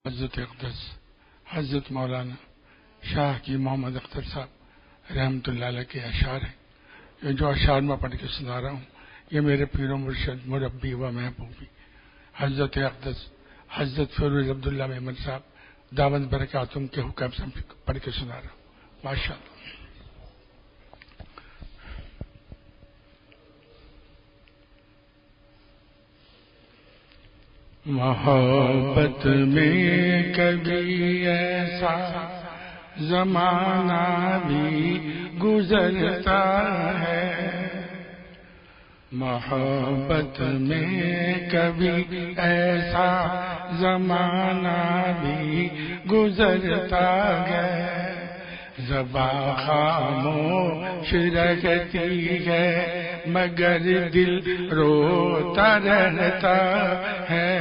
حضرت اقدس حضرت مولانا شاہ کی محمد اختر صاحب رحمۃ اللہ علیہ کے اشعار ہیں. یہ جو اشعار میں پڑھ کے سنا رہا ہوں یہ میرے پیر و مرشد مربی و محبوبی حضرت اقدس حضرت فیروز عبداللہ محمد صاحب دامت برکاتہم کے حکم سے پڑھ کے سنا رہا ہوں. ماشاء اللہ. محبت میں کبھی ایسا زمانہ بھی گزرتا ہے، محبت میں کبھی ایسا زمانہ بھی گزرتا ہے، زباں خاموش رہتی ہے مگر دل روتا رہتا ہے،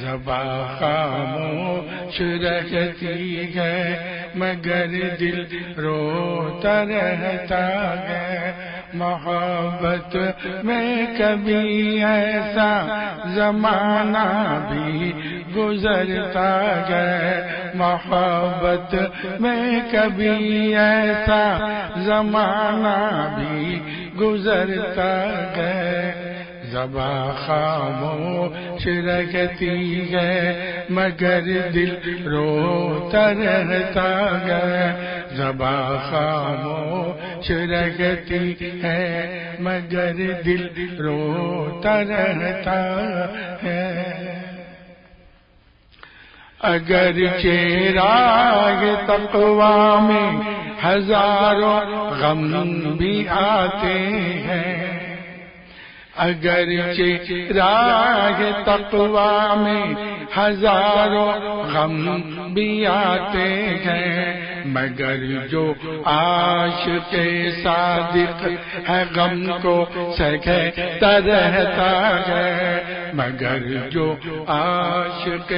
زباں خاموش رہتی ہے مگر دل روتا رہتا ہے، محبت میں کبھی ایسا زمانہ بھی گزرتا ہے، محبت میں کبھی ایسا زمانہ بھی گزرتا ہے، زباں خاموش رہتی ہے مگر دل روتا رہتا ہے، زباں خاموش رہتی ہے مگر دل روتا رہتا ہے، اگرچہ راہ تقویٰ میں ہزاروں غم بھی آتے ہیں، اگرچہ راہ تقویٰ میں ہزاروں غم بھی آتے ہیں، مگر جو عاشق صادق ہے غم کو سہتا رہتا ہے، مگر جو عاشق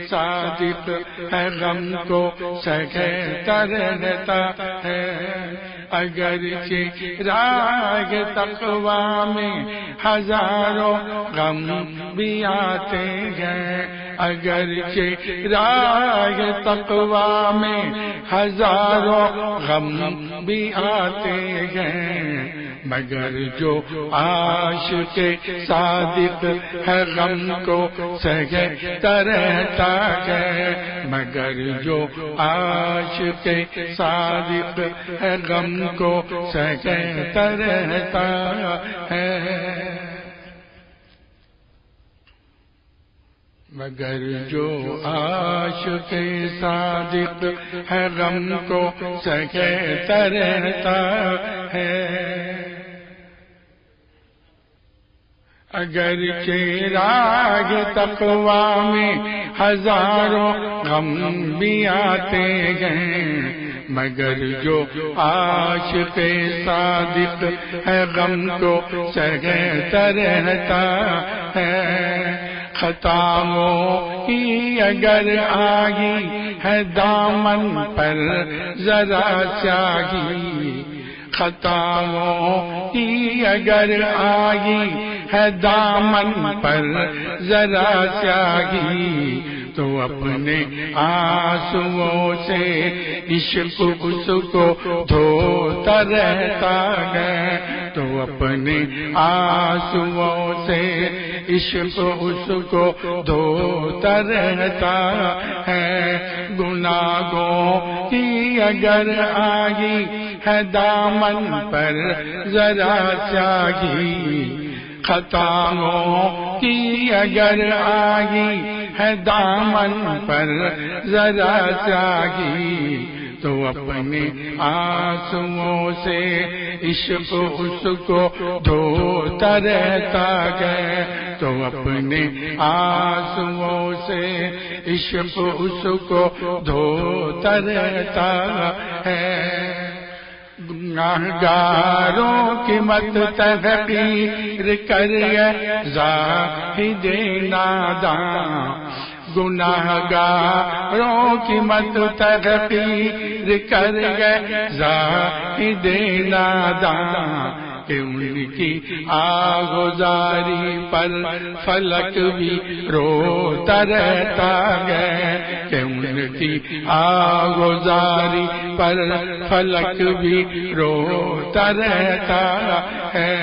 صادق ہے غم کو سہتا رہتا ہے، اگرچہ راہ تقویٰ میں ہزاروں غم بھی آتے ہیں، اگرچہ راہ تقویٰ میں ہزاروں غم بھی آتے ہیں، مگر جو عاشق صادق ہے غم کو سہتا رہتا ہے، مگر جو عاشق صادق ہے غم کو سہتا رہتا ہے، مگر جو عاشق صادق ہے غم کو سہتا رہتا ہے، اگرچہ راہ تقویٰ میں ہزاروں غم بھی آتے ہیں، مگر جو عاشق صادق ہے غم کو سہتا رہتا ہے، خطاؤں کی اگر آئی ہے دامن پر ذرا سیاہی، خطاؤں کی اگر آئی ہے دامن پر ذرا سیاہی، تو اپنے آنسوؤں سے عشق اس کو دھوتا رہتا ہے، تو اپنے آنسوؤں سے عشق اس کو دھوتا رہتا ہے، گناہوں کی اگر آئی ہے دامن پر ذرا سیاہی، خطاؤں کی اگر آئی ہے دامن پر ذرا سیاہی، تو اپنے آنسوؤں سے عشق اس کو دھوتا رہتا ہے، تو اپنے آنسوؤں سے عشق اس کو دھوتا رہتا ہے، گناہگاروں کی مت تحقیر کر زاہد ناداں، گناہگاروں کی مت تحقیر کر زاہد ناداں، کہ ان کی آگزاری پر فلک بھی روتا رہتا ہے، کہ ان کی آگزاری پر فلک بھی روتا رہتا ہے۔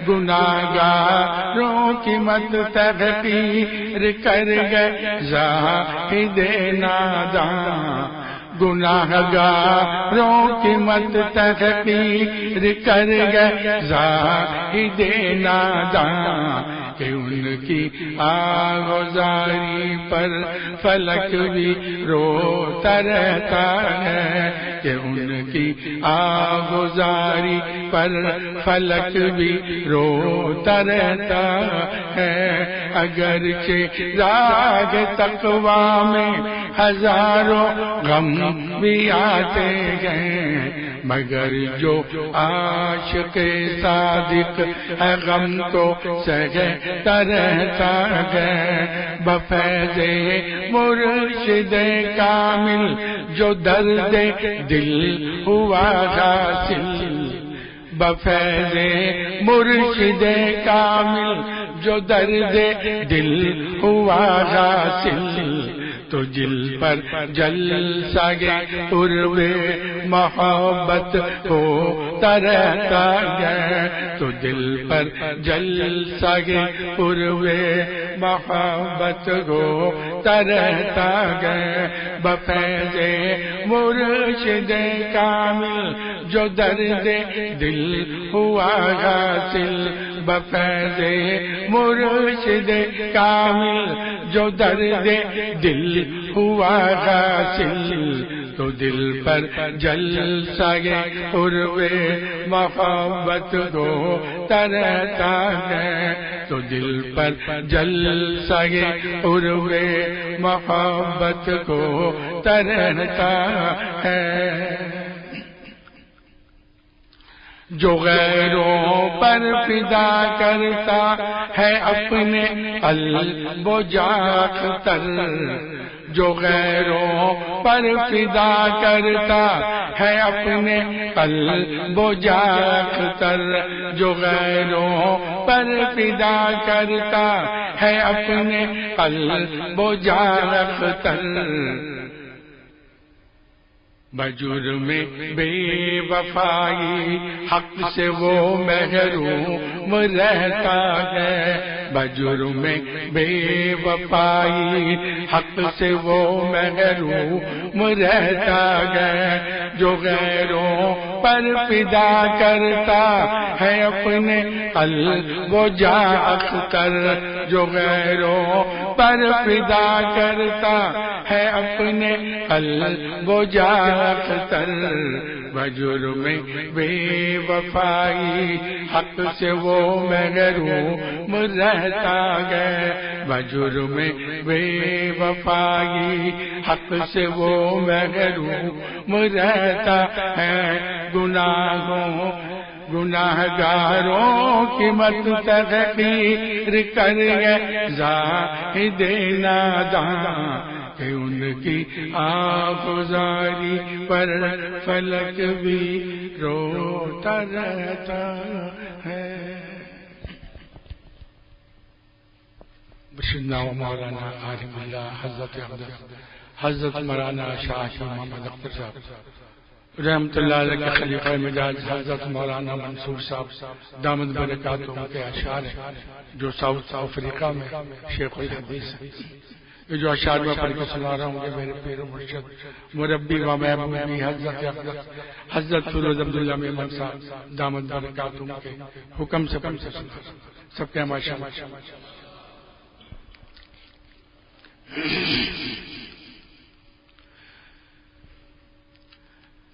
گناہگاروں کی مت تحقیر کر گئے زاہد ناداں، گناہگاروں کی مت تحقیر کر گئے زاہد ناداں، کہ ان کی آگزاری پر فلک بھی روتا رہتا ہے، کہ ان کی آگزاری پر فلک بھی روتا رہتا ہے۔ اگرچہ راہ تقویٰ میں ہزاروں غم بھی آتے ہیں، مگر جو عاشق صادق ہے غم کو سہتا رہتا ہے۔ بفیض مرشد کامل جو درد دل ہوا حاصل، بفیض مرشد کامل جو درد دل ہوا حاصل، تو دل پر جلسہ قربِ محبت ہوتا رہتا ہے، تو دل پر جلسہ قربِ محبت ہوتا رہتا ہے۔ بفیض مرشد کامل جو درد دل ہوا حاصل، بفیض مرشد کامل جو درد دل ہوا حاصل، تو دل پر جلسہ قربِ محبت ہوتا رہتا ہے، تو دل پر جلسہ قربِ محبت ہوتا رہتا ہے۔ جو غیروں پر فدا کرتا ہے اپنے قلب و جاں اختر، جو غیروں پر فدا کرتا ہے اپنے قلب و جاں اختر، جو غیروں پر فدا کرتا ہے اپنے قلب و جاں اختر، بجرم بے وفائی حق سے وہ محروم رہتا ہے، بجرم بے وفائی حق سے وہ محروم رہتا ہے۔ جو غیروں پر فدا کرتا ہے اپنے قلب و جاں اختر، جو غیروں پر فدا کرتا ہے اپنے قلب و جاں اختر، بجرم بے وفائی حق سے وہ محروم رہتا ہے، بجرم بے وفائی حق سے وہ محروم رہتا ہے۔ گناہگاروں کی مت تحقیر کر گئے زاہد ناداں، کہ ان کی آگزاری پر فلک بھی روتا رہتا ہے۔ سیدنا و مولانا عارف اللہ حضرت مولانا شاہ محمد اختر صاحب رحمۃ اللہ علیہ کے خلیفہ مجاز حضرت مولانا منصور صاحب دامت برکاتہ کے اشعار ہیں، جو ساؤتھ افریقہ میں شیخ الحدیث ہیں۔ یہ جو اشعار میں پڑھ کے سنا رہا ہوں گے میرے پیر و مرشد مربی و محبوبی حضرت فیروز عبداللہ میمن صاحب دامت برکاتہ کے حکم سے پڑھ کے سنا، سب کے ماشاءاللہ۔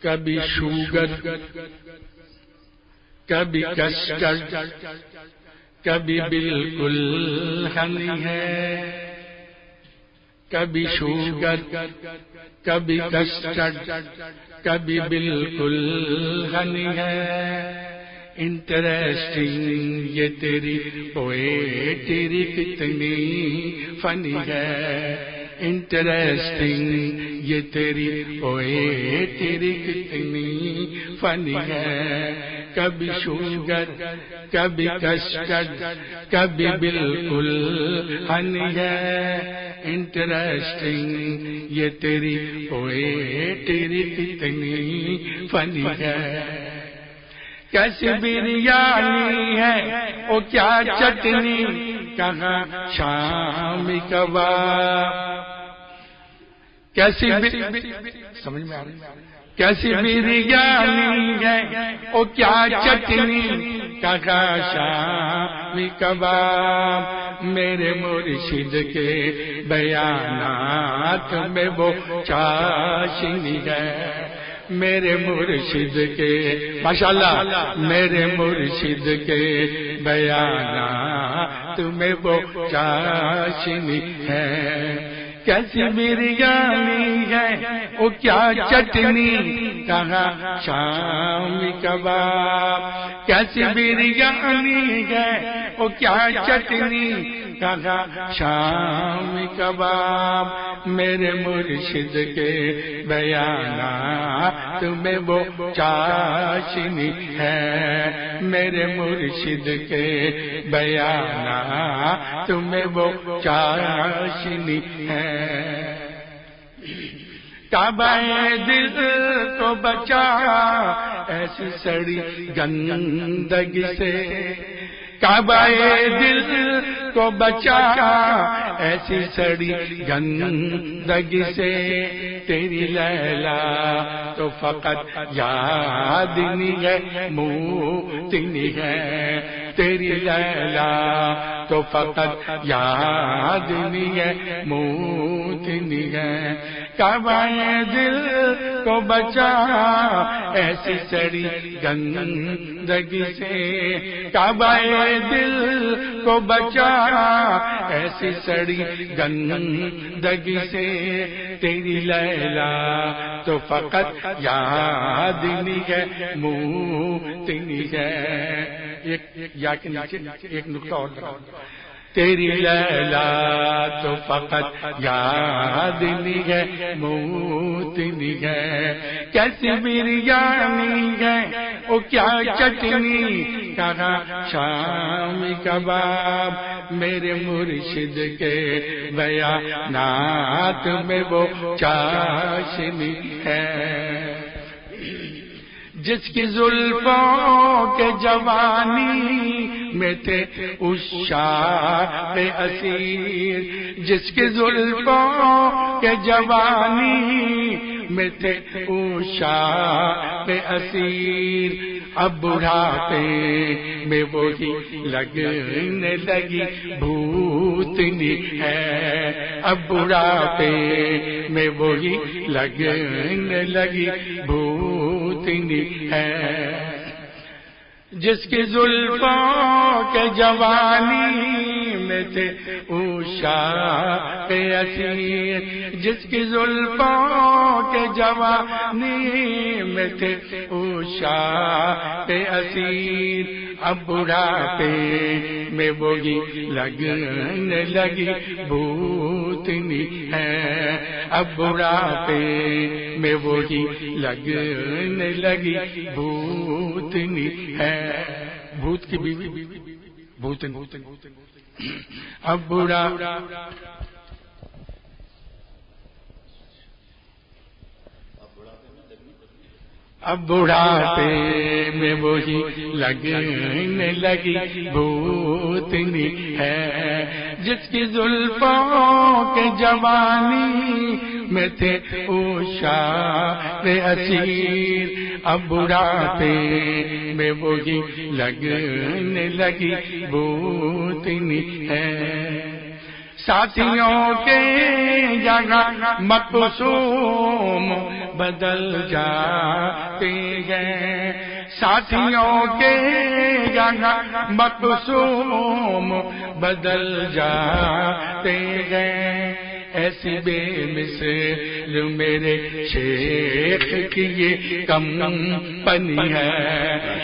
کبھی شوگر کبھی کسٹرڈ کبھی بالکل ہنی ہے، کبھی شوگر کبھی کسٹرڈ کبھی بالکل ہنی ہے۔ انٹرسٹنگ یہ تیری پوئٹری کتنی فنی ہے، انٹرسٹنگ یہ تیری اوئے تیری کتنی فنی ہے، کبھی شوگر کبھی کسٹرڈ کبھی بالکل ہنی ہے، انٹرسٹنگ یہ تیری اوئے تیری کتنی فنی ہے، کیسی بریانی ہے او کیا چٹنی، کہاں شامی کباب، کیسی سمجھ میں آ رہی کیسی بریانی ہے او کیا چٹنی، کہاں شامی کباب، میرے مرشد کے بیانات میں وہ چاشنی ہے، میرے مرشد کے ماشاءاللہ میرے مرشد کے بیانات میں وہ چاشنی ہے، کیسی بریانی ہے او کیا چٹنی، کہاں شامی کباب، کیسی بریانی ہے او کیا چٹنی، کہاں شامی کباب، میرے مرشد کے بیانات میں وہ چاشنی ہے، میرے مرشد کے بیانات میں وہ چاشنی ہے، کعبہ دل کو بچا ایسی سڑی گندگی سے، کعبہ دل کو بچا ایسی سڑی گندگی سے، تیری لیلا تو فقط یاد نہیں ہے موتنی ہے، تیری لیلا تو فقط یاد نہیں ہے موتنی ہے، کعبہ دل کو بچا ایسی سڑی گندگی سے، کعبہ دل کو بچا ایسی سڑی گندگی سے، تیری لیلا تو فقط یاد نہیں ہے موتنی ہے، ایک یا کے نیچے ایک نقطہ اور لگاؤ، تیری لیلا تو فقط یاد نہیں ہے موتنی ہے، کیسی بریانی ہے او کیا چٹنی، کہاں شامی کباب، میرے مرشد کے بیانات میں وہ چاشنی ہے، جس کی زلفوں کے جوانی میں تھے عشاق اسیر، جس کی زلفوں کے جوانی میں تھے عشاق اسیر، اب بڑھاپے میں وہی لگنے لگی بھوتنی ہے، اب بڑھاپے میں وہی لگنے لگی بھوتنی ہے، جس کی زلفوں کے جوانی میں تھے عشاق اسیر، جس کی زلفوں کے جوانی میں تھے عشاق اسیر، اب بڑھاپے میں وہی لگنے لگی بھوتنی ہے، اب بڑھاپے میں وہی لگنے لگی بھوتنی ہے، بھوت کی بیوی بھوتنی، اب بڑھاپے میں وہی لگنے لگی بھوتنی ہے، جس کی زلفوں کے جوانی میں تھے عشاق اسیر، اب بڑھاپے میں وہی لگنے لگی بھوتنی ہے، ساتھیوں کے جگہ مقصوم بدل جاتے ہیں، ساتھیوں کے جگہ مقصوم بدل جاتے ہیں، ایسی بے مثل میرے شیخ کی یہ کمپنی ہے،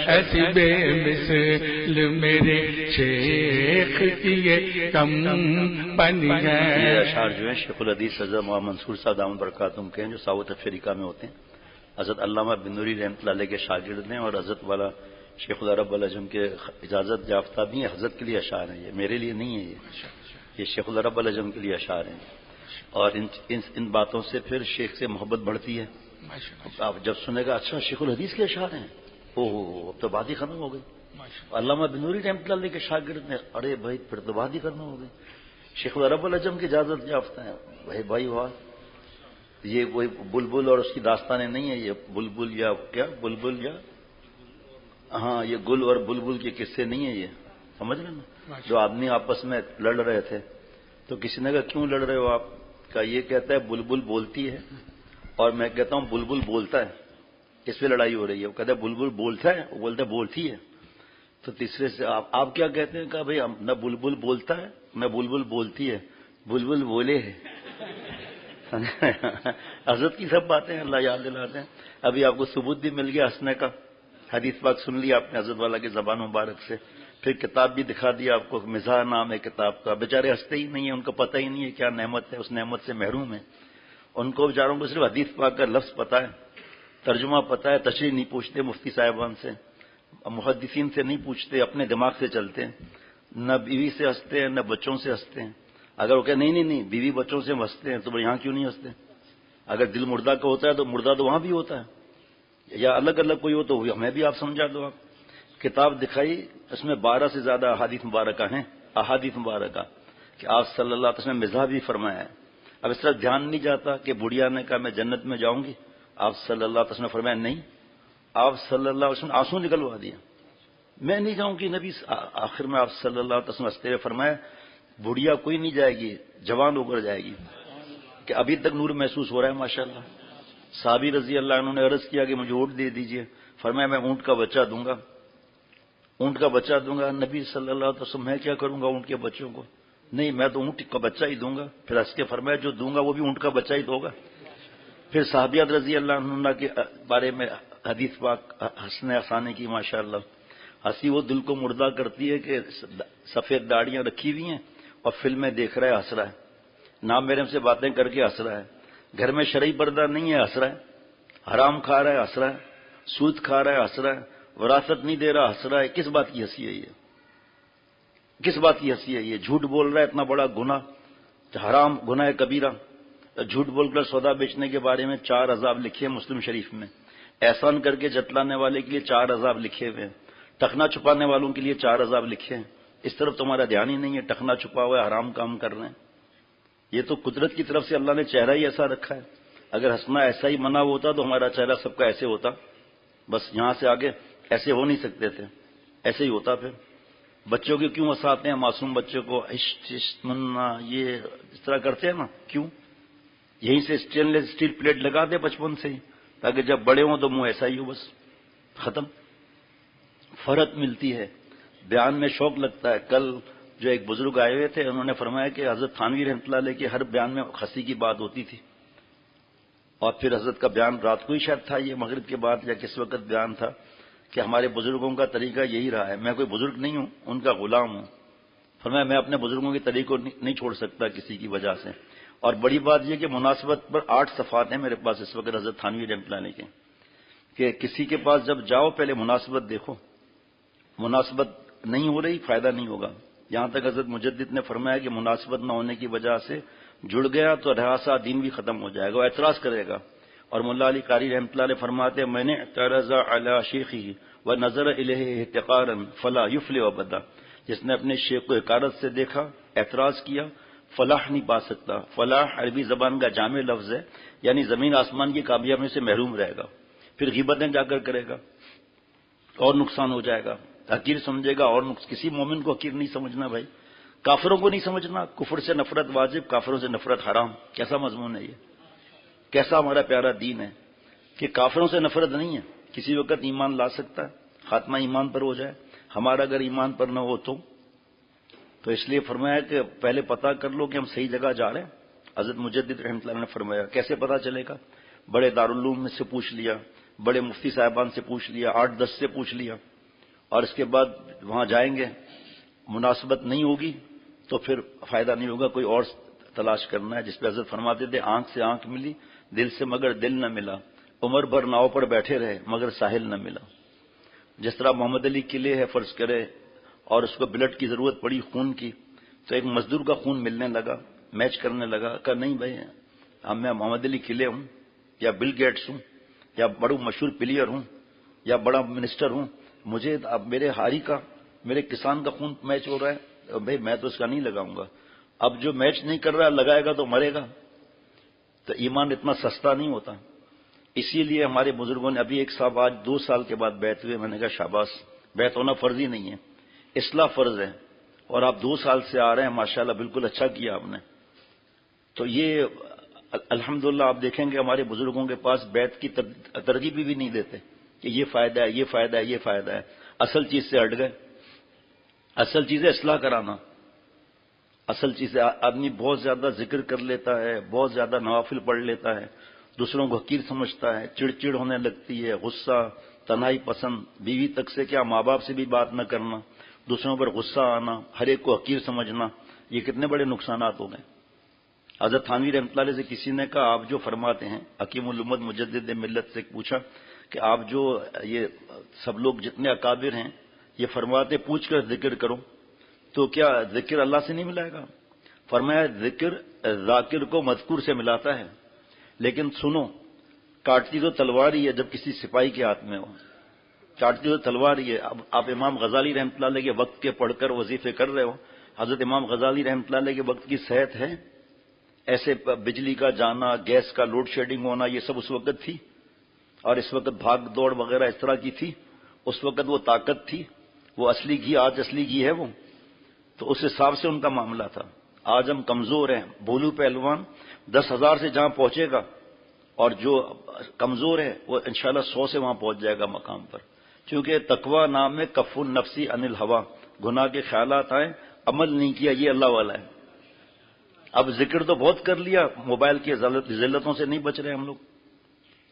ایسی بے مثل میرے شیخ کی یہ کمپنی ہے۔ یہ اشعار جو ہیں شیخ الحدیث حضرت محمد منصور صاحب دامت برکاتہم کے ہیں، جو ساؤتھ افریقہ میں ہوتے ہیں۔ حضرت علامہ بن نوری رحمۃ اللہ علیہ کے شاگرد ہیں، اور حضرت والا شیخ العرب العجم کے اجازت یافتہ بھی ہیں۔ حضرت کے لیے اشعار ہیں، یہ میرے لیے نہیں ہے، یہ شیخ العرب العجم کے لیے اشعار ہیں۔ اور ان باتوں سے پھر شیخ سے محبت بڑھتی ہے۔ آپ جب سنے گا اچھا شیخ الحدیث کے اشعار ہیں، اوہ اب تو بات ہی ختم ہو گئی۔ علامہ بن نوری رحمۃ اللہ علیہ کے شاگرد نے، ارے بھائی پھر تو بات ہی ختم ہو گئی۔ شیخ العرب العجم کی اجازت یافتہ ہیں، بھائی واہ، یہ کوئی بلبل اور اس کی داستانیں نہیں ہیں، یہ بلبل یا کیا بلبل یا ہاں یہ گل اور بلبل کے قصے نہیں ہیں، یہ سمجھ رہے نا؟ جو آدمی آپس میں لڑ رہے تھے تو کسی نے کہا کیوں لڑ رہے ہو آپ؟ کا یہ کہتا ہے بلبل بولتی ہے اور میں کہتا ہوں بلبل بولتا ہے، اس پہ لڑائی ہو رہی ہے۔ وہ کہتا ہے بلبل بولتا ہے، وہ بولتا ہے بولتی ہے۔ تو تیسرے سے آپ کیا کہتے ہیں؟ کہا بھائی نہ بلبل بولتا ہے نہ بلبل بولتی ہے، بلبل بولے ہے۔ حضرت کی سب باتیں اللہ یاد دلاتے ہیں۔ ابھی آپ کو ثبوت بھی مل گیا ہنسنے کا، حدیث پاک سن لیا آپ نے حضرت والا کی زبان مبارک سے، پھر کتاب بھی دکھا دیا آپ کو، مزاح نام ہے کتاب کا۔ بیچارے ہنستے ہی نہیں ہیں، ان کو پتہ ہی نہیں ہے کیا نعمت ہے، اس نعمت سے محروم ہے۔ ان کو بیچاروں کو صرف حدیث پاک کا لفظ پتہ ہے، ترجمہ پتہ ہے، تشریح نہیں پوچھتے مفتی صاحبان سے، محدثین سے نہیں پوچھتے، اپنے دماغ سے چلتے ہیں۔ نہ بیوی سے ہنستے ہیں نہ بچوں سے ہنستے ہیں۔ اگر وہ کہ نہیں بیوی بچوں سے ہنستے ہیں تو یہاں کیوں نہیں ہنستے؟ اگر دل مردہ کا ہوتا ہے تو مردہ تو وہاں بھی ہوتا ہے، یا الگ الگ کوئی ہو تو ہمیں بھی آپ سمجھا دو۔ آپ کتاب دکھائی، اس میں 12 سے زیادہ احادیث مبارکہ ہیں، احادیث مبارکہ کہ آپ صلی اللہ علیہ وسلم نے مزاح بھی فرمایا ہے۔ اب اس طرح دھیان نہیں جاتا کہ بڑھیا نے کہا میں جنت میں جاؤں گی، آپ صلی اللہ علیہ وسلم نے فرمایا نہیں، آپ صلی اللہ علیہ وسلم آنسو نکلوا دیا، میں نہیں جاؤں گی نبی۔ آخر میں آپ صلی اللہ علیہ وسلم ہنستے ہوئے فرمایا بڑھیا کوئی نہیں جائے گی، جوان ہو کر جائے گی، کہ ابھی تک نور محسوس ہو رہا ہے ماشاءاللہ۔ صحابی رضی اللہ عنہ نے عرض کیا کہ مجھے اونٹ دے دیجئے، فرمایا میں اونٹ کا بچہ دوں گا، اونٹ کا بچہ دوں گا۔ نبی صلی اللہ علیہ وسلم میں کیا کروں گا اونٹ کے بچوں کو؟ نہیں میں تو اونٹ کا بچہ ہی دوں گا۔ پھر ہنس کے فرمایا جو دوں گا وہ بھی اونٹ کا بچہ ہی ہوگا۔ پھر صحابیات رضی اللہ عنہ کے بارے میں حدیث پاک ہنسنے ہنسانے کی ماشاءاللہ، ہنسی وہ دل کو مردہ کرتی ہے کہ سفید داڑیاں رکھی ہوئی ہیں اور فلمیں دیکھ رہا ہے ہنس رہا ہے، نام میرے سے باتیں کر کے ہنس رہا ہے، گھر میں شرعی پردہ نہیں ہے ہنس رہا ہے، حرام کھا رہا ہے ہنس رہا ہے، سود کھا رہا ہے ہنس رہا ہے، وراثت نہیں دے رہا ہنس رہا ہے۔ کس بات کی ہنسی ہے یہ؟ کس بات کی ہنسی ہے یہ؟ جھوٹ بول رہا ہے، اتنا بڑا گناہ، حرام گناہ کبیرہ۔ جھوٹ بول کر سودا بیچنے کے بارے میں 4 عذاب لکھے ہیں مسلم شریف میں، احسان کر کے جتلانے والے کے لیے 4 عذاب لکھے ہوئے ہیں، ٹخنا چھپانے والوں کے لیے 4 عذاب لکھے ہیں۔ اس طرف تمہارا دھیان ہی نہیں ہے، ٹخنا چھپا ہوا ہے، حرام کام کر رہے ہیں۔ یہ تو قدرت کی طرف سے اللہ نے چہرہ ہی ایسا رکھا ہے۔ اگر ہنسنا ایسا ہی منع ہوتا تو ہمارا چہرہ سب کا ایسے ہوتا، بس یہاں سے آگے ایسے ہو نہیں سکتے تھے، ایسے ہی ہوتا۔ پھر بچوں کے کیوں ہنساتے ہیں؟ معصوم بچوں کو عشق منا یہ اس طرح کرتے ہیں نا، کیوں؟ یہیں سے اسٹین لیس اسٹیل پلیٹ لگا دے بچپن سے ہی، تاکہ جب بڑے ہوں تو منہ ایسا ہی ہو، بس ختم۔ فرق ملتی ہے، بیان میں شوق لگتا ہے۔ کل جو ایک بزرگ آئے ہوئے تھے، انہوں نے فرمایا کہ حضرت تھانوی رحمۃ اللہ علیہ کے ہر بیان میں ہنسی کی بات ہوتی تھی، اور پھر حضرت کا بیان رات کو ہی شاید تھا، یہ مغرب کے بعد یا کس وقت بیان تھا کہ ہمارے بزرگوں کا طریقہ یہی رہا ہے۔ میں کوئی بزرگ نہیں ہوں، ان کا غلام ہوں۔ فرمایا میں اپنے بزرگوں کے طریقوں نہیں چھوڑ سکتا کسی کی وجہ سے۔ اور بڑی بات یہ کہ مناسبت پر 8 صفحات ہیں میرے پاس اس وقت حضرت تھانوی رحمۃ اللہ علیہ کے، کہ کسی کے پاس جب جاؤ پہلے مناسبت دیکھو، مناسبت نہیں ہو رہی فائدہ نہیں ہوگا۔ یہاں تک حضرت مجدد نے فرمایا کہ مناسبت نہ ہونے کی وجہ سے جڑ گیا تو رہاسا دین بھی ختم ہو جائے گا، وہ اعتراض کرے گا۔ اور مولا علی قاری رحمۃ اللہ علیہ فرماتے ہیں میں نے اعترض علی شیخی ونظر الیہ احتقارا فلا یفلح ابدا، جس نے اپنے شیخ کو حقارت سے دیکھا، اعتراض کیا، فلاح نہیں پا سکتا۔ فلاح عربی زبان کا جامع لفظ ہے، یعنی زمین آسمان کی کامیابی سے محروم رہے گا، پھر غیبتیں جا کر کرے گا اور نقصان ہو جائے گا، حقیر سمجھے گا اور کسی مومن کو حقیر نہیں سمجھنا بھائی، کافروں کو نہیں سمجھنا، کفر سے نفرت واجب، کافروں سے نفرت حرام۔ کیسا مضمون ہے یہ؟ کیسا ہمارا پیارا دین ہے کہ کافروں سے نفرت نہیں ہے، کسی وقت ایمان لا سکتا ہے، خاتمہ ایمان پر ہو جائے، ہمارا اگر ایمان پر نہ ہو تو اس لیے فرمایا کہ پہلے پتہ کر لو کہ ہم صحیح جگہ جا رہے ہیں، حضرت مجدد رحمۃ اللہ نے فرمایا کیسے پتہ چلے گا؟ بڑے دارالعلوم میں سے پوچھ لیا، بڑے مفتی صاحبان سے پوچھ لیا، 8-10 سے پوچھ لیا، اور اس کے بعد وہاں جائیں گے، مناسبت نہیں ہوگی تو پھر فائدہ نہیں ہوگا، کوئی اور تلاش کرنا ہے. جس پہ حضرت فرماتے تھے آنکھ سے آنکھ ملی، دل سے مگر دل نہ ملا، عمر بھر ناؤ پر بیٹھے رہے مگر ساحل نہ ملا. جس طرح محمد علی قلعے ہے فرض کرے اور اس کو بلڈ کی ضرورت پڑی، خون کی، تو ایک مزدور کا خون ملنے لگا، میچ کرنے لگا، کہا نہیں بھائی میں محمد علی قلعے ہوں یا بل گیٹس ہوں یا بڑا مشہور پلیئر ہوں یا بڑا منسٹر ہوں، مجھے اب میرے ہاری کا، میرے کسان کا خون میچ ہو رہا ہے، بھائی میں تو اس کا نہیں لگاؤں گا. اب جو میچ نہیں کر رہا لگائے گا تو مرے گا. تو ایمان اتنا سستا نہیں ہوتا. اسی لیے ہمارے بزرگوں نے ابھی ایک صاحب آج 2 سال کے بعد بیعت ہوئے، میں نے کہا شاباش، بیعت ہونا فرض ہی نہیں ہے، اصلاح فرض ہے، اور آپ 2 سال سے آ رہے ہیں، ماشاءاللہ بالکل اچھا کیا آپ نے. تو یہ الحمدللہ آپ دیکھیں گے ہمارے بزرگوں کے پاس بیعت کی ترغیب بھی نہیں دیتے کہ یہ فائدہ ہے، یہ فائدہ ہے، یہ فائدہ ہے. اصل چیز سے ہٹ گئے. اصل چیز ہے اصلاح کرانا. اصل چیز ہے آدمی بہت زیادہ ذکر کر لیتا ہے، بہت زیادہ نوافل پڑھ لیتا ہے، دوسروں کو حقیر سمجھتا ہے، چڑچڑ ہونے لگتی ہے، غصہ، تنہائی پسند، بیوی تک سے کیا ماں باپ سے بھی بات نہ کرنا، دوسروں پر غصہ آنا، ہر ایک کو حقیر سمجھنا، یہ کتنے بڑے نقصانات ہو گئے. حضرت تھانوی رحمۃ اللہ علیہ سے کسی نے کہا آپ جو فرماتے ہیں، حکیم الامت مجدد ملت سے پوچھا کہ آپ جو یہ سب لوگ جتنے اکابر ہیں یہ فرماتے پوچھ کر ذکر کرو، تو کیا ذکر اللہ سے نہیں ملائے گا؟ فرمایا ذکر ذاکر کو مذکور سے ملاتا ہے، لیکن سنو، کاٹتی تو تلوار ہی ہے جب کسی سپاہی کے ہاتھ میں ہو، کاٹتی تو تلوار ہی ہے. اب آپ امام غزالی رحمۃ اللہ علیہ کے وقت کے پڑھ کر وظیفے کر رہے ہو. حضرت امام غزالی رحمۃ اللہ علیہ کے وقت کی صحت ہے؟ ایسے بجلی کا جانا، گیس کا لوڈ شیڈنگ ہونا، یہ سب اس وقت تھی، اور اس وقت بھاگ دوڑ وغیرہ اس طرح کی تھی. اس وقت وہ طاقت تھی، وہ اصلی گھی آج اصلی گھی ہے وہ، تو اس حساب سے ان کا معاملہ تھا. آج ہم کمزور ہیں. بھولو پہلوان 10,000 سے جہاں پہنچے گا، اور جو کمزور ہے وہ انشاءاللہ 100 سے وہاں پہنچ جائے گا مقام پر. کیونکہ تقوی نام میں کف النفسی عن الہوا، گناہ کے خیالات آئے، عمل نہیں کیا، یہ اللہ والا ہے. اب ذکر تو بہت کر لیا، موبائل کی ذلتوں سے نہیں بچ رہے ہم لوگ.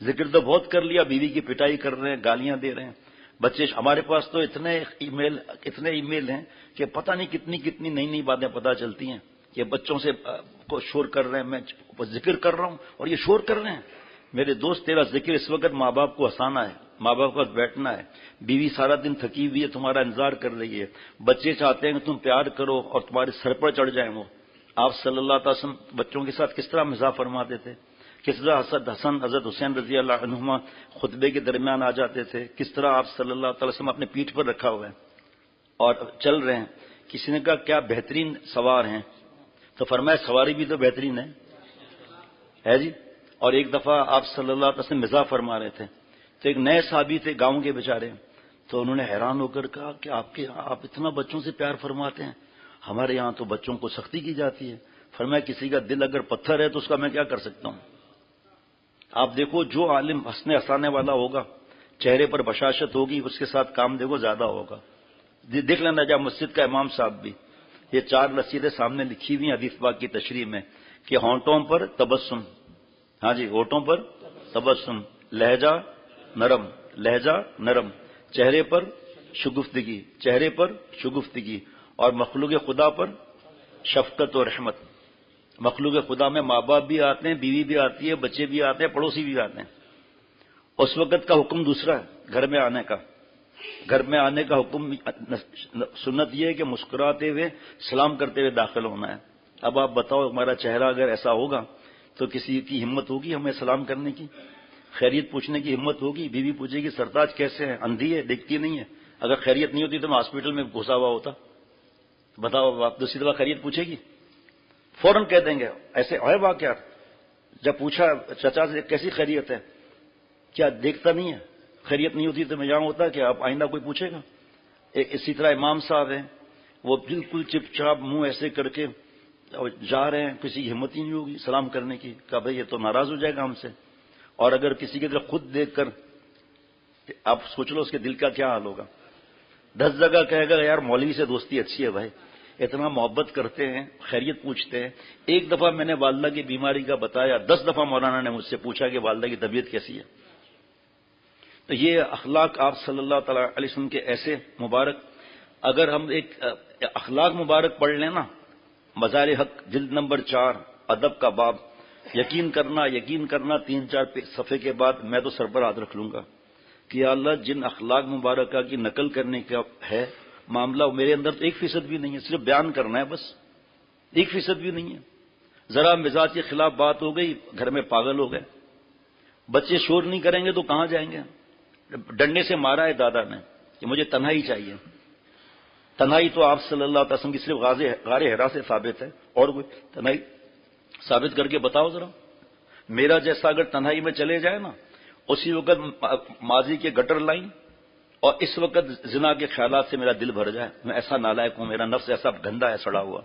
ذکر تو بہت کر لیا، بیوی کی پٹائی کر رہے ہیں، گالیاں دے رہے ہیں. بچے ہمارے پاس تو اتنے ای میل ہیں کہ پتہ نہیں کتنی کتنی نئی نئی باتیں پتہ چلتی ہیں کہ بچوں سے کو شور کر رہے ہیں. میں ذکر کر رہا ہوں اور یہ شور کر رہے ہیں. میرے دوست تیرا ذکر اس وقت ماں باپ کو ہنسانا ہے، ماں باپ کا بیٹھنا ہے، بیوی سارا دن تھکی ہوئی ہے تمہارا انتظار کر رہی ہے، بچے چاہتے ہیں کہ تم پیار کرو اور تمہارے سر پر چڑھ جائیں وہ. آپ صلی اللہ علیہ وسلم بچوں کے ساتھ کس طرح مزاح فرماتے تھے، کس طرح حضرت حسین رضی اللہ عنہما خطبے کے درمیان آ جاتے تھے، کس طرح آپ صلی اللہ علیہ وسلم اپنے پیٹھ پر رکھا ہوا ہے اور چل رہے ہیں. کسی نے کہا کیا بہترین سوار ہیں، تو فرمایا سواری بھی تو بہترین ہے جی. اور ایک دفعہ آپ صلی اللہ علیہ وسلم مزاح فرما رہے تھے، تو ایک نئے صحابی تھے گاؤں کے بیچارے، تو انہوں نے حیران ہو کر کہا کہ آپ اتنا بچوں سے پیار فرماتے ہیں، ہمارے یہاں تو بچوں کو سختی کی جاتی ہے. فرمایا کسی کا دل اگر پتھر ہے تو اس کا میں کیا کر سکتا ہوں. آپ دیکھو جو عالم ہنسنے ہنسانے والا ہوگا، چہرے پر بشاشت ہوگی، اس کے ساتھ کام دیکھو زیادہ ہوگا. دیکھ لینا جا مسجد کا امام صاحب بھی، یہ 4 رسیدیں سامنے لکھی ہوئی ہیں حدیث پاک کی تشریح میں کہ ہونٹوں پر تبسم، ہاں جی ہونٹوں پر تبسم، لہجہ نرم، لہجہ نرم، چہرے پر شگفتگی، چہرے پر شگفتگی، اور مخلوق خدا پر شفقت و رحمت. مخلوق خدا میں ماں باپ بھی آتے ہیں، بیوی بھی آتی ہے، بچے بھی آتے ہیں، پڑوسی بھی آتے ہیں. اس وقت کا حکم دوسرا ہے، گھر میں آنے کا. گھر میں آنے کا حکم سنت یہ ہے کہ مسکراتے ہوئے سلام کرتے ہوئے داخل ہونا ہے. اب آپ بتاؤ ہمارا چہرہ اگر ایسا ہوگا تو کسی کی ہمت ہوگی ہمیں سلام کرنے کی، خیریت پوچھنے کی ہمت ہوگی؟ بیوی پوچھے گی سرتاج کیسے ہیں، اندھی ہے دیکھتی نہیں ہے، اگر خیریت نہیں ہوتی تو میں ہاسپٹل میں گھسا ہوا ہوتا. بتاؤ آپ دوسری دفعہ خیریت پوچھے گی؟ فوراً کہہ دیں گے. ایسے ہے واقعات. جب پوچھا چچا سے کیسی خیریت ہے، کیا دیکھتا نہیں ہے؟ خیریت نہیں ہوتی تو میں یہاں ہوتا کہ آپ آئندہ کوئی پوچھے گا. اسی طرح امام صاحب ہیں، وہ بالکل چپ چاپ منہ ایسے کر کے جا رہے ہیں، کسی کی ہمت ہی نہیں ہوگی سلام کرنے کی. کہا بھائی یہ تو ناراض ہو جائے گا ہم سے. اور اگر کسی کی طرف خود دیکھ کر آپ سوچ لو اس کے دل کا کیا حال ہوگا. 10 جگہ کہے گا یار مولوی سے دوستی اچھی ہے بھائی، اتنا محبت کرتے ہیں، خیریت پوچھتے ہیں. ایک دفعہ میں نے والدہ کی بیماری کا بتایا، 10 دفعہ مولانا نے مجھ سے پوچھا کہ والدہ کی طبیعت کیسی ہے. تو یہ اخلاق آپ صلی اللہ تعالی علیہ وسلم کے ایسے مبارک، اگر ہم ایک اخلاق مبارک پڑھ لیں نا، مزار حق جلد نمبر 4 ادب کا باب، یقین کرنا 3-4 صفحے کے بعد میں تو سر پر ہاتھ رکھ لوں گا کہ یا اللہ جن اخلاق مبارکہ کی نقل کرنے کا ہے معاملہ، میرے اندر تو 1% بھی نہیں ہے، صرف بیان کرنا ہے بس، 1% بھی نہیں ہے. ذرا مزاج کے خلاف بات ہو گئی، گھر میں پاگل ہو گئے. بچے شور نہیں کریں گے تو کہاں جائیں گے؟ ڈنڈے سے مارا ہے دادا نے کہ مجھے تنہائی چاہیے. تنہائی تو آپ صلی اللہ علیہ وسلم کی صرف غار حرا سے ثابت ہے، اور کوئی تنہائی ثابت کر کے بتاؤ ذرا. میرا جیسا اگر تنہائی میں چلے جائے نا، اسی وقت ماضی کے گٹر لائن اور اس وقت زنا کے خیالات سے میرا دل بھر جائے، میں ایسا نالائق ہوں، میرا نفس ایسا گندا ہے، سڑا ہوا.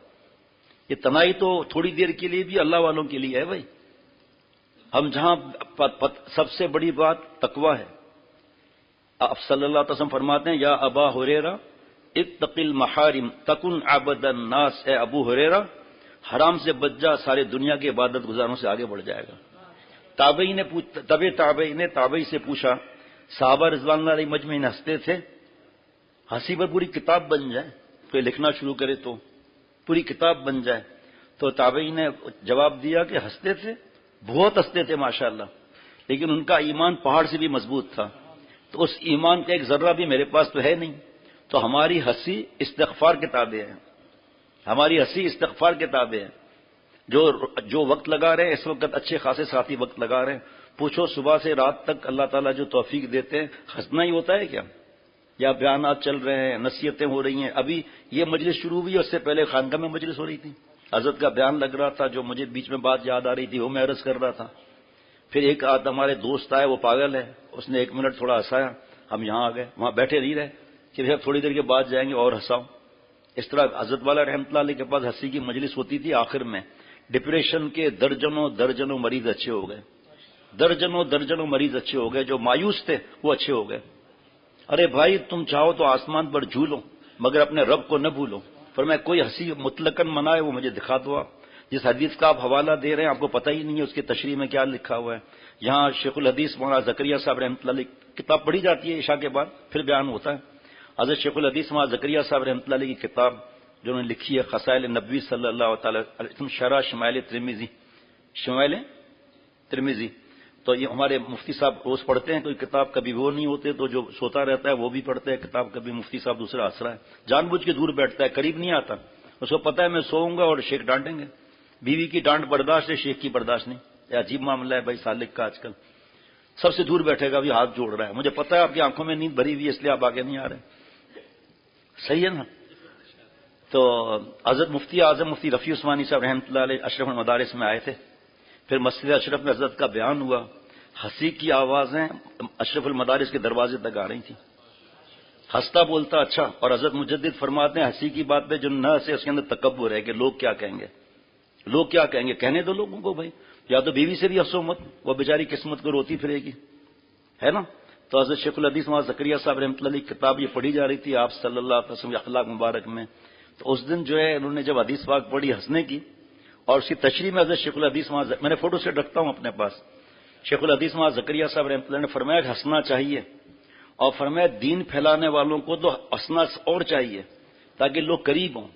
یہ تنہائی تو تھوڑی دیر کے لیے بھی اللہ والوں کے لیے ہے بھائی. ہم جہاں سب سے بڑی بات تقویٰ ہے. آپ صلی اللہ علیہ وسلم فرماتے ہیں، یا ابا ہریرہ اتق المحارم تکن عبد الناس، اے ابو ہریرہ حرام سے بچ جا، سارے دنیا کے عبادت گزاروں سے آگے بڑھ جائے گا. تابعی سے پوچھا، صحابہ رضوان اللہ علیہ مجمعین ہنستے تھے، ہنسی پر پوری کتاب بن جائے، کوئی لکھنا شروع کرے تو پوری کتاب بن جائے. تو تابعی نے جواب دیا کہ ہنستے تھے، بہت ہنستے تھے ماشاءاللہ، لیکن ان کا ایمان پہاڑ سے بھی مضبوط تھا. تو اس ایمان کا ایک ذرہ بھی میرے پاس تو ہے نہیں. تو ہماری ہنسی استغفار کے تابع ہے، ہماری ہنسی استغفار کے تابع ہے. جو وقت لگا رہے ہیں اس وقت اچھے خاصے ساتھی وقت لگا رہے ہیں. پوچھو صبح سے رات تک اللہ تعالیٰ جو توفیق دیتے ہیں، ہنسنا ہی ہوتا ہے کیا؟ یا بیانات چل رہے ہیں، نصیحتیں ہو رہی ہیں. ابھی یہ مجلس شروع ہوئی، اس سے پہلے خانقاہ میں مجلس ہو رہی تھی، حضرت کا بیان لگ رہا تھا، جو مجھے بیچ میں بات یاد آ رہی تھی وہ میں عرض کر رہا تھا. پھر ایک آدھ ہمارے دوست آئے، وہ پاگل ہے، اس نے 1 منٹ تھوڑا ہنسایا، ہم یہاں آ گئے، وہاں بیٹھے نہیں رہے کہ پھر تھوڑی دیر کے بعد جائیں گے اور ہنساؤ. اس طرح حضرت والا رحمۃ اللہ علیہ کے پاس ہنسی کی مجلس ہوتی تھی. آخر میں ڈپریشن کے درجنوں مریض اچھے ہو گئے، درجنوں مریض اچھے ہو گئے. جو مایوس تھے وہ اچھے ہو گئے. ارے بھائی تم چاہو تو آسمان پر جھولو مگر اپنے رب کو نہ بھولو. فرمایا کوئی ہنسی مطلقاً منع ہے وہ مجھے دکھا دو. آپ جس حدیث کا آپ حوالہ دے رہے ہیں آپ کو پتہ ہی نہیں ہے اس کی تشریح میں کیا لکھا ہوا ہے. یہاں شیخ الحدیث مولانا زکریا صاحب رحمۃ اللہ علیہ کتاب پڑھی جاتی ہے عشاء کے بعد، پھر بیان ہوتا ہے. حضرت شیخ الحدیث مولانا زکریا صاحب رحمۃ اللہ علیہ کی کتاب جو انہوں نے لکھی ہے، خصائل نبوی صلی اللہ تعالی علیہ وسلم، شرح شمائل ترمذی. تو یہ ہمارے مفتی صاحب روز پڑھتے ہیں، کوئی کتاب کبھی وہ نہیں ہوتے تو جو سوتا رہتا ہے وہ بھی پڑھتے ہیں کتاب. کبھی مفتی صاحب دوسرا آسرا ہے، جان بوجھ کے دور بیٹھتا ہے، قریب نہیں آتا. اس کو پتہ ہے میں سوؤں گا اور شیخ ڈانٹیں گے. بیوی کی ڈانٹ برداشت ہے، شیخ کی برداشت نہیں. یہ عجیب معاملہ ہے بھائی سالک کا. آج کل سب سے دور بیٹھے گا، بھی ہاتھ جوڑ رہا ہے. مجھے پتہ ہے آپ کی آنکھوں میں نیند بھری ہوئی ہے اس لیے آپ آگے نہیں آ رہے. صحیح ہے نا؟ تو حضرت مفتی اعظم مفتی رفیع عثمانی صاحب رحمۃ اللہ علیہ اشرف المدارس میں آئے تھے. پھر مسجد اشرف میں حضرت کا بیان ہوا. ہنسی کی آوازیں اشرف المدارس کے دروازے تک آ رہی تھیں. ہنستا بولتا اچھا. اور حضرت مجدد فرماتے ہیں ہنسی کی بات پہ جو نہ ہنسے اس کے اندر تکبر ہے کہ لوگ کیا کہیں گے، لوگ کیا کہیں گے. کہنے دو لوگوں کو بھائی، یا تو بیوی سے بھی ہنسو مت، وہ بیچاری قسمت کو روتی پھرے گی، ہے نا. تو حضرت شیخ الحدیث مولانا زکریا صاحب رحمۃ اللہ علیہ کتاب یہ پڑھی جا رہی تھی آپ صلی اللہ علیہ وسلم کے اخلاق مبارک میں. تو اس دن جو ہے انہوں نے جب حدیث پاک پڑھی ہنسنے کی، اور اس کی تشریح میں حضرت شیخ الحدیث میں نے فوٹو سیٹ رکھتا ہوں اپنے پاس. شیخ الحدیث مولانا زکریا صاحب رحمۃ اللہ نے فرمایا کہ ہنسنا چاہیے، اور فرمایا دین پھیلانے والوں کو تو ہنسنا اور چاہیے تاکہ لوگ قریب ہوں،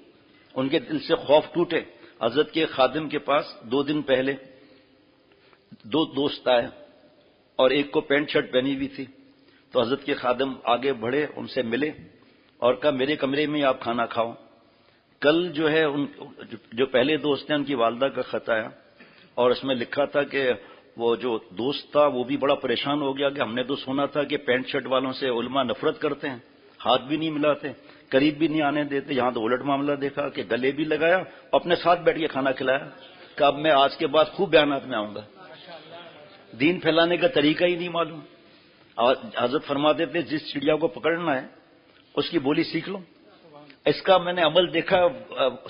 ان کے دل سے خوف ٹوٹے. حضرت کے خادم کے پاس 2 دن پہلے 2 دوست آئے اور ایک کو پینٹ شرٹ پہنی ہوئی تھی. تو حضرت کے خادم آگے بڑھے، ان سے ملے اور کہا میرے کمرے میں آپ کھانا کھاؤ. کل جو ہے جو پہلے دوست ہیں ان کی والدہ کا خط آیا اور اس میں لکھا تھا کہ وہ جو دوست تھا وہ بھی بڑا پریشان ہو گیا کہ ہم نے تو سنا تھا کہ پینٹ شرٹ والوں سے علماء نفرت کرتے ہیں، ہاتھ بھی نہیں ملاتے، قریب بھی نہیں آنے دیتے. یہاں تو الٹ معاملہ دیکھا کہ گلے بھی لگایا، اپنے ساتھ بیٹھ کے کھانا کھلایا کہ اب میں آج کے بعد خوب بیانات میں آؤں گا. دین پھیلانے کا طریقہ ہی نہیں معلوم. اور حضرت فرماتے تھے جس چڑیا کو پکڑنا ہے اس کی بولی سیکھ لو. اس کا میں نے عمل دیکھا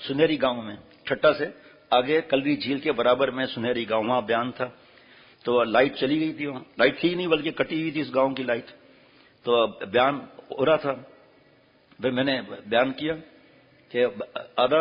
سنہری گاؤں میں، ٹھٹا سے آگے کلری جھیل کے برابر میں سنہری گاؤں، وہاں بیان تھا. تو لائٹ چلی گئی تھی، وہاں لائٹ تھی نہیں بلکہ کٹی ہوئی تھی اس گاؤں کی لائٹ. تو بیان ہو رہا تھا، پھر میں نے بیان کیا کہ ادا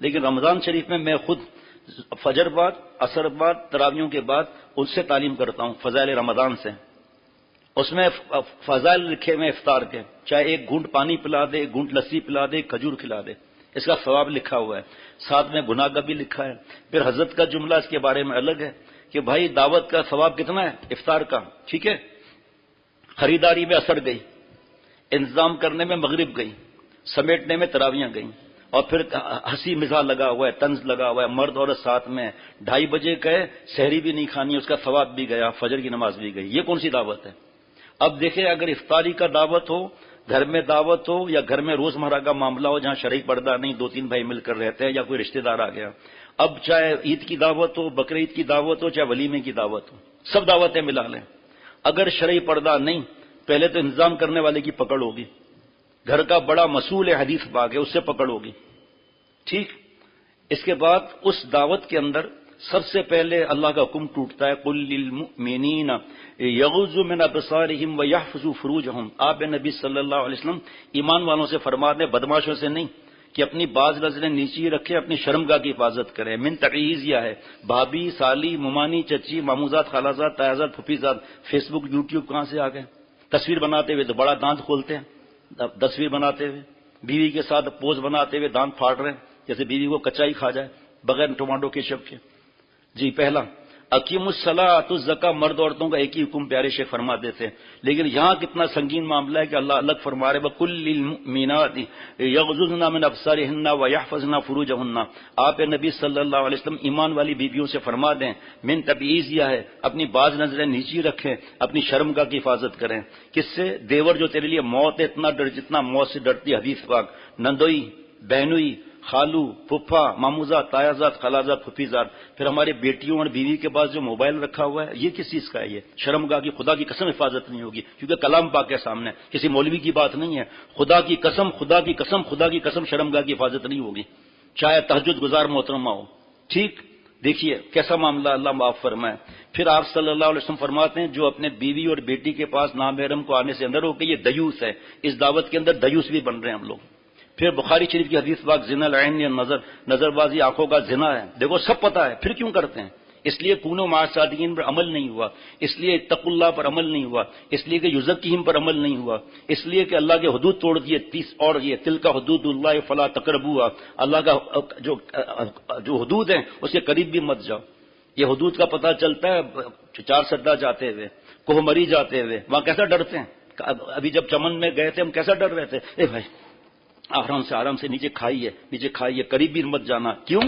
لیکن رمضان شریف میں میں خود فجر بعد، عصر بعد، تراویحوں کے بعد اس سے تعلیم کرتا ہوں، فضائل رمضان سے۔ اس میں فضائل لکھے ہوئے افطار کے، چاہے ایک گھونٹ پانی پلا دے، ایک گھونٹ لسی پلا دے، کھجور کھلا دے، اس کا ثواب لکھا ہوا ہے، ساتھ میں گناہ کا بھی لکھا ہے۔ پھر حضرت کا جملہ اس کے بارے میں الگ ہے کہ بھائی دعوت کا ثواب کتنا ہے، افطار کا، ٹھیک ہے، خریداری میں عصر گئی، انتظام کرنے میں مغرب گئی، سمیٹنے میں تراویاں گئیں، اور پھر ہنسی مزاح لگا ہوا ہے، طنز لگا ہوا ہے، مرد عورت ساتھ میں، 2:30 بجے گئے، سحری بھی نہیں کھانی، اس کا ثواب بھی گیا، فجر کی نماز بھی گئی۔ یہ کون سی دعوت ہے؟ اب دیکھیں، اگر افطاری کا دعوت ہو، گھر میں دعوت ہو، یا گھر میں روزمرہ کا معاملہ ہو جہاں شرعی پردہ نہیں، 2-3 بھائی مل کر رہتے ہیں، یا کوئی رشتہ دار آ گیا، اب چاہے عید کی دعوت ہو، بقرعید کی دعوت ہو، چاہے ولیمے کی دعوت ہو، سب دعوتیں ملا لیں۔ اگر شرعی پردہ نہیں، پہلے تو انتظام کرنے والے کی پکڑ ہوگی، گھر کا بڑا مسئول ہے، حدیث پاک ہے، اس سے پکڑ ہوگی، ٹھیک۔ اس کے بعد اس دعوت کے اندر سب سے پہلے اللہ کا حکم ٹوٹتا ہے، قل للمؤمنین یغضوا من ابصارہم ویحفظوا فروجہم۔ آپ نبی صلی اللہ علیہ وسلم ایمان والوں سے فرما دیں، بدماشوں سے نہیں، کہ اپنی باز نظریں نیچی رکھیں، اپنی شرمگاہ کی حفاظت کریں۔ من تبعیض یہ ہے، بھابھی، سالی، ممانی، چچی، ماموزاد، خالازاد، تایازاد، پھوپھیزاد، فیس بک، یوٹیوب کہاں سے آ گئے؟ تصویر بناتے ہوئے تو بڑا دانت کھولتے ہیں، تصویر بناتے ہوئے، بیوی کے ساتھ پوز بناتے ہوئے دانت پھاڑ رہے ہیں، جیسے بیوی کو کچا ہی کھا جائے بغیر ٹماٹو کیچپ کے۔ جی پہلا اقیم الصلاۃ الزکاۃ، مرد عورتوں کا ایک ہی حکم پیارے شیخ فرما دیتے ہیں، لیکن یہاں کتنا سنگین معاملہ ہے کہ اللہ الگ فرما رہے وَقُلْ لِلْمُؤْمِنَاتِ يَغْضُضْنَ مِنْ أَبْصَارِهِنَّ وَيَحْفَظْنَ فُرُوجَهُنَّ۔ آپ نبی صلی اللہ علیہ وسلم ایمان والی بیویوں سے فرما دیں، من تبعیض یہ ہے، اپنی باز نظریں نیچی رکھیں، اپنی شرمگاہ کی حفاظت کریں۔ کس سے؟ دیور جو تیرے لیے موت ہے اتنا ڈر جتنا موت سے ڈرتی حدیث پاک، نندوئی، بہنوئی، خالو، پھپھا، ماموزاد، تایازاد، خالازاد، پھوپھیزاد۔ پھر ہمارے بیٹیوں اور بیوی کے پاس جو موبائل رکھا ہوا ہے، یہ کس چیز کا ہے؟ یہ شرمگاہ کی، خدا کی قسم حفاظت نہیں ہوگی، کیونکہ کلام پاک کے سامنے کسی مولوی کی بات نہیں ہے، خدا کی قسم، خدا کی قسم، خدا کی قسم، شرمگاہ کی حفاظت نہیں ہوگی، چاہے تہجد گزار محترمہ ہو، ٹھیک۔ دیکھیے کیسا معاملہ، اللہ معاف فرمائے۔ پھر آپ صلی اللہ علیہ وسلم فرماتے ہیں جو اپنے بیوی اور بیٹی کے پاس نامحرم کو آنے سے اندر ہو کہ یہ دیوس ہے، اس دعوت کے اندر دیوس بھی بن رہے ہیں ہم لوگ۔ پھر بخاری شریف کی حدیث پاک زنا العین یا نظر بازی آنکھوں کا زنا ہے، دیکھو سب پتہ ہے، پھر کیوں کرتے ہیں؟ اس لیے کونوا مع الصادقین پر عمل نہیں ہوا، اس لیے اتقوا اللہ پر عمل نہیں ہوا، اس لیے کہ یزکیہم پر عمل نہیں ہوا، اس لیے کہ اللہ کے حدود توڑ دیے 30، اور یہ تلک حدود اللہ فلا تقربوها، اللہ کا جو حدود ہیں اس کے قریب بھی مت جاؤ۔ یہ حدود کا پتہ چلتا ہے 4 سدہ جاتے ہوئے، کوہمری جاتے ہوئے، وہاں کیسا ڈرتے ہیں۔ ابھی جب چمن میں گئے تھے ہم کیسا ڈر رہے تھے، اے بھائی آرام سے نیچے کھائیے، قریب بھی مت جانا، کیوں؟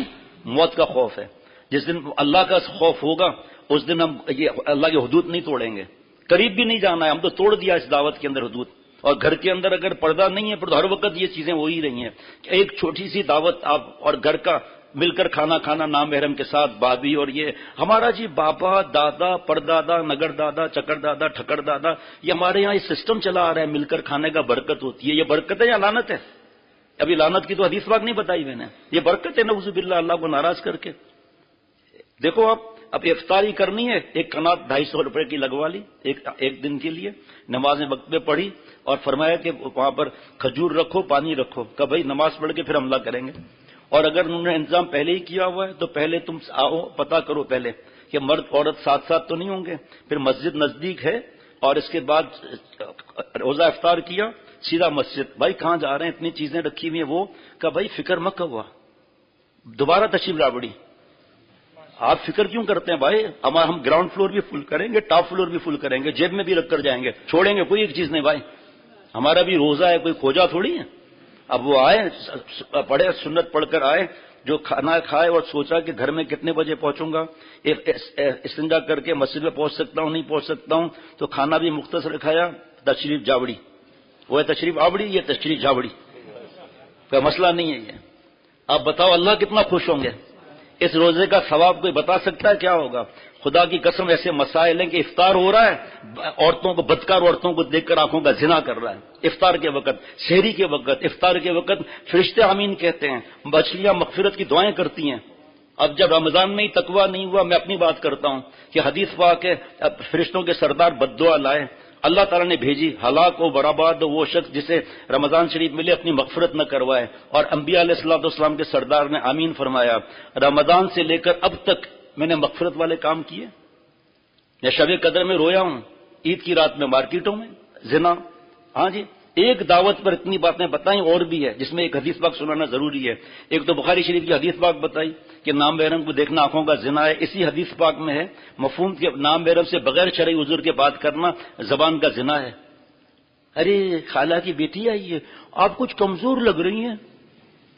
موت کا خوف ہے۔ جس دن اللہ کا خوف ہوگا اس دن ہم یہ اللہ کے حدود نہیں توڑیں گے، قریب بھی نہیں جانا ہے، ہم تو توڑ دیا اس دعوت کے اندر حدود۔ اور گھر کے اندر اگر پردہ نہیں ہے پھر تو ہر وقت یہ چیزیں ہو ہی رہی ہیں، ایک چھوٹی سی دعوت آپ اور گھر کا مل کر کھانا نامحرم کے ساتھ، بھابھی، اور یہ ہمارا جی بابا، دادا، پردادا، نگر دادا، چکر دادا، ٹھکر دادا، یہ ہمارے یہاں یہ سسٹم چلا آ رہا ہے، مل کر کھانے کا برکت ہوتی ہے۔ یہ برکت ہے یا لعنت ہے؟ ابھی لعنت کی تو حدیث پاک نہیں بتائی میں نے، یہ برکت ہے نعوذ باللہ اللہ کو ناراض کر کے۔ دیکھو اب افطاری کرنی ہے، ایک کنات 250 روپے کی لگوا لی ایک دن کے لیے، نمازیں وقت پہ پڑھی، اور فرمایا کہ وہاں پر کھجور رکھو، پانی رکھو، کہ بھائی نماز پڑھ کے پھر حملہ کریں گے۔ اور اگر انہوں نے انتظام پہلے ہی کیا ہوا ہے تو پہلے تم آؤ، پتہ کرو پہلے کہ مرد عورت ساتھ ساتھ تو نہیں ہوں گے، پھر مسجد نزدیک ہے، اور اس کے بعد روزہ افطار کیا، سیدھا مسجد۔ بھائی کہاں جا رہے ہیں، اتنی چیزیں رکھی ہوئی ہیں، وہ کہ بھائی فکر مت ہوا، دوبارہ تشریف راوڑی، آپ فکر کیوں کرتے ہیں بھائی؟ ہم گراؤنڈ فلور بھی فل کریں گے، ٹاپ فلور بھی فل کریں گے، جیب میں بھی رکھ کر جائیں گے، چھوڑیں گے کوئی ایک چیز نہیں بھائی، ہمارا بھی روزہ ہے، کوئی کھوجا تھوڑی ہے۔ اب وہ آئے، پڑھے، سنت پڑھ کر آئے، جو کھانا کھائے اور سوچا کہ گھر میں کتنے بجے پہنچوں گا، استنجا کر کے مسجد میں پہنچ سکتا ہوں نہیں پہنچ سکتا ہوں، تو کھانا بھی مختصر کھایا، تشریف جاوڑی، وہ ہے تشریف آوڑی، یہ تشریف جاوڑی، کوئی مسئلہ نہیں ہے یہ۔ اب بتاؤ اللہ کتنا خوش ہوں گے؟ اس روزے کا ثواب کوئی بتا سکتا ہے کیا ہوگا؟ خدا کی قسم ایسے مسائل ہیں کہ افطار ہو رہا ہے، عورتوں کو، بدکار عورتوں کو دیکھ کر آنکھوں کا زنا کر رہا ہے افطار کے وقت، سحری کے وقت، افطار کے وقت فرشتے آمین کہتے ہیں، مچھلیاں مغفرت کی دعائیں کرتی ہیں۔ اب جب رمضان میں ہی تقویٰ نہیں ہوا، میں اپنی بات کرتا ہوں کہ حدیث پاک ہے فرشتوں کے سردار بد دعا لائے اللہ تعالیٰ نے بھیجی، ہلاک و برباد وہ شخص جسے رمضان شریف ملے اپنی مغفرت نہ کروائے. اور انبیاء علیہ الصلوۃ والسلام کے سردار نے آمین فرمایا. رمضان سے لے کر اب تک میں نے مغفرت والے کام کیے. یا شب قدر میں رویا ہوں، عید کی رات میں مارکیٹوں میں زنا. ہاں جی، ایک دعوت پر اتنی باتیں بتائیں، اور بھی ہے جس میں ایک حدیث پاک سنانا ضروری ہے. ایک تو بخاری شریف کی حدیث پاک بتائی کہ نام محرم کو دیکھنا آنکھوں کا زنا ہے. اسی حدیث پاک میں ہے مفہوم کے نام محرم سے بغیر شرعی عذر کے بات کرنا زبان کا زنا ہے. ارے خالہ کی بیٹی آئی ہے، آپ کچھ کمزور لگ رہی ہیں،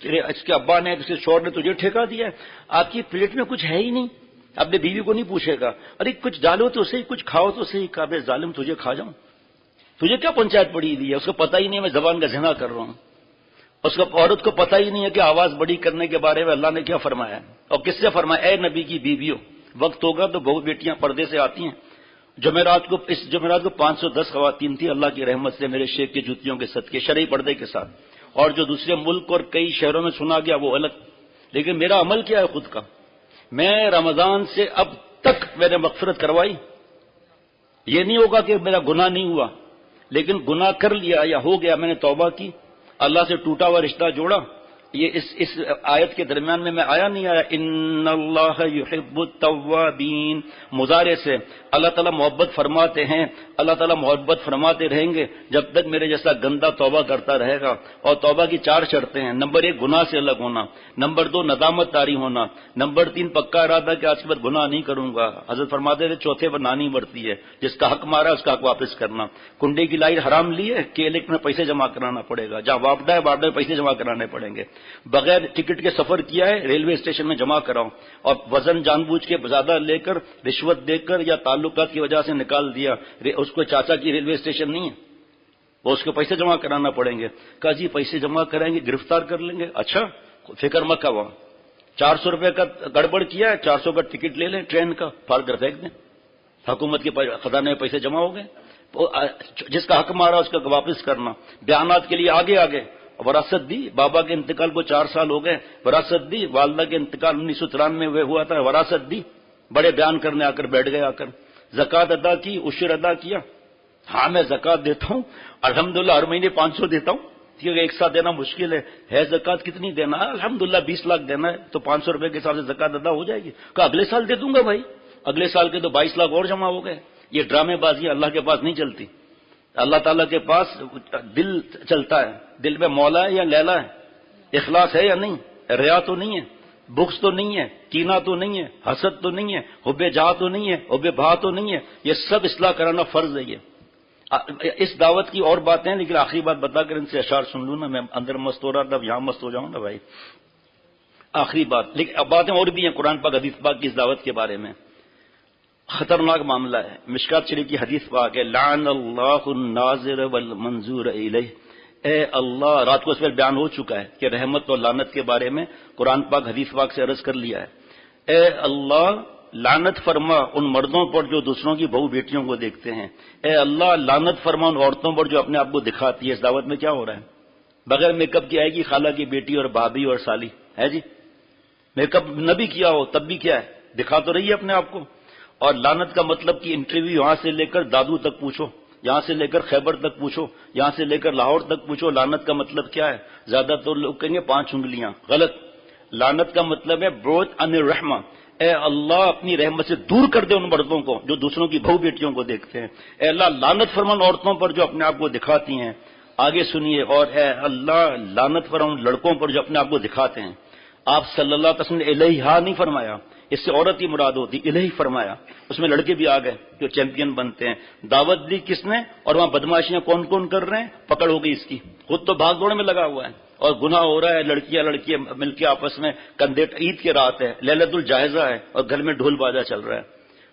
تیرے اس کے ابا نے اس کے شوہر نے تجھے ٹھیکا دیا ہے، آپ کی پلیٹ میں کچھ ہے ہی نہیں. اپنے بیوی کو نہیں پوچھے گا، ارے کچھ ڈالو تو صحیح، کچھ کھاؤ تو صحیح. کعبے ظالم تجھے کھا جاؤں، تجھے کیا پنچایت پڑی دی ہے؟ اس کو پتہ ہی نہیں میں زبان کا زنا کر رہا ہوں. اس کو عورت کو پتہ ہی نہیں ہے کہ آواز بڑی کرنے کے بارے میں اللہ نے کیا فرمایا ہے اور کس سے فرمایا. اے نبی کی بیویوں، وقت ہوگا تو بہو بیٹیاں پردے سے آتی ہیں. جمعرات کو 510 خواتین تھی اللہ کی رحمت سے میرے شیخ کی جوتیوں کے صدقے شرعی پردے کے ساتھ. اور جو دوسرے ملک اور کئی شہروں میں سنا گیا وہ الگ. لیکن میرا عمل کیا ہے خود کا؟ میں رمضان سے اب تک میں نے مغفرت کروائی. یہ نہیں ہوگا کہ میرا گناہ نہیں ہوا، لیکن گناہ کر لیا یا ہو گیا، میں نے توبہ کی، اللہ سے ٹوٹا ہوا رشتہ جوڑا. یہ اس آیت کے درمیان میں آیا نہیں آیا ان اللہ یحب التوابین مضارع سے اللہ تعالیٰ محبت فرماتے ہیں. اللہ تعالیٰ محبت فرماتے رہیں گے جب تک میرے جیسا گندا توبہ کرتا رہے گا. اور توبہ کی 4 شرطیں ہیں. نمبر 1 گناہ سے الگ ہونا، نمبر 2 ندامت طاری ہونا، نمبر 3 پکا ارادہ کہ آج کے بعد گناہ نہیں کروں گا. حضرت فرماتے تھے چوتھے پر نانی بڑھتی ہے، جس کا حق مارا اس کا حق واپس کرنا. کنڈے کی لائٹ حرام لی ہے کہ الیکٹ میں پیسے جمع کرانا پڑے گا، جہاں واپڈا ہے واپڈا میں پیسے جمع کرانے پڑیں گے. بغیر ٹکٹ کے سفر کیا ہے ریلوے اسٹیشن میں جمع کراؤ. اور وزن جان بوجھ کے زیادہ لے کر رشوت دے کر یا تعلقات کی وجہ سے نکال دیا، اس کو چاچا کی ریلوے اسٹیشن نہیں ہے، وہ اس کو پیسے جمع کرانا پڑیں گے. کہا جی پیسے جمع کرائیں گے گرفتار کر لیں گے. اچھا فکر مت کا، وہاں 400 روپے کا گڑبڑ کیا ہے، 400 کا ٹکٹ لے لیں ٹرین کا، پھاڑ کر پھینک دیں. حکومت کے خزانے میں پیسے جمع ہو گئے. جس کا حق مارا اس کا واپس کرنا. بیانات کے لیے آگے آگے وراثت دی. بابا کے انتقال کو 4 سال ہو گئے، وراثت دی. والدہ کے انتقال 1993 میں ہوا تھا، وراثت دی. بڑے بیان کرنے آ کر بیٹھ گئے. آ کر زکوٰۃ ادا کی، عشر ادا کیا. ہاں میں زکوٰۃ دیتا ہوں الحمدللہ، ہر مہینے 500 دیتا ہوں کیونکہ ایک ساتھ دینا مشکل ہے. زکوٰۃ کتنی دینا ہے؟ الحمدللہ 20 لاکھ دینا ہے تو 500 روپے کے حساب سے زکوٰۃ ادا ہو جائے گی. کہا اگلے سال دے دوں گا بھائی. اگلے سال کے تو 22 لاکھ اور جمع ہو گئے. یہ ڈرامے بازی اللہ کے پاس نہیں چلتی. اللہ تعالیٰ کے پاس دل چلتا ہے. دل میں مولا ہے یا لیلا ہے، اخلاص ہے یا نہیں، ریا تو نہیں ہے، بغض تو نہیں ہے، کینہ تو نہیں ہے، حسد تو نہیں ہے، حب جاہ تو نہیں ہے، حب بھا تو نہیں ہے. یہ سب اصلاح کرانا فرض ہے. یہ اس دعوت کی اور باتیں ہیں، لیکن آخری بات بتا کر ان سے اشعار سن لوں نا. میں اندر مست ہو رہا تھا، اب یہاں مست ہو جاؤں نا بھائی. آخری بات، لیکن اب باتیں اور بھی ہیں قرآن پاک حدیث پاک کی اس دعوت کے بارے میں. خطرناک معاملہ ہے. مشکات شریف کی حدیث پاک ہے لعن اللہ الناظر والمنظور الیہ. اے اللہ، رات کو اس پر بیان ہو چکا ہے کہ رحمت اور لعنت کے بارے میں قرآن پاک حدیث پاک سے عرض کر لیا ہے. اے اللہ لعنت فرما ان مردوں پر جو دوسروں کی بہو بیٹیوں کو دیکھتے ہیں. اے اللہ لعنت فرما ان عورتوں پر جو اپنے آپ کو دکھاتی ہے. اس دعوت میں کیا ہو رہا ہے؟ بغیر میک اپ کی آئے گی خالہ کی بیٹی اور بھابھی اور سالی ہے جی. میک اپ نہ بھی کیا ہو تب بھی کیا ہے، دکھا تو رہی ہے اپنے آپ کو. اور لعنت کا مطلب کہ انٹرویو یہاں سے لے کر دادو تک پوچھو، یہاں سے لے کر خیبر تک پوچھو، یہاں سے لے کر لاہور تک پوچھو. لعنت کا مطلب کیا ہے؟ زیادہ تر لوگ کہیں گے 5 انگلیاں. غلط. لعنت کا مطلب ہے بروت ان الرحمہ. اے اللہ اپنی رحمت سے دور کر دے ان مردوں کو جو دوسروں کی بہو بیٹیوں کو دیکھتے ہیں. اے اللہ لعنت فرما ان عورتوں پر جو اپنے آپ کو دکھاتی ہیں. آگے سنیے. اور اے اللہ لعنت فرما ان لڑکوں پر جو اپنے آپ کو دکھاتے ہیں. آپ صلی اللہ علیہ وسلم نے الہا نہیں فرمایا، اس سے عورت ہی مراد ہوتی. الہی فرمایا، اس میں لڑکے بھی آ گئے جو چیمپئن بنتے ہیں. دعوت دی کس نے؟ اور وہاں بدماشیاں کون کون کر رہے ہیں؟ پکڑ ہو گئی اس کی. خود تو بھاگ دوڑ میں لگا ہوا ہے اور گناہ ہو رہا ہے. لڑکیاں مل کے آپس میں کندھے، عید کی رات ہے، لیلۃ الجائزہ ہے اور گھر میں ڈھول بازا چل رہا ہے.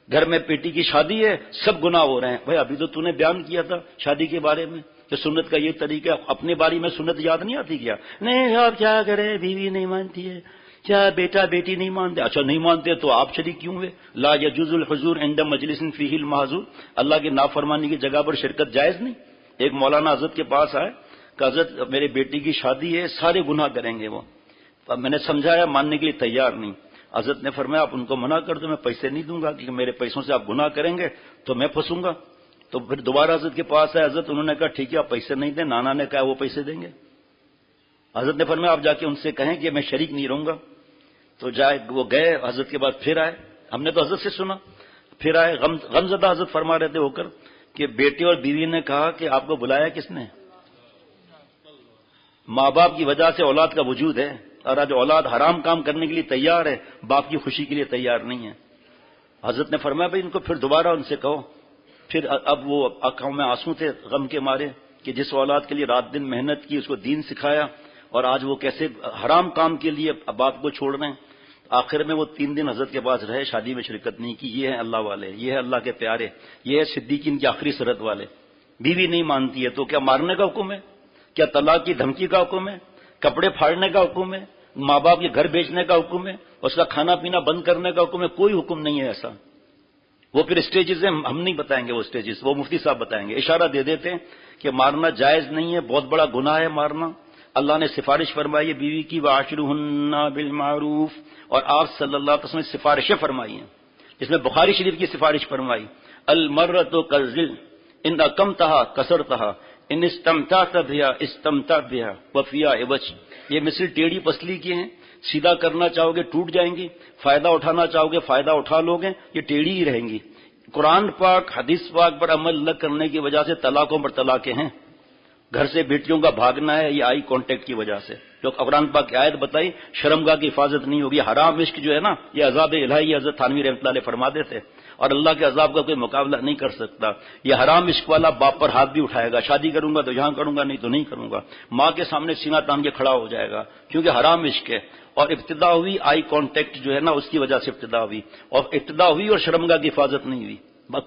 گھر میں بیٹی کی شادی ہے، سب گناہ ہو رہے ہیں. بھائی ابھی تو نے بیان کیا تھا شادی کے بارے میں کہ سنت کا یہ طریقہ. اپنے باری میں سنت یاد نہیں آتی کیا؟ نہیں آپ کیا کریں، بیوی نہیں مانتی ہے، کیا بیٹا بیٹی نہیں مانتے. اچھا نہیں مانتے تو آپ شریک کیوں ہوئے؟ لا یجوز الحضور عند مجلس فیہ المحظور. اللہ کی نافرمانی کی جگہ پر شرکت جائز نہیں. ایک مولانا حضرت کے پاس آئے کہ حضرت میرے بیٹی کی شادی ہے، سارے گناہ کریں گے وہ. میں نے سمجھایا، ماننے کے لیے تیار نہیں. حضرت نے فرمایا آپ ان کو منع کر دو، میں پیسے نہیں دوں گا کیونکہ میرے پیسوں سے آپ گناہ کریں گے تو میں پھنسوں گا. تو پھر دوبارہ حضرت کے پاس آئے. حضرت انہوں نے کہا ٹھیک ہے آپ پیسے نہیں دیں. نانا نے کہا وہ پیسے دیں گے. حضرت نے فرمایا آپ جا کے ان سے کہیں کہ میں شریک نہیں رہوں گا. تو وہ گئے حضرت کے بعد پھر آئے. ہم نے تو حضرت سے سنا. پھر آئے غمزدہ حضرت فرما رہے تھے ہو کر کہ بیٹے اور بیوی نے کہا کہ آپ کو بلایا کس نے؟ ماں باپ کی وجہ سے اولاد کا وجود ہے، اور آج اولاد حرام کام کرنے کے لیے تیار ہے، باپ کی خوشی کے لیے تیار نہیں ہے. حضرت نے فرمایا بھائی ان کو پھر دوبارہ ان سے کہو. پھر اب وہ آنکھوں میں آنسو تھے غم کے مارے کہ جس اولاد کے لیے رات دن محنت کی، اس کو دین سکھایا، اور آج وہ کیسے حرام کام کے لیے باپ کو چھوڑ رہے ہیں. آخر میں وہ 3 دن حضرت کے پاس رہے، شادی میں شرکت نہیں کی. یہ ہیں اللہ والے، یہ ہے اللہ کے پیارے، یہ ہے صدیقین کی آخری سرحد والے. بیوی نہیں مانتی ہے تو کیا مارنے کا حکم ہے؟ کیا طلاق کی دھمکی کا حکم ہے؟ کپڑے پھاڑنے کا حکم ہے؟ ماں باپ کے گھر بیچنے کا حکم ہے؟ اس کا کھانا پینا بند کرنے کا حکم ہے؟ کوئی حکم نہیں ہے ایسا. وہ پھر اسٹیجز ہیں، ہم نہیں بتائیں گے وہ اسٹیجز، وہ مفتی صاحب بتائیں گے. اشارہ دے دیتے ہیں کہ مارنا جائز نہیں ہے، بہت بڑا گناہ ہے مارنا. اللہ نے سفارش فرمائی ہے بیوی کی وعاشرہن بالمعروف، اور آپ صلی اللہ علیہ وسلم نے سفارشیں فرمائی ہیں، جس میں بخاری شریف کی سفارش فرمائی المرۃ کالظل ان اقمتها کسرتها ان استمتعت بها استمتع بها وفيها عوج. یہ مثل ٹیڑھی پسلی کی ہیں، سیدھا کرنا چاہو گے ٹوٹ جائیں گی، فائدہ اٹھانا چاہو گے فائدہ اٹھا لو گے، یہ ٹیڑھی ہی رہیں گی. قرآن پاک حدیث پاک پر عمل نہ کرنے کی وجہ سے طلاقوں پر طلاقیں ہیں. گھر سے بیٹیوں کا بھاگنا ہے یہ آئی کانٹیکٹ کی وجہ سے. جو قرآن پاک کی آیت بتائی شرمگاہ کی حفاظت نہیں ہوگی. حرام عشق جو ہے نا یہ عذاب الہی، حضرت تھانوی رحمۃ اللہ علیہ فرماتے تھے، اور اللہ کے عذاب کا کوئی مقابلہ نہیں کر سکتا. یہ حرام عشق والا باپ پر ہاتھ بھی اٹھائے گا، شادی کروں گا تو یہاں کروں گا، نہیں تو نہیں کروں گا. ماں کے سامنے سینہ تان کے کھڑا ہو جائے گا کیونکہ حرام عشق ہے. اور ابتدا ہوئی آئی کانٹیکٹ جو ہے نا اس کی وجہ سے ابتدا ہوئی، اور ابتدا ہوئی اور شرمگاہ کی حفاظت نہیں ہوئی.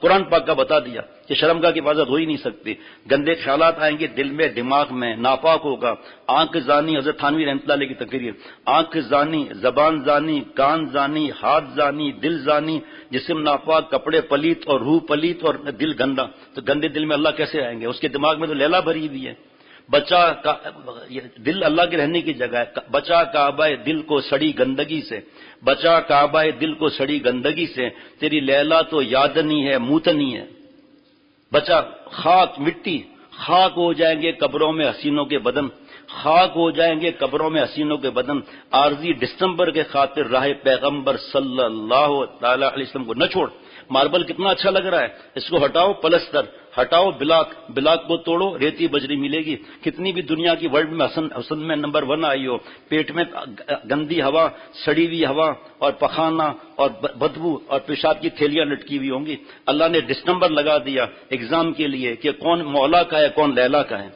قرآن پاک کا بتا دیا کہ شرمگاہ کی حفاظت ہو ہی نہیں سکتی. گندے خیالات آئیں گے دل میں دماغ میں، ناپاک ہوگا. آنکھ زانی، حضرت تھانوی رحمۃ اللہ علیہ کی تقریر، آنکھ زانی، زبان زانی، کان زانی، ہاتھ زانی، دل زانی، جسم ناپاک، کپڑے پلیت اور روح پلیت اور دل گندا. تو گندے دل میں اللہ کیسے آئیں گے؟ اس کے دماغ میں تو لیلا بھری ہوئی ہے. بچہ دل اللہ کے رہنے کی جگہ ہے. بچا کعبہ دل کو سڑی گندگی سے، بچا کعبہ دل کو سڑی گندگی سے، تیری لیلا تو یادنی ہے موتنی ہے. بچا خاک مٹی، خاک ہو جائیں گے قبروں میں حسینوں کے بدن، خاک ہو جائیں گے قبروں میں حسینوں کے بدن. عارضی دسمبر کے خاطر راہ پیغمبر صلی اللہ تعالی علیہ وسلم کو نہ چھوڑ. ماربل کتنا اچھا لگ رہا ہے، اس کو ہٹاؤ پلستر، ہٹاؤ بلاک کو توڑو ریتی بجری ملے گی. کتنی بھی دنیا کی ورلڈ میں حسن میں نمبر 1 آئی ہو، پیٹ میں گندی ہوا، سڑی ہوئی ہوا اور پخانہ اور بدبو اور پیشاب کی تھیلیاں لٹکی ہوئی ہوں گی. اللہ نے ڈسمبر لگا دیا ایگزام کے لیے کہ کون مولا کا ہے کون لیلا کا ہے،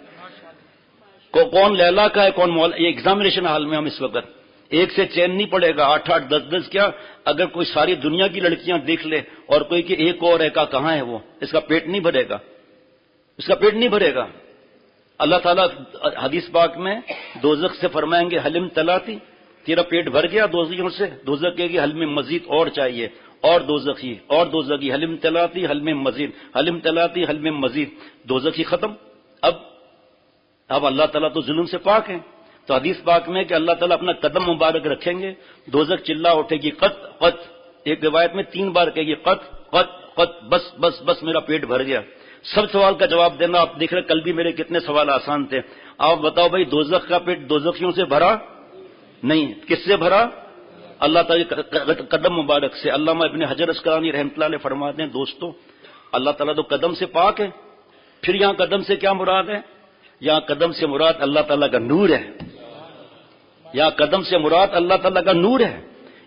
کون لیلا کا ہے کون مولا. یہ ایگزامینیشن حال میں ہم اس وقت ایک سے چین نہیں پڑے گا. 8-8 10-10 کیا اگر کوئی ساری دنیا کی لڑکیاں دیکھ لے اور کوئی کہ ایک اور ہے کہاں ہے وہ، اس کا پیٹ نہیں بھرے گا، اس کا پیٹ نہیں بھرے گا. اللہ تعالیٰ حدیث پاک میں دوزخ سے فرمائیں گے حلم تلاتی، تیرا پیٹ بھر گیا دوزخیوں سے؟ دوزخ کہے گی حلم مزید اور چاہیے، اور دوزخی اور دوزخی، حلم تلاتی حلم مزید، حلم تلاتی حلم مزید. دوزخی ختم. اب اللہ تعالیٰ تو ظلم سے پاک ہیں. تو حدیث پاک میں کہ اللہ تعالیٰ اپنا قدم مبارک رکھیں گے، دوزخ چلا اٹھے گی قط قط. ایک روایت میں 3 بار کہے گی قط قط قط، بس بس بس میرا پیٹ بھر گیا. سب سوال کا جواب دینا. آپ دیکھ رہے کل بھی میرے کتنے سوال آسان تھے. آپ بتاؤ بھائی دوزخ کا پیٹ دوزخیوں سے بھرا نہیں، کس سے بھرا؟ اللہ تعالیٰ قدم مبارک سے. علامہ ابن حجر اسقلانی رحمۃ اللہ علیہ فرماتے ہیں دوستو اللہ تعالیٰ تو قدم سے پاک ہے. پھر یہاں قدم سے کیا مراد ہے؟ یہاں قدم سے مراد اللہ تعالیٰ کا نور ہے. یہاں قدم سے مراد اللہ تعالیٰ کا نور ہے.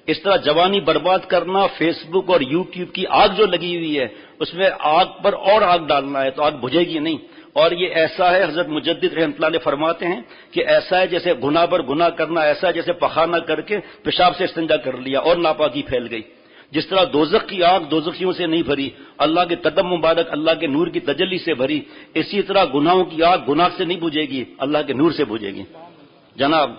اس طرح جوانی برباد کرنا، فیس بک اور یوٹیوب کی آگ جو لگی ہوئی ہے اس میں آگ پر اور آگ ڈالنا ہے تو آگ بجھے گی نہیں. اور یہ ایسا ہے، حضرت مجدد رحمۃ اللہ علیہ فرماتے ہیں کہ ایسا ہے جیسے گناہ پر گناہ کرنا، ایسا ہے جیسے پخانہ کر کے پیشاب سے استنجا کر لیا اور ناپاکی پھیل گئی. جس طرح دوزخ کی آگ دوزخیوں سے نہیں بھری، اللہ کے قدم مبارک اللہ کے نور کی تجلی سے بھری، اسی طرح گناہوں کی آگ گناہ سے نہیں بجھے گی، اللہ کے نور سے بجھے گی. جناب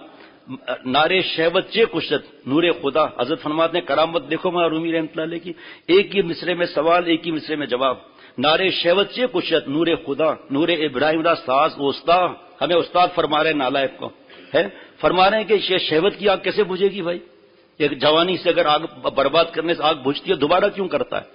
نارے شہوت چے کشت نور خدا. حضرت فرماتے ہیں کرامت دیکھو مولانا رومی رحمۃ اللہ علیہ کی، ایک ہی مصرے میں سوال ایک ہی مصرے میں جواب. نارے شہوت چے کشت نور خدا نور ابراہیم را ساز اوستا. ہمیں استاد فرما رہے ہیں نالائق کو ہے، فرما رہے ہیں کہ یہ شہوت کی آگ کیسے بجھے گی بھائی؟ ایک جوانی سے اگر آگ برباد کرنے سے آگ بجھتی ہے دوبارہ کیوں کرتا ہے؟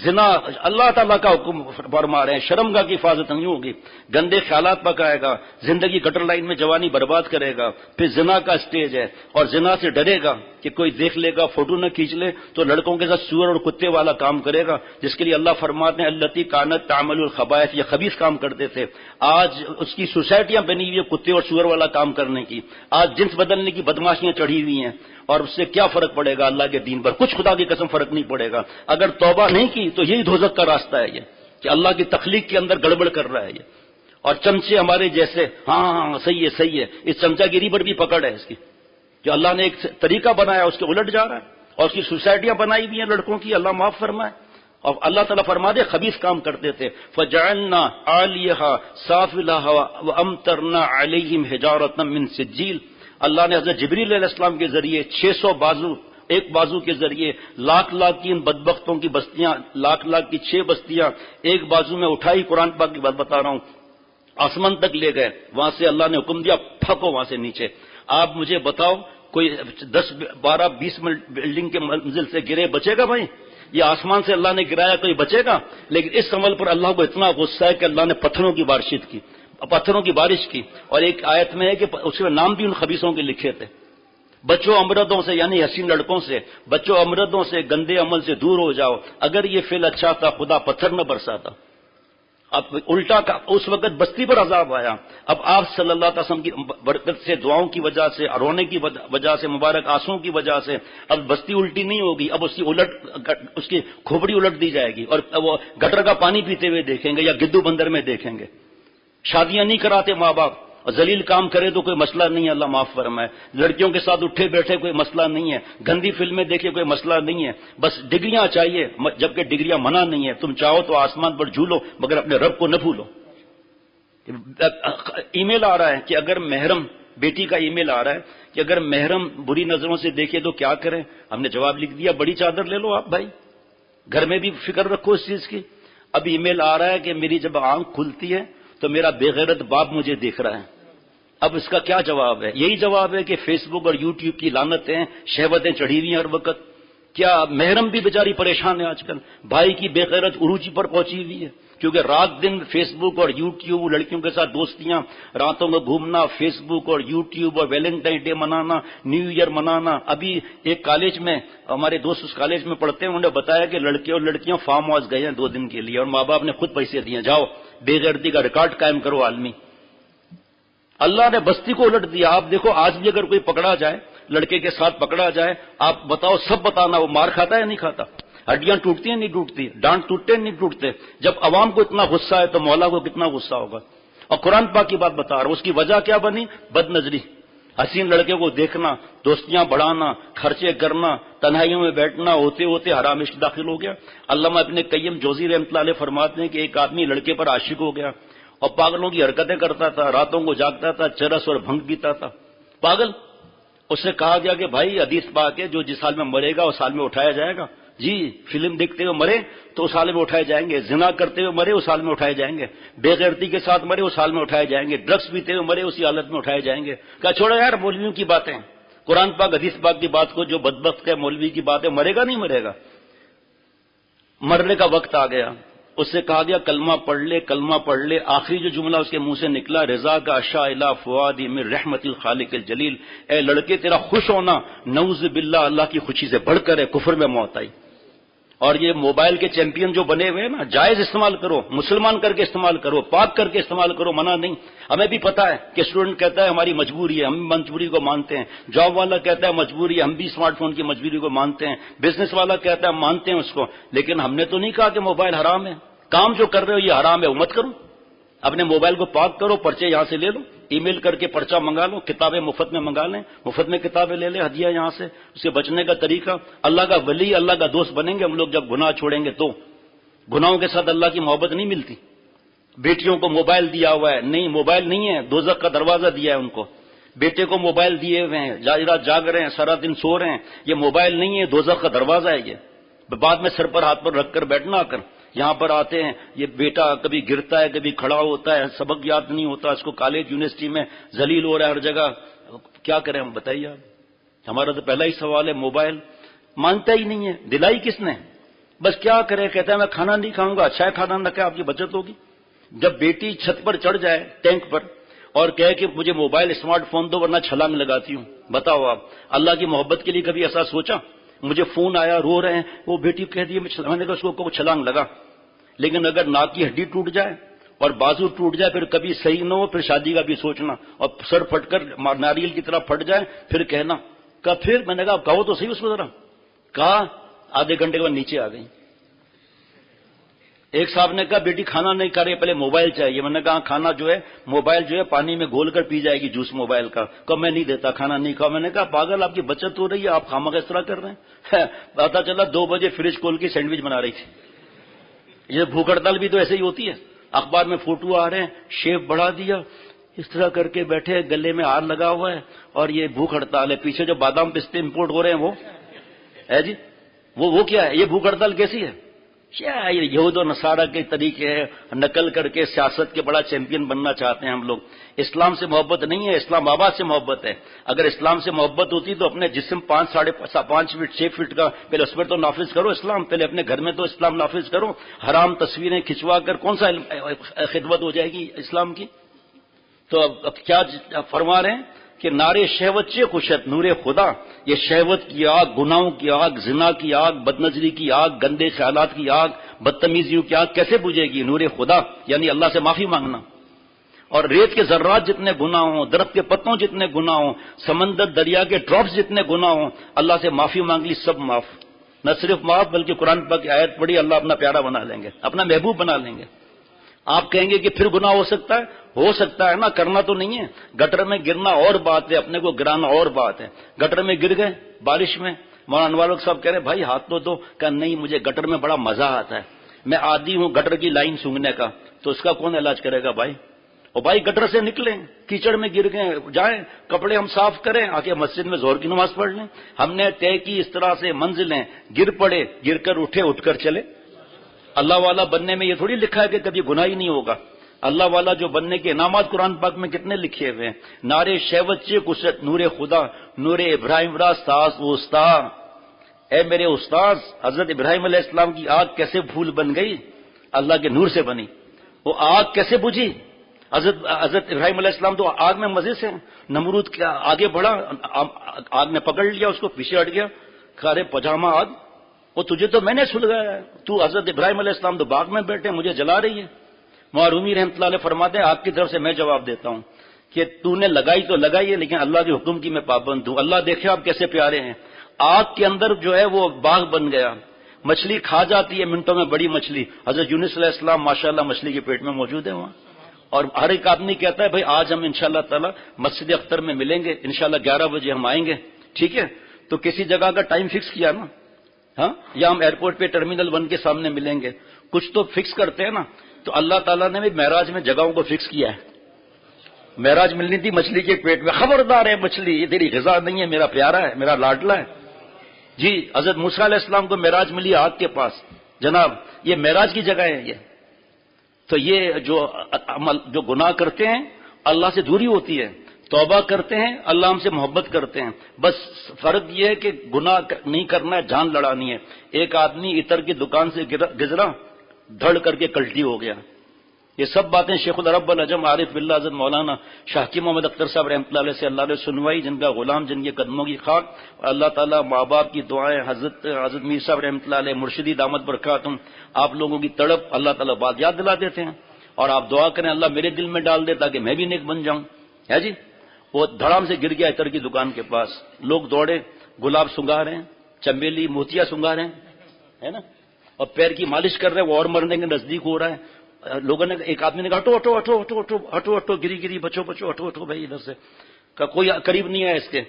زنا اللہ تعالیٰ کا حکم فرما رہے ہیں، شرمگاہ کی حفاظت نہیں ہوگی، گندے خیالات پکائے گا، زندگی گٹر لائن میں جوانی برباد کرے گا، پھر زنا کا سٹیج ہے، اور زنا سے ڈرے گا کہ کوئی دیکھ لے گا، فوٹو نہ کھینچ لے تو لڑکوں کے ساتھ سور اور کتے والا کام کرے گا، جس کے لیے اللہ فرماتے ہیں التی کانت تعمل الخبائث، یہ خبیث کام کرتے تھے، آج اس کی سوسائٹیاں بنی ہوئی ہیں کتے اور سور والا کام کرنے کی، آج جنس بدلنے کی بدماشیاں چڑھی ہوئی ہیں، اور اس سے کیا فرق پڑے گا اللہ کے دین پر؟ کچھ خدا کی قسم فرق نہیں پڑے گا۔ اگر توبہ نہیں کی تو یہی دوزخ کا راستہ ہے یہ، کہ اللہ کی تخلیق کے اندر گڑبڑ کر رہا ہے یہ، اور چمچے ہمارے جیسے ہاں صحیح ہے، اس چمچہ گیری پر بھی پکڑ ہے اس کی، جو اللہ نے ایک طریقہ بنایا اس کے الٹ جا رہا ہے، اور اس کی سوسائٹیاں بنائی ہوئی ہیں لڑکوں کی، اللہ معاف فرمائے۔ اور اللہ تعالیٰ فرما دے خبیث کام کرتے تھے، فجعلنا عالیہا سافلہا وامطرنا علیہم حجارۃ من سجیل، اللہ نے حضرت جبریل علیہ السلام کے ذریعے 600 بازو، ایک بازو کے ذریعے لاکھ کی ان بدبختوں کی بستیاں، لاکھ کی 6 بستیاں ایک بازو میں اٹھائی، قرآن پاک کی بات بتا رہا ہوں، آسمان تک لے گئے، وہاں سے اللہ نے حکم دیا پھکو وہاں سے نیچے۔ آپ مجھے بتاؤ کوئی 10 12 20 بلڈنگ کے منزل سے گرے بچے گا بھائی؟ یہ آسمان سے اللہ نے گرایا کوئی بچے گا؟ لیکن اس عمل پر اللہ کو اتنا غصہ ہے کہ اللہ نے پتھروں کی بارش کی، اور ایک آیت میں ہے کہ اس میں نام بھی ان خبیثوں کے لکھے تھے۔ بچوں امردوں سے، یعنی حسین لڑکوں سے، بچوں امردوں سے، گندے عمل سے دور ہو جاؤ، اگر یہ فعل اچھا تھا خدا پتھر نہ برساتا۔ اب الٹا کا اس وقت بستی پر عذاب آیا، اب آپ صلی اللہ علیہ وسلم کی برکت سے، دعاؤں کی وجہ سے، رونے کی وجہ سے، مبارک آنسوؤں کی وجہ سے اب بستی الٹی نہیں ہوگی، اب اس کی کھوپڑی الٹ دی جائے گی، اور وہ گٹر کا پانی پیتے ہوئے دیکھیں گے یا گدو بندر میں دیکھیں گے۔ شادیاں نہیں کراتے ماں باپ، اور ذلیل کام کرے تو کوئی مسئلہ نہیں ہے، اللہ معاف فرمائے، لڑکیوں کے ساتھ اٹھے بیٹھے کوئی مسئلہ نہیں ہے، گندی فلمیں دیکھے کوئی مسئلہ نہیں ہے، بس ڈگریاں چاہیے، جبکہ ڈگریاں منع نہیں ہے، تم چاہو تو آسمان پر جھولو مگر اپنے رب کو نہ بھولو۔ ای میل آ رہا ہے کہ اگر محرم، بیٹی کا ای میل آ رہا ہے کہ اگر محرم بری نظروں سے دیکھے تو کیا کریں؟ ہم نے جواب لکھ دیا بڑی چادر لے لو آپ بھائی، گھر میں بھی فکر رکھو اس چیز کی۔ اب ای میل آ رہا ہے کہ میری جب آنکھ کھلتی ہے تو میرا بے غیرت باپ مجھے دیکھ رہا ہے، اب اس کا کیا جواب ہے؟ یہی جواب ہے کہ فیس بک اور یوٹیوب کی لعنتیں، شہوتیں چڑھی ہوئی ہیں ہر وقت۔ کیا محرم بھی بیچاری پریشان ہے آج کل، بھائی کی بے غیرت عروج پر پہنچی ہوئی ہے، کیونکہ رات دن فیس بک اور یوٹیوب، لڑکیوں کے ساتھ دوستیاں، راتوں میں گھومنا، فیس بک اور یوٹیوب اور ویلنٹائن ڈے منانا، نیو ایئر منانا۔ ابھی ایک کالج میں، ہمارے دوست اس کالج میں پڑھتے ہیں، انہوں نے بتایا کہ لڑکے اور لڑکیاں فارم ہاؤس گئے ہیں 2 دن کے لیے، اور ماں باپ نے خود پیسے دیے، جاؤ بے غیرتی کا ریکارڈ قائم کرو عالمی۔ اللہ نے بستی کو الٹ دیا۔ آپ دیکھو آج بھی اگر کوئی پکڑا جائے، لڑکے کے ساتھ پکڑا جائے، آپ بتاؤ، سب بتانا، وہ مار کھاتا ہے نہیں کھاتا؟ ہڈیاں ٹوٹتی ہیں نہیں ٹوٹتی؟ ڈانٹ ٹوٹتے ہیں نہیں ٹوٹتے؟ جب عوام کو اتنا غصہ ہے تو مولا کو کتنا غصہ ہوگا؟ اور قرآن پاک کی بات بتا رہا ہوں، اس کی وجہ کیا بنی؟ بد نظری، حسین لڑکے کو دیکھنا، دوستیاں بڑھانا، خرچے کرنا، تنہائیوں میں بیٹھنا، ہوتے ہوتے حرام عشق داخل ہو گیا۔ علامہ ابن قیم جوزی رحمۃ اللہ علیہ فرماتے ہیں کہ ایک آدمی لڑکے پر عاشق ہو گیا اور پاگلوں کی حرکتیں کرتا تھا، راتوں کو جاگتا تھا، چرس اور بھنگ پیتا تھا، پاگل۔ اس سے کہا گیا کہ بھائی حدیث پاک ہے جو جس حال میں مرے گا اس حال میں اٹھایا جائے گا۔ جی، فلم دیکھتے ہوئے مرے تو اس حال میں اٹھائے جائیں گے، زنا کرتے ہوئے مرے اس حال میں اٹھائے جائیں گے، بے غیرتی کے ساتھ مرے اس حال میں اٹھائے جائیں گے، ڈرگس پیتے ہوئے مرے اسی حالت میں اٹھائے جائیں گے۔ کہا چھوڑو یار مولویوں کی باتیں، قرآن پاک حدیث پاک کی بات کو جو بدبخت ہے مولوی کی بات ہے، مرے گا نہیں مرے گا؟ مرنے کا وقت آ گیا، اس سے کہا گیا کلمہ پڑھ لے، کلمہ پڑھ لے۔ آخری جو جملہ اس کے منہ سے نکلا، رضا کا اشا الا فؤادی من رحمت الخالق الجلیل، اے لڑکے تیرا خوش ہونا نعوذ باللہ اللہ کی خوشی سے بڑھ کر ہے، کفر میں موت آئی۔ اور یہ موبائل کے چیمپئن جو بنے ہوئے ہیں نا، جائز استعمال کرو، مسلمان کر کے استعمال کرو، پاک کر کے استعمال کرو، منع نہیں۔ ہمیں بھی پتا ہے کہ اسٹوڈنٹ کہتا ہے ہماری مجبوری ہے، ہم مجبوری کو مانتے ہیں، جاب والا کہتا ہے مجبوری ہے، ہم بھی اسمارٹ فون کی مجبوری کو مانتے ہیں، بزنس والا کہتا ہے ہم مانتے ہیں اس کو، لیکن ہم نے تو نہیں کہا کہ موبائل حرام ہے۔ کام جو کر رہے ہو یہ حرام ہے، وہ مت کرو۔ اپنے موبائل کو پاک کرو، پرچے یہاں سے لے لو، ای میل کر کے پرچہ منگا لو، کتابیں مفت میں منگا لیں، مفت میں کتابیں لے لیں ہدیہ یہاں سے۔ اس سے بچنے کا طریقہ، اللہ کا ولی، اللہ کا دوست بنیں گے ہم لوگ جب گناہ چھوڑیں گے تو۔ گناہوں کے ساتھ اللہ کی محبت نہیں ملتی۔ بیٹیوں کو موبائل دیا ہوا ہے، نہیں موبائل نہیں ہے، دوزخ کا دروازہ دیا ہے ان کو۔ بیٹے کو موبائل دیے ہوئے ہیں، رات جاگ رہے ہیں، سارا دن سو رہے ہیں، یہ موبائل نہیں ہے، دوزخ کا دروازہ ہے یہ۔ بعد میں سر پر ہاتھ پر رکھ کر بیٹھنا آ کر، یہاں پر آتے ہیں، یہ بیٹا کبھی گرتا ہے کبھی کھڑا ہوتا ہے، سبق یاد نہیں ہوتا، اس کو کالج یونیورسٹی میں ذلیل ہو رہا ہے ہر جگہ، کیا کریں ہم بتائیے آپ؟ ہمارا تو پہلا ہی سوال ہے، موبائل مانتا ہی نہیں ہے، دلائی کس نے؟ بس کیا کرے، کہتا ہے میں کھانا نہیں کھاؤں گا، اچھا ہے کھانا نہ کھائے، آپ کی بچت ہوگی۔ جب بیٹی چھت پر چڑھ جائے ٹینک پر اور کہے کہ مجھے موبائل اسمارٹ فون دو ورنہ چھلانگ لگاتی ہوں، بتاؤ آپ اللہ کی محبت کے لیے کبھی ایسا سوچا؟ مجھے فون آیا، رو رہے ہیں، وہ بیٹی کہہ دی میں نے کہا اس کو چھلانگ لگا۔ لیکن اگر ناک کی ہڈی ٹوٹ جائے اور بازو ٹوٹ جائے پھر کبھی صحیح نہ ہو، پھر شادی کا بھی سوچنا، اور سر پھٹ کر ناریل کی طرح پھٹ جائے پھر کہنا۔ کہا پھر میں نے کہا کہو تو صحیح اس کو ذرا۔ کہا آدھے گھنٹے کے بعد نیچے آ گئی۔ ایک صاحب نے کہا بیٹی کھانا نہیں کھا رہی، پہلے موبائل چاہیے۔ میں نے کہا کھانا جو ہے موبائل جو ہے پانی میں گھول کر پی جائے گی، جوس موبائل کا۔ کہا میں نہیں دیتا، کھانا نہیں کھاؤ۔ میں نے کہا پاگل آپ کی بچت ہو رہی ہے، آپ خامخواہ اس طرح کر رہے ہیں۔ پتا چلا 2 بجے فریج کھول کے سینڈوچ بنا رہی تھی۔ یہ بھوک ہڑتال بھی تو ایسے ہی ہوتی ہے، اخبار میں فوٹو آ رہے ہیں، شیپ بڑھا دیا، اس طرح کر کے بیٹھے، گلے میں ہار لگا ہوا ہے، اور یہ بھوک ہڑتال ہے۔ پیچھے جو بادام پستے امپورٹ ہو رہے ہیں وہ ہے جی، وہ کیا ہے؟ یہ بھوک ہڑتال کیسی ہے؟ یہود و نصارہ کے طریقے ہے، نقل کر کے سیاست کے بڑا چیمپئن بننا چاہتے ہیں ہم لوگ۔ اسلام سے محبت نہیں ہے، اسلام آباد سے محبت ہے۔ اگر اسلام سے محبت ہوتی تو اپنے جسم 5 ساڑھے 5 فٹ 6 فٹ کا پہلے اس پر تو نافذ کرو اسلام، پہلے اپنے گھر میں تو اسلام نافذ کرو۔ حرام تصویریں کھنچوا کر کون سا خدمت ہو جائے گی اسلام کی؟ تو اب کیا فرما رہے ہیں کہ نارے شہوت چے خوشت نور خدا، یہ شہوت کی آگ، گناہوں کی آگ، زنا کی آگ، بدنظری کی آگ، گندے خیالات کی آگ، بدتمیزیوں کی آگ کیسے بجھے گی؟ نور خدا یعنی اللہ سے معافی مانگنا۔ اور ریت کے ذرات جتنے گناہ ہوں، درخت کے پتوں جتنے گناہ ہوں، سمندر دریا کے ڈراپس جتنے گناہ ہوں، اللہ سے معافی مانگ لی، سب معاف۔ نہ صرف معاف بلکہ قرآن پاک کی آیت پڑھی، اللہ اپنا پیارا بنا لیں گے، اپنا محبوب بنا لیں گے۔ آپ کہیں گے کہ پھر گناہ ہو سکتا ہے نا، کرنا تو نہیں ہے۔ گٹر میں گرنا اور بات ہے، اپنے کو گرانا اور بات ہے۔ گٹر میں گر گئے بارش میں، مولانا انوار صاحب کہہ رہے بھائی ہاتھ تو دو، کہ نہیں مجھے گٹر میں بڑا مزہ آتا ہے، میں عادی ہوں گٹر کی لائن سونگنے کا، تو اس کا کون علاج کرے گا بھائی؟ اور بھائی گٹر سے نکلیں، کیچڑ میں گر گئے، جائیں کپڑے ہم صاف کریں، آ کے مسجد میں ظہر کی نماز پڑھ لیں۔ ہم نے طے کی اس طرح سے منزلیں، گر پڑے، گر کر اٹھے، اٹھ کر چلے۔ اللہ والا بننے میں یہ تھوڑی لکھا ہے کہ کبھی گناہ ہی نہیں ہوگا۔ اللہ والا جو بننے کے انعامات قرآن پاک میں کتنے لکھے ہوئے ہیں۔ نارے شہوت چے کشت نور خدا، نور ابراہیم را ساز و استاد۔ اے میرے استاد، حضرت ابراہیم علیہ السلام کی آگ کیسے پھول بن گئی؟ اللہ کے نور سے بنی۔ وہ آگ کیسے بجھی؟ حضرت ابراہیم علیہ السلام تو آگ میں مزے سے، نمرود کیا آگے بڑھا، آگ نے پکڑ لیا اس کو، پیچھے ہٹ گیا، کھارے پجامہ آگ، وہ تجھے تو میں نے سلگایا ہے، تو حضرت ابراہیم علیہ السلام تو باغ میں بیٹھے مجھے جلا رہی ہے۔ معرومی رحمۃ اللہ علیہ فرماتے ہیں آپ کی طرف سے میں جواب دیتا ہوں کہ تو نے لگائی تو لگائی ہے، لیکن اللہ کے حکم کی میں پابند ہوں۔ اللہ دیکھے آپ کیسے پیارے ہیں، آگ کے اندر جو ہے وہ باغ بن گیا، مچھلی کھا جاتی ہے منٹوں میں، بڑی مچھلی، حضرت یونس علیہ السلام ماشاءاللہ مچھلی کے پیٹ میں موجود ہے وہاں۔ اور ہر ایک آدمی کہتا ہے بھائی آج ہم انشاءاللہ تعالی مسجد اختر میں ملیں گے، انشاءاللہ 11 بجے ہم آئیں گے، ٹھیک ہے؟ تو کسی جگہ کا ٹائم فکس کیا نا، ہاں، یا ہم ایئرپورٹ پہ ٹرمینل 1 کے سامنے ملیں گے، کچھ تو فکس کرتے ہیں نا۔ تو اللہ تعالیٰ نے بھی معراج میں جگہوں کو فکس کیا ہے۔ معراج ملنی تھی مچھلی کے پیٹ میں، خبردار ہے مچھلی، یہ تیری غذا نہیں ہے، میرا پیارا ہے، میرا لاڈلا ہے۔ جی حضرت موسیٰ علیہ السلام کو معراج ملی آگ کے پاس، جناب یہ معراج کی جگہ ہے یہ۔ تو یہ جو گناہ کرتے ہیں اللہ سے دوری ہوتی ہے، توبہ کرتے ہیں اللہ ہم سے محبت کرتے ہیں، بس فرق یہ ہے کہ گناہ نہیں کرنا ہے، جان لڑانی ہے۔ ایک آدمی عطر کی دکان سے گزرا، دھڑ کر کے کلٹی ہو گیا۔ یہ سب باتیں شیخ العرب العجم عارف باللہ حضرت مولانا شاہکی محمد اختر صاحب رحمۃ اللہ علیہ سے اللہ نے سنوائی، جن کا غلام، جن کے قدموں کی خاک، اور اللہ تعالیٰ ماں باپ کی دعائیں، حضرت میر صاحب رحمۃ اللہ علیہ، مرشدی دامت برکاتہم، آپ لوگوں کی تڑپ اللہ تعالیٰ بات یاد دلا دیتے ہیں، اور آپ دعا کریں اللہ میرے دل میں ڈال دے تاکہ میں بھی نیک بن جاؤں، ہے جی۔ وہ دھڑام سے گر گیا عطر کی دکان کے پاس، لوگ دوڑے، گلاب سنگا رہے ہیں، چمیلی موتیا سنگا رہے ہیں، ہے نا، اور پیر کی مالش کر رہے ہیں، وہ اور مرنے کے نزدیک ہو رہا ہے۔ لوگوں نے، ایک آدمی نے کہا ہٹو ہٹو ہٹو ہٹو ہٹو ہٹو ہٹو، گری گری، بچو بچو، ہٹو ہٹو بھائی ادھر سے، کہا کوئی قریب نہیں ہے اس کے۔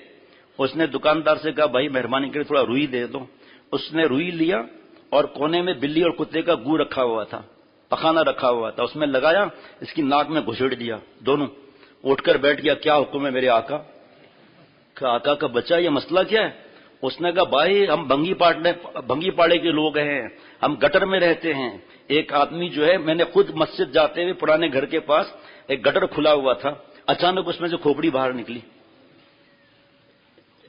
اس نے دکاندار سے کہا بھائی مہربانی کرے تھوڑا روئی دے دو۔ اس نے روئی لیا اور کونے میں بلی اور کتے کا گو رکھا ہوا تھا، پخانا رکھا ہوا تھا، اس میں لگایا، اس کی ناک میں گھسیڑ دیا دونوں، اٹھ کر بیٹھ گیا، کیا حکم ہے میرے آقا؟ کہ آقا کا بچہ یہ مسئلہ کیا ہے؟ اس نے کہا بھائی ہم بھنگی پاڑے کے لوگ ہیں، ہم گٹر میں رہتے ہیں۔ ایک آدمی جو ہے، میں نے خود مسجد جاتے ہوئے پرانے گھر کے پاس ایک گٹر کھلا ہوا تھا، اچانک اس میں سے کھوپڑی باہر نکلی،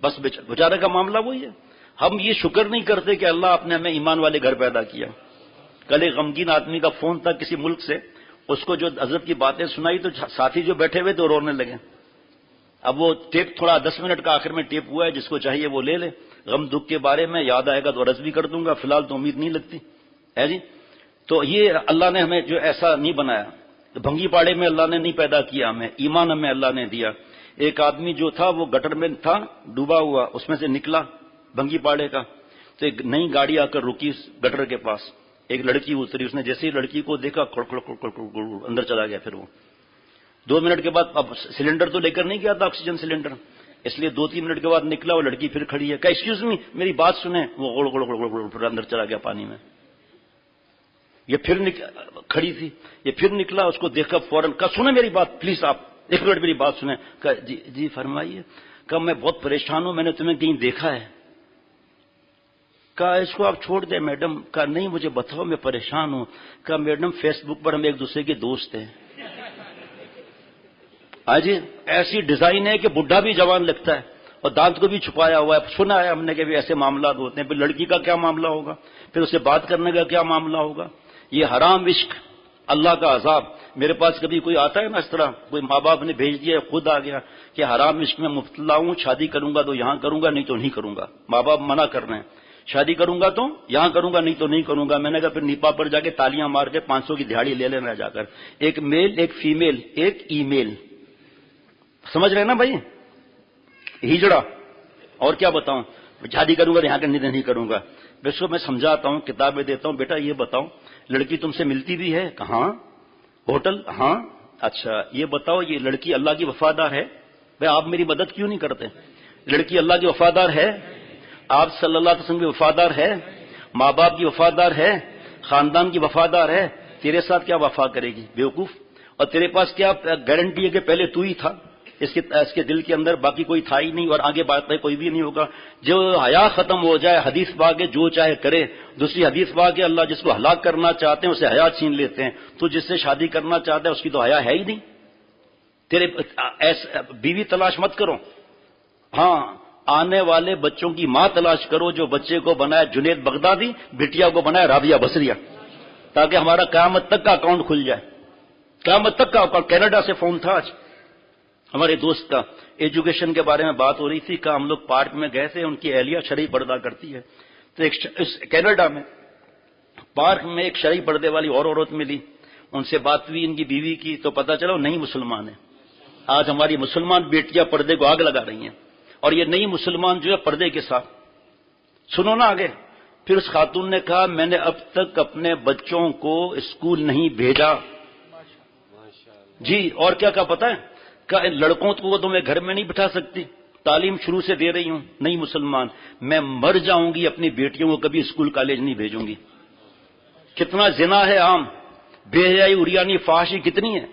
بس بیچارے کا معاملہ وہی ہے۔ ہم یہ شکر نہیں کرتے کہ اللہ آپ نے ہمیں ایمان والے گھر پیدا کیا. کل ایک غمگین آدمی کا فون تھا کسی ملک سے، اس کو جو حضرت کی باتیں سنائی تو ساتھی جو بیٹھے ہوئے تو رونے لگے. اب وہ ٹیپ تھوڑا 10 منٹ کا آخر میں ٹیپ ہوا ہے، جس کو چاہیے وہ لے لے. غم دکھ کے بارے میں یاد آئے گا تو عرض بھی کر دوں گا، فی الحال تو امید نہیں لگتی ہے جی. تو یہ اللہ نے ہمیں جو ایسا نہیں بنایا، بھنگی پاڑے میں اللہ نے نہیں پیدا کیا ہمیں، ایمان ہمیں اللہ نے دیا. ایک آدمی جو تھا وہ گٹر میں تھا ڈوبا ہوا، اس میں سے نکلا بھنگی پاڑے کا، تو ایک نئی گاڑی آ کر رکی گٹر کے پاس. ایک لڑکی اتری، اس نے جیسے ہی لڑکی کو دیکھا اندر چلا گیا. پھر وہ 2 منٹ کے بعد، اب سلنڈر تو لے کر نہیں گیا تھا آکسیجن سلنڈر، اس لیے 2-3 منٹ کے بعد نکلا. وہ لڑکی پھر کھڑی ہے، کہا ایکسکیوز می میری بات سنیں. وہ گڑ گڑ گڑ گڑ پھر اندر چلا گیا پانی میں. یہ پھر کھڑی تھی، یہ پھر نکلا، اس کو دیکھا فوراً کہا سنیں میری بات پلیز، آپ 1 منٹ میری بات سنیں. کہا جی فرمائیے. کہا میں بہت پریشان ہوں، میں نے تمہیں کہیں دیکھا ہے. کہا اس کو آپ چھوڑ دیں میڈم. کہا نہیں مجھے بتاؤ، میں پریشان ہوں. کہا میڈم فیس بک پر ہم ایک دوسرے کے دوست ہیں. آج ایسی ڈیزائن ہے کہ بڈھا بھی جوان لگتا ہے اور دانت کو بھی چھپایا ہوا ہے. سنا ہے ہم نے کہ ایسے معاملات ہوتے ہیں. پھر لڑکی کا کیا معاملہ ہوگا، پھر اسے بات کرنے کا کیا معاملہ ہوگا. یہ حرام عشق، اللہ کا عذاب. میرے پاس کبھی کوئی آتا ہے نا اس طرح، کوئی ماں باپ نے بھیج دیا، خود آ گیا کہ حرام عشق میں مبتلا ہوں، شادی کروں گا تو یہاں کروں گا نہیں تو نہیں کروں گا. ماں باپ منع کر رہے ہیں، شادی کروں گا تو یہاں کروں گا نہیں تو نہیں کروں گا. میں نے کہا پھر نیپا پر جا کے تالیاں مار کے 500 کی دہاڑی لے لینا جا کر. ایک میل، ایک فیمیل، ایک ای میل. سمجھ رہے نا بھائی، ہجڑا. اور کیا بتاؤں، شادی کروں گا یہاں کرنے نہیں کروں گا. بس میں سمجھاتا ہوں، کتابیں دیتا ہوں، بیٹا یہ بتاؤ لڑکی تم سے ملتی بھی ہے؟ کہاں؟ ہوٹل؟ ہاں. اچھا یہ بتاؤ یہ لڑکی اللہ کی وفادار ہے؟ بھائی آپ میری مدد کیوں نہیں کرتے؟ لڑکی اللہ کی وفادار ہے؟ آپ صلی اللہ علیہ وسلم کی وفادار ہے؟ ماں باپ کی وفادار ہے؟ خاندان کی وفادار ہے؟ تیرے ساتھ کیا وفا کرے گی بیوقوف؟ اور تیرے پاس کیا گارنٹی ہے کہ پہلے تو ہی تھا اس کے دل کے اندر، باقی کوئی تھا ہی نہیں اور آگے بات کوئی بھی نہیں ہوگا. جو حیا ختم ہو جائے، حدیث پاک ہے جو چاہے کرے. دوسری حدیث پاک ہے اللہ جس کو ہلاک کرنا چاہتے ہیں اسے حیا چھین لیتے ہیں. تو جس سے شادی کرنا چاہتا ہے اس کی تو حیا ہے ہی نہیں. تیرے بیوی تلاش مت کرو، ہاں آنے والے بچوں کی ماں تلاش کرو جو بچے کو بنائے جنید بغدادی، بیٹیا کو بنائے رابعہ بصریہ، تاکہ ہمارا قیامت تک کا اکاؤنٹ کھل جائے. قیامت تک کا اکاؤنٹ. کینیڈا سے فون تھا آج ہمارے دوست کا، ایجوکیشن کے بارے میں بات ہو رہی تھی. کہ ہم لوگ پارک میں گئے تھے، ان کی اہلیہ شرعی پردہ کرتی ہے. تو کینیڈا میں پارک میں ایک شرعی پردے والی اور عورت ملی، ان سے بات ہوئی ان کی بیوی کی، تو پتہ چلا وہ نئی مسلمان ہے. آج ہماری مسلمان بیٹیاں پردے کو آگ لگا رہی ہیں، اور یہ نئی مسلمان جو ہے پردے کے ساتھ. سنو نا آگے. پھر اس خاتون نے کہا میں نے اب تک اپنے بچوں کو اسکول نہیں بھیجا. جی اور کیا کہا پتہ ہے؟ کہ لڑکوں کو تو میں گھر میں نہیں بٹھا سکتی، تعلیم شروع سے دے رہی ہوں. نہیں مسلمان، میں مر جاؤں گی اپنی بیٹیوں کو کبھی اسکول کالج نہیں بھیجوں گی. کتنا زنا ہے عام، بے حیائی اریانی فحاشی کتنی ہے.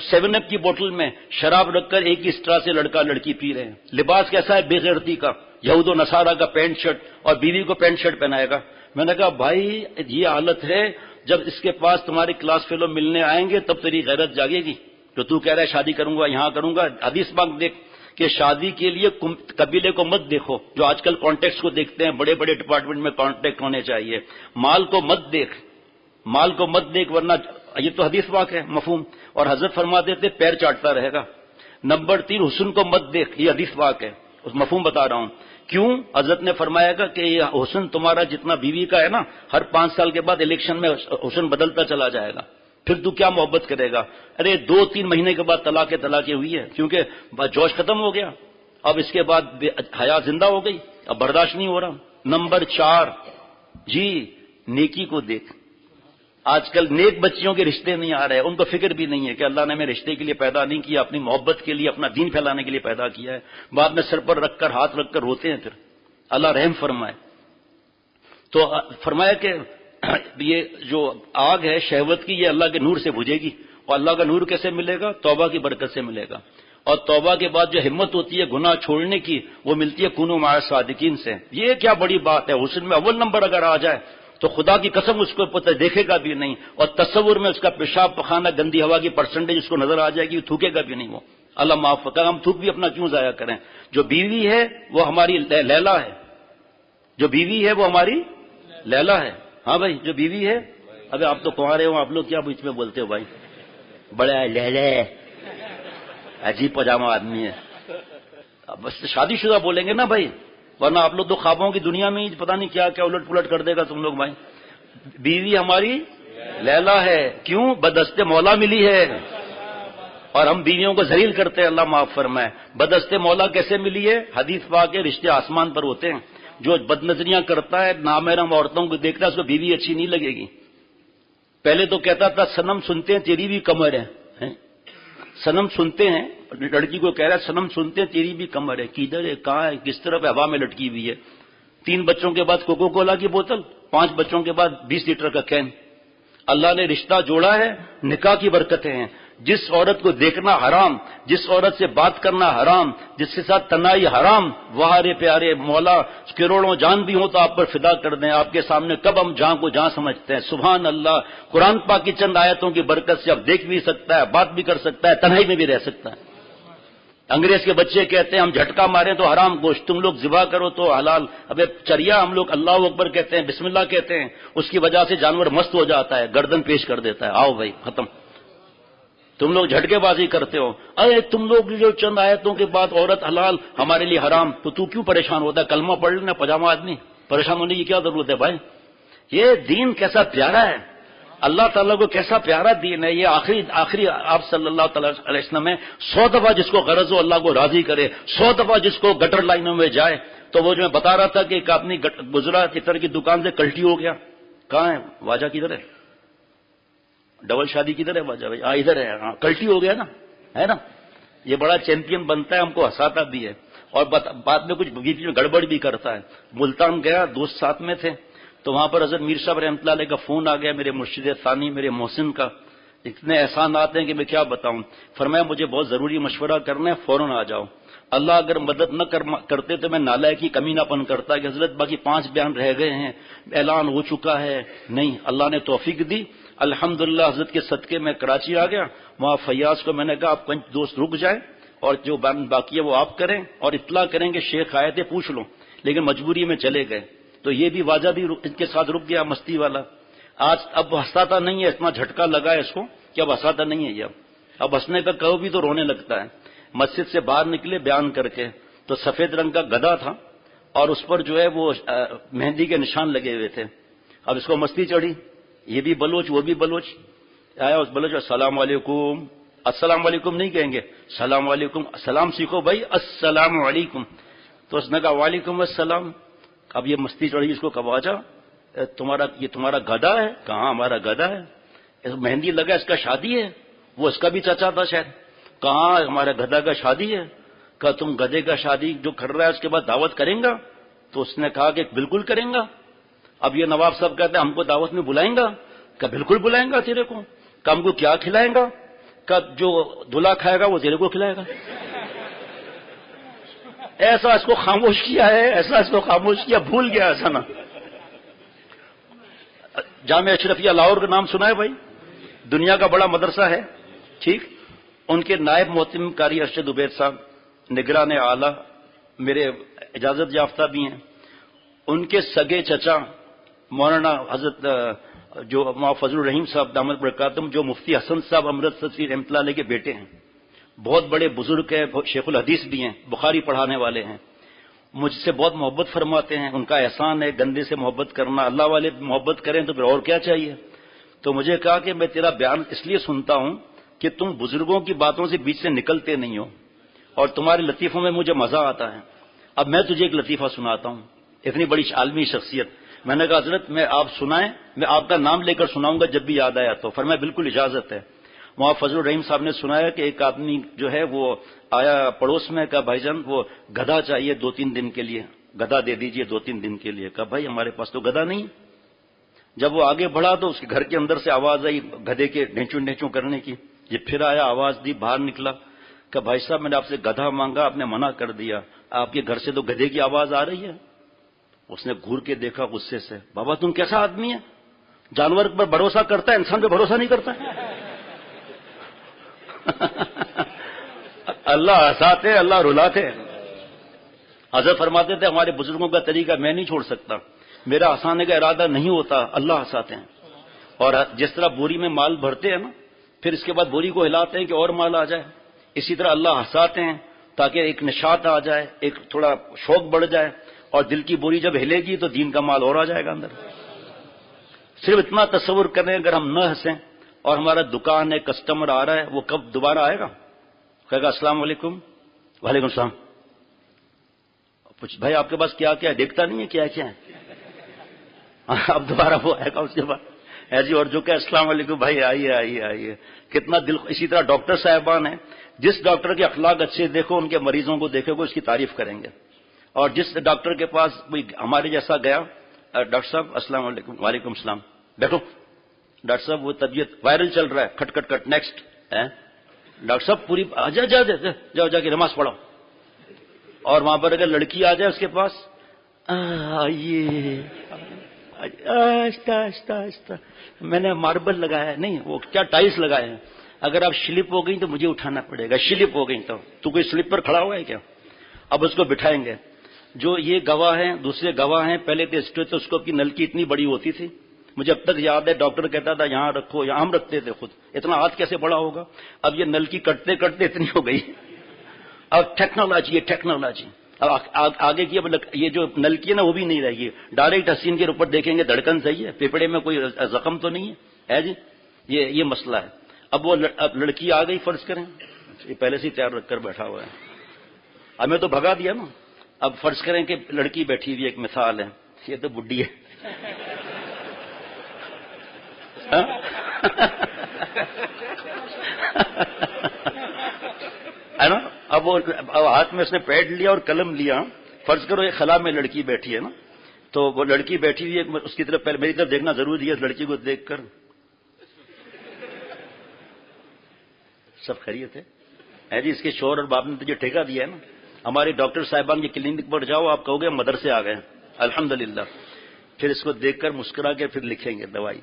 7 اپ کی بوتل میں شراب رکھ کر ایک ہی اسٹرا سے لڑکا لڑکی پی رہے ہیں. لباس کیسا ہے بے غیرتی کا، یہود و نصارہ کا پینٹ شرٹ، اور بیوی کو پینٹ شرٹ پہنائے گا. میں نے کہا بھائی یہ حالت ہے، جب اس کے پاس تمہارے کلاس فیلو ملنے آئیں گے تب تیری غیرت جاگے گی. جو تو کہہ رہا ہے شادی کروں گا یہاں کروں گا. حدیث پاک دیکھ کہ شادی کے لیے قبیلے کو مت دیکھو، جو آج کل کانٹیکٹس کو دیکھتے ہیں، بڑے بڑے ڈپارٹمنٹ میں کانٹیکٹ ہونے چاہیے. مال کو مت دیکھ، مال کو مت دیکھ، ورنہ یہ تو حدیث پاک ہے مفہوم. اور حضرت فرماتے تھے پیر چاٹتا رہے گا. نمبر 3 حسن کو مت دیکھ، یہ حدیث پاک ہے، اس مفہوم بتا رہا ہوں. کیوں؟ حضرت نے فرمایا گا کہ یہ حسن تمہارا جتنا بیوی کا ہے نا، ہر 5 سال کے بعد الیکشن میں حسن بدلتا چلا جائے گا. پھر تو کیا محبت کرے گا؟ ارے 2-3 مہینے کے بعد طلاق ہوئی ہے، کیونکہ جوش ختم ہو گیا. اب اس کے بعد حیا زندہ ہو گئی، اب برداشت نہیں ہو رہا. نمبر 4 جی نیکی کو دیکھ. آج کل نیک بچیوں کے رشتے نہیں آ رہے، ان کو فکر بھی نہیں ہے کہ اللہ نے ہمیں رشتے کے لیے پیدا نہیں کیا، اپنی محبت کے لیے، اپنا دین پھیلانے کے لیے پیدا کیا ہے. بعد میں سر پر رکھ کر ہاتھ رکھ کر روتے ہیں. پھر اللہ رحم فرمائے. تو فرمایا کہ یہ جو آگ ہے شہوت کی، یہ اللہ کے نور سے بجھے گی. اور اللہ کا نور کیسے ملے گا؟ توبہ کی برکت سے ملے گا. اور توبہ کے بعد جو ہمت ہوتی ہے گناہ چھوڑنے کی، وہ ملتی ہے کونوا مع الصادقین سے. یہ کیا بڑی بات ہے. حسن میں اول نمبر اگر آ جائے تو خدا کی قسم اس کو پتہ دیکھے گا بھی نہیں، اور تصور میں اس کا پیشاب پخانہ گندی ہوا کی پرسنٹیج اس کو نظر آ جائے گی، تھوکے گا بھی نہیں. وہ اللہ معاف کرے. ہم تھوک بھی اپنا کیوں ضائع کریں؟ جو بیوی ہے وہ ہماری لیلا ہے، جو بیوی ہے وہ ہماری لیلا ہے. ہاں بھائی جو بیوی ہے. ابھی آپ تو کنوارے ہو, آپ لوگ کیا بیچ میں بولتے ہو بھائی, بڑا لیلا ہے, عجیب پاجامہ آدمی ہے. بس شادی شدہ بولیں گے نا بھائی, ورنہ آپ لوگ تو خوابوں کی دنیا میں ہی پتہ نہیں کیا کیا الٹ پلٹ کر دے گا تم لوگ بھائی. بیوی ہماری لیلا ہے. کیوں؟ بدست مولا ملی ہے. اور ہم بیویوں کو ذلیل کرتے ہیں, اللہ معاف فرمائے. بدست مولا کیسے ملی ہے؟ حدیث پاک کے رشتے آسمان پر ہوتے ہیں. جو بد نظریاں کرتا ہے, نامحرم عورتوں کو دیکھتا ہے, اس کو بیوی اچھی نہیں لگے گی. پہلے تو کہتا تھا صنم سنتے ہیں تیری بھی کمر ہے. صنم سنتے ہیں, لڑکی کو کہہ رہا ہے صنم سنتے ہیں تیری بھی کمر ہے. کدھر ہے, کہاں ہے, کس طرف ہوا میں لٹکی ہوئی ہے. 3 بچوں کے بعد کوکو کولا کی بوتل, 5 بچوں کے بعد 20 لیٹر کا کین. اللہ نے رشتہ جوڑا ہے, نکاح کی برکتیں ہیں. جس عورت کو دیکھنا حرام, جس عورت سے بات کرنا حرام, جس کے ساتھ تنہائی حرام, وہارے پیارے مولا کروڑوں جان بھی ہوں تو آپ پر فدا کر دیں. آپ کے سامنے کب ہم جان کو جان سمجھتے ہیں. سبحان اللہ. قرآن پاک کی چند آیتوں کی برکت سے اب دیکھ بھی سکتا ہے, بات بھی کر سکتا ہے, تنہائی میں بھی رہ سکتا ہے. انگریز کے بچے کہتے ہیں ہم جھٹکا ماریں تو حرام گوشت, تم لوگ ذبح کرو تو حلال. ابے چریا ہم لوگ اللہ اکبر کہتے ہیں, بسم اللہ کہتے ہیں, اس کی وجہ سے جانور مست ہو جاتا ہے, گردن پیش کر دیتا ہے. آؤ بھائی ختم. تم لوگ جھٹکے بازی کرتے ہو. ارے تم لوگ جو چند آیتوں کے بعد عورت حلال ہمارے لیے حرام, تو کیوں پریشان ہوتا ہے؟ کلمہ پڑھ لینا پاجامہ آدمی. پریشان ہونے کی کیا ضرورت ہے بھائی؟ یہ دین کیسا پیارا ہے, اللہ تعالیٰ کو کیسا پیارا دین ہے. یہ آخری آپ صلی اللہ تعالی علیہ وسلم ہے. 100 دفعہ جس کو غرض ہو اللہ کو راضی کرے, 100 دفعہ جس کو گٹر لائنوں میں جائے. تو وہ جو میں بتا رہا تھا کہ ایک آدمی گزرا عطر کی دکان سے, کلٹی ہو گیا. کہاں ہے واجہ, کدھر ہے ڈبل شادی, کدھر ہے واجہ بھائی؟ ادھر ہے. ہاں کلٹی ہو گیا نا, ہے نا. یہ بڑا چیمپئن بنتا ہے, ہم کو ہنساتا بھی ہے, اور بعد میں کچھ بیچ میں گڑبڑ بھی کرتا ہے. ملتان گیا, دوست ساتھ میں تھے, تو وہاں پر حضرت میر صاحب رحمۃ اللہ علیہ کا فون آ گیا, میرے مرشد ثانی میرے محسن کا. اتنے احسانات ہیں کہ میں کیا بتاؤں. فرمایا مجھے بہت ضروری مشورہ کرنا ہے, فوراً آ جاؤ. اللہ اگر مدد نہ کرتے تو میں نالائق کی کمی نہ پن کرتا کہ حضرت باقی 5 بیان رہ گئے ہیں, اعلان ہو چکا ہے. نہیں, اللہ نے توفیق دی الحمدللہ. حضرت کے صدقے میں کراچی آ گیا. وہاں فیاض کو میں نے کہا آپ 5 دوست رک جائیں, اور جو بیان باقی ہے وہ آپ کریں, اور اطلاع کریں کہ شیخ آئے تھے پوچھ لو. لیکن مجبوری میں چلے گئے. تو یہ بھی واجہ بھی ان کے ساتھ رک گیا, مستی والا. آج اب ہنساتا نہیں ہے, اتنا جھٹکا لگا ہے اس کو کہ اب ہنساتا نہیں ہے. یہ اب ہنسنے کا کہو بھی تو رونے لگتا ہے. مسجد سے باہر نکلے بیان کر کے, تو سفید رنگ کا گدھا تھا, اور اس پر جو ہے وہ مہندی کے نشان لگے ہوئے تھے. اب اس کو مستی چڑھی, یہ بھی بلوچ وہ بھی بلوچ. آیا اس بلوچ, السلام علیکم. السلام علیکم نہیں کہیں گے, السلام علیکم. سلام سیکھو بھائی, السلام علیکم. تو اس نے کہا وعلیکم السلام. اب یہ مستی چڑھی اس کو, کب آ جا یہ تمہارا گدھا ہے؟ کہاں ہمارا گدھا ہے, مہندی لگا, اس کا شادی ہے. وہ اس کا بھی چچا تھا شاید. کہاں ہمارا گدھا کا شادی ہے؟ کہا تم گدھے کا شادی جو کر رہا ہے اس کے بعد دعوت کریں گا؟ تو اس نے کہا کہ بالکل کریں گا. اب یہ نواب صاحب کہتے ہیں ہم کو دعوت میں بلائیں گا؟ کہ بالکل بلائیں گا تیرے کو. کہ ہم کو کیا کھلائیں گا؟ کہ جو دلہا کھائے گا وہ تیرے کو کھلائے گا. ایسا اس کو خاموش کیا ہے, ایسا اس کو خاموش کیا, بھول گیا ایسا نا. جامعہ اشرفیہ لاہور کا نام سنا ہے بھائی؟ دنیا کا بڑا مدرسہ ہے, ٹھیک. ان کے نائب محتم قاری ارشد عبید صاحب نگران اعلیٰ میرے اجازت یافتہ بھی ہیں. ان کے سگے چچا مولانا حضرت جو فضل الرحیم صاحب دامت برکاتم, جو مفتی حسن صاحب امرتسری رحمۃ اللہ علیہ کے بیٹے ہیں, بہت بڑے بزرگ ہیں, شیخ الحدیث بھی ہیں, بخاری پڑھانے والے ہیں. مجھ سے بہت محبت فرماتے ہیں. ان کا احسان ہے گندے سے محبت کرنا. اللہ والے محبت کریں تو پھر اور کیا چاہیے. تو مجھے کہا کہ میں تیرا بیان اس لیے سنتا ہوں کہ تم بزرگوں کی باتوں سے بیچ سے نکلتے نہیں ہو, اور تمہارے لطیفوں میں مجھے مزہ آتا ہے. اب میں تجھے ایک لطیفہ سناتا ہوں. اتنی بڑی عالمی شخصیت. میں نے کہا حضرت میں آپ سنائیں, میں آپ کا نام لے کر سناؤں گا جب بھی یاد آیا تو. فرمایا بالکل اجازت ہے. وہاں فضل الرحیم صاحب نے سنایا کہ ایک آدمی جو ہے وہ آیا پڑوس میں, کہا بھائی جان وہ گدھا چاہیے 2-3 دن کے لیے, گدھا دے دیجئے 2-3 دن کے لیے. کہا بھائی ہمارے پاس تو گدھا نہیں. جب وہ آگے بڑھا تو اس کے گھر کے اندر سے آواز آئی گدھے کے ڈھینچوں ڈھینچوں کرنے کی. یہ پھر آیا, آواز دی, باہر نکلا. کہ بھائی صاحب میں نے آپ سے گدھا مانگا, آپ نے منع کر دیا, آپ کے گھر سے تو گدھے کی آواز آ رہی ہے. اس نے گھور کے دیکھا غصے سے, بابا تم کیسا آدمی ہے, جانور پر بھروسہ کرتا ہے, انسان پہ بھروسہ نہیں کرتا. اللہ ہنساتے اللہ رلاتے. حضرت فرماتے تھے ہمارے بزرگوں کا طریقہ میں نہیں چھوڑ سکتا، میرا ہنسانے کا ارادہ نہیں ہوتا، اللہ ہنساتے ہیں. اور جس طرح بوری میں مال بھرتے ہیں نا، پھر اس کے بعد بوری کو ہلاتے ہیں کہ اور مال آ جائے، اسی طرح اللہ ہنساتے ہیں تاکہ ایک نشاط آ جائے، ایک تھوڑا شوق بڑھ جائے، اور دل کی بوری جب ہلے گی تو دین کا مال اور آ جائے گا اندر. صرف اتنا تصور کریں اگر ہم نہ ہنسیں اور ہمارا دکان ہے، کسٹمر آ رہا ہے، وہ کب دوبارہ آئے گا؟ کہے گا السلام علیکم. وعلیکم السلام. پوچھ بھائی آپ کے پاس کیا کیا ہے؟ دیکھتا نہیں ہے کیا کیا ہے. اب دوبارہ وہ آئے گا اس کے بعد ایسی. اور جو کہ السلام علیکم بھائی، آئیے آئیے آئیے، کتنا دل. اسی طرح ڈاکٹر صاحبان ہیں، جس ڈاکٹر کے اخلاق اچھے دیکھو، ان کے مریضوں کو دیکھو گے، اس کی تعریف کریں گے. اور جس ڈاکٹر کے پاس کوئی ہمارے جیسا گیا، ڈاکٹر صاحب السلام علیکم. وعلیکم السلام. بیٹھو. ڈاکٹر صاحب وہ طبیعت وائرل چل رہا ہے، کٹ کٹ کٹ نیکسٹ. ڈاکٹر صاحب پوری جاؤ جا کے نماز پڑھو. اور وہاں پر اگر لڑکی آ جائے اس کے پاس، آئیے آہستہ آہستہ آہستہ، میں نے ماربل لگایا ہے، نہیں وہ کیا ٹائلس لگائے ہیں، اگر آپ سلپ ہو گئی تو مجھے اٹھانا پڑے گا، سلپ ہو گئی تو کوئی سلپ پر کھڑا ہوا ہے کیا؟ اب اس کو بٹھائیں گے. جو یہ گواہ ہیں، دوسرے گواہ ہیں، پہلے تو اسٹیتھوسکوپ کی نلکی اتنی بڑی ہوتی تھی، مجھے اب تک یاد ہے ڈاکٹر کہتا تھا یہاں رکھو، یہاں ہم رکھتے تھے خود، اتنا ہاتھ کیسے بڑا ہوگا. اب یہ نلکی کٹتے کٹتے اتنی ہو گئی. اب ٹیکنالوجی ہے، ٹیکنالوجی. اب آگے کی اب یہ جو نلکی ہے نا وہ بھی نہیں رہے گی، ڈائریکٹ حسین کے اوپر دیکھیں گے دھڑکن صحیح ہے، پیپڑے میں کوئی زخم تو نہیں ہے جی. یہ مسئلہ ہے. اب وہ لڑکی آ گئی، فرض کریں یہ پہلے سے تیار رکھ کر بیٹھا ہوا ہے، ہمیں تو بھگا دیا نا. اب فرض کریں کہ لڑکی بیٹھی ہوئی، ایک مثال ہے، یہ تو بڈھی ہے ہے نا. اب وہ ہاتھ میں اس نے پیڈ لیا اور قلم لیا. فرض کرو ایک خلا میں لڑکی بیٹھی ہے نا، تو وہ لڑکی بیٹھی ہوئی ہے، اس کی طرف پہلے میری طرف دیکھنا ضروری ہے. اس لڑکی کو دیکھ کر سب خیریت ہے جی. اس کے شوہر اور باپ نے تجھے ٹھیکہ دیا ہے نا. ہمارے ڈاکٹر صاحبان کی کلینک پر جاؤ، آپ کہو گے ہم مدرسے آ گئے الحمدللہ. پھر اس کو دیکھ کر مسکرا کے پھر لکھیں گے دوائی،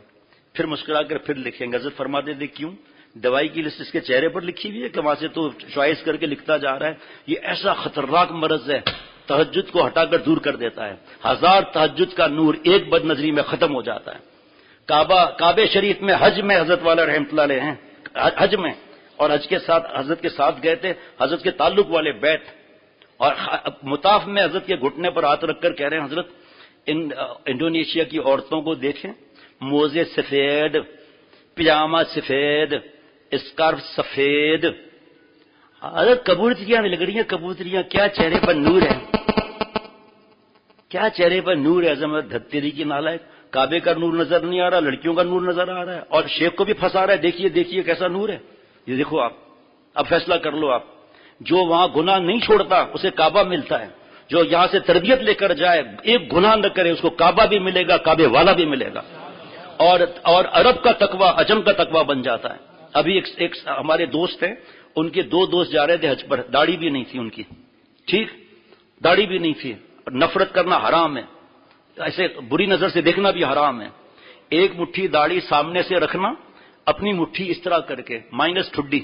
پھر مسکرا کر پھر لکھیں گے. حضرت فرماتے تھے کیوں؟ دوائی کی لسٹ اس کے چہرے پر لکھی ہوئی ہے کہ وہاں سے تو چوائس کر کے لکھتا جا رہا ہے. یہ ایسا خطرناک مرض ہے، تہجد کو ہٹا کر دور کر دیتا ہے. 1000 تہجد کا نور ایک بد نظری میں ختم ہو جاتا ہے. کعبہ شریف میں حج میں حضرت والا رحمۃ اللہ علیہ ہیں، حج میں، اور حج کے ساتھ حضرت کے ساتھ گئے تھے، حضرت کے تعلق والے بیت، اور مطاف میں حضرت کے گھٹنے پر ہاتھ رکھ کر کہہ رہے ہیں حضرت انڈونیشیا کی عورتوں کو دیکھیں، موزے سفید، پجامہ سفید، اسکارف سفید. حضرت کبوتریاں لگ رہی ہیں، کبوتریاں. کیا چہرے پر نور ہے، کیا چہرے پر نور ہے. عظمت دھتری کی نالائق. کعبے کا نور نظر نہیں آ رہا، لڑکیوں کا نور نظر آ رہا ہے، اور شیخ کو بھی پھنسا رہا ہے. دیکھیے دیکھیے کیسا نور ہے. یہ دیکھو آپ، اب فیصلہ کر لو آپ. جو وہاں گناہ نہیں چھوڑتا اسے کعبہ ملتا ہے، جو یہاں سے تربیت لے کر جائے، ایک گناہ نہ کرے، اس کو کعبہ بھی ملے گا، کعبے والا بھی ملے گا. اور عرب کا تقوی عجم کا تقوی بن جاتا ہے. ابھی ایک ہمارے دوست ہیں، ان کے 2 دوست جا رہے تھے حج پر، داڑھی بھی نہیں تھی ان کی، ٹھیک، داڑھی بھی نہیں تھی. نفرت کرنا حرام ہے، ایسے بری نظر سے دیکھنا بھی حرام ہے. ایک مٹھی داڑھی سامنے سے رکھنا، اپنی مٹھی اس طرح کر کے مائنس ٹھڈی،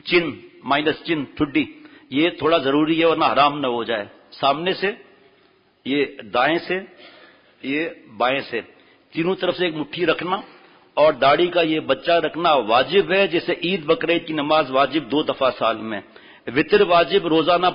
چن مائنس چن ٹھڈی، یہ تھوڑا ضروری ہے ورنہ حرام نہ ہو جائے. سامنے سے، یہ دائیں سے، یہ بائیں سے، تینوں طرف سے ایک مٹھی رکھنا، اور داڑھی کا یہ بچہ رکھنا واجب ہے. جیسے عید بقرعید کی نماز واجب 2 دفعہ سال میں، وطر واجب روزانہ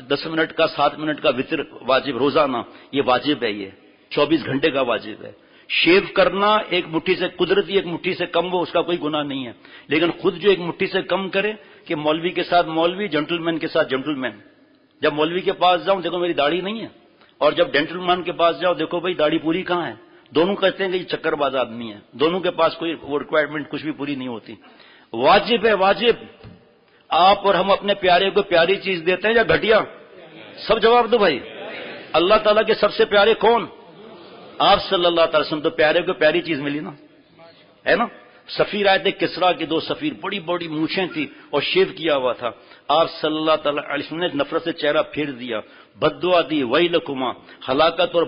10 منٹ کا 7 منٹ کا وطر واجب روزانہ، یہ واجب ہے، یہ 24 گھنٹے کا واجب ہے. شیو کرنا ایک مٹھی سے، قدرتی ایک مٹھی سے کم ہو اس کا کوئی گناہ نہیں ہے، لیکن خود جو ایک مٹھی سے کم کرے، کہ مولوی کے ساتھ مولوی، جنٹل مین کے ساتھ جنٹل مین. جب مولوی کے پاس جاؤں دیکھو میری داڑھی نہیں ہے، اور جب جنٹل مین کے پاس جاؤ دیکھو بھائی داڑھی پوری کہاں ہے. دونوں کہتے ہیں کہ یہ چکر باز آدمی ہے، دونوں کے پاس کوئی وہ ریکوائرمنٹ کچھ بھی پوری نہیں ہوتی. واجب ہے، واجب. آپ اور ہم اپنے پیارے کو پیاری چیز دیتے ہیں یا گھٹیا؟ سب جواب دو بھائی. اللہ تعالیٰ کے سب سے پیارے کون؟ آپ صلی اللہ تعالی وسلم. تو پیارے کو پیاری چیز ملی نا، ہے نا. سفیر آئے تھے، کسرا کے 2 سفیر، بڑی بڑی مونچھیں تھی اور شیو کیا ہوا تھا. آپ صلی اللہ تعالی علیہ وسلم نے نفرت سے چہرہ پھیر دیا، بددعا دی، ویلکما، ہلاکت اور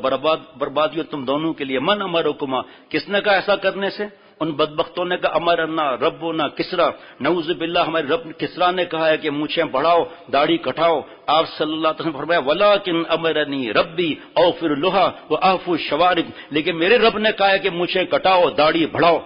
بربادی تم دونوں کے لیے. من امرکما، کس نے کہا ایسا کرنے سے؟ ان بدبختوں نے کہا امرنا ربنا کسرا، نعوذ باللہ ہمارے رب کسرا نے کہا ہے کہ مونچھیں بڑھاؤ داڑھی کٹاؤ. آپ صلی اللہ علیہ وسلم نے فرمایا ولیکن امرنی ربی اوفر اللحى واعفو الشوارب، لیکن میرے رب نے کہا ہے کہ مونچھیں کٹاؤ داڑھی بڑھاؤ.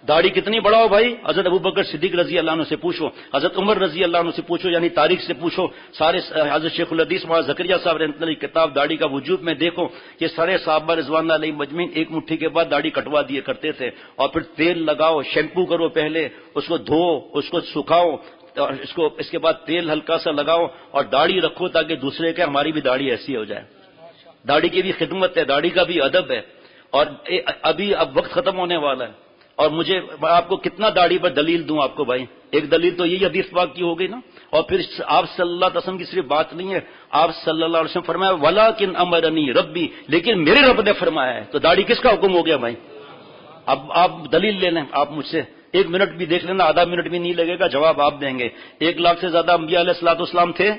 داڑھی کتنی بڑھاؤ بھائی؟ حضرت ابوبکر صدیق رضی اللہ عنہ سے پوچھو، حضرت عمر رضی اللہ عنہ سے پوچھو، یعنی تاریخ سے پوچھو. سارے حضرت شیخ الحدیث مولانا زکریا صاحب رحمۃ اللہ کی کتاب داڑھی کا وجوب میں دیکھو کہ سارے صحابہ رضوان اللہ علیہ مجمعین ایک مٹھی کے بعد داڑھی کٹوا دیے کرتے تھے. اور پھر تیل لگاؤ، شیمپو کرو، پہلے اس کو دھو، اس کو سکھاؤ، اور اس کے بعد تیل ہلکا سا لگاؤ اور داڑھی رکھو تاکہ دوسرے کے ہماری بھی داڑھی ایسی ہو جائے. داڑھی کی بھی خدمت ہے، داڑھی کا بھی ادب ہے. اور اب وقت ختم ہونے والا ہے، اور مجھے آپ کو کتنا داڑھی پر دلیل دوں آپ کو بھائی؟ ایک دلیل تو یہی حدیث پاک کی ہو گئی نا. اور پھر آپ صلی اللہ علیہ وسلم کی صرف بات نہیں ہے، آپ صلی اللہ علیہ وسلم فرمایا ولیکن امرنی ربی، لیکن میرے رب نے فرمایا ہے. تو داڑھی کس کا حکم ہو گیا بھائی؟ اب آپ دلیل لے لیں. آپ مجھ سے 1 منٹ بھی دیکھ لینا، آدھا منٹ بھی نہیں لگے گا، جواب آپ دیں گے. 1 لاکھ سے زیادہ انبیاء علیہ الصلوۃ والسلام تھے،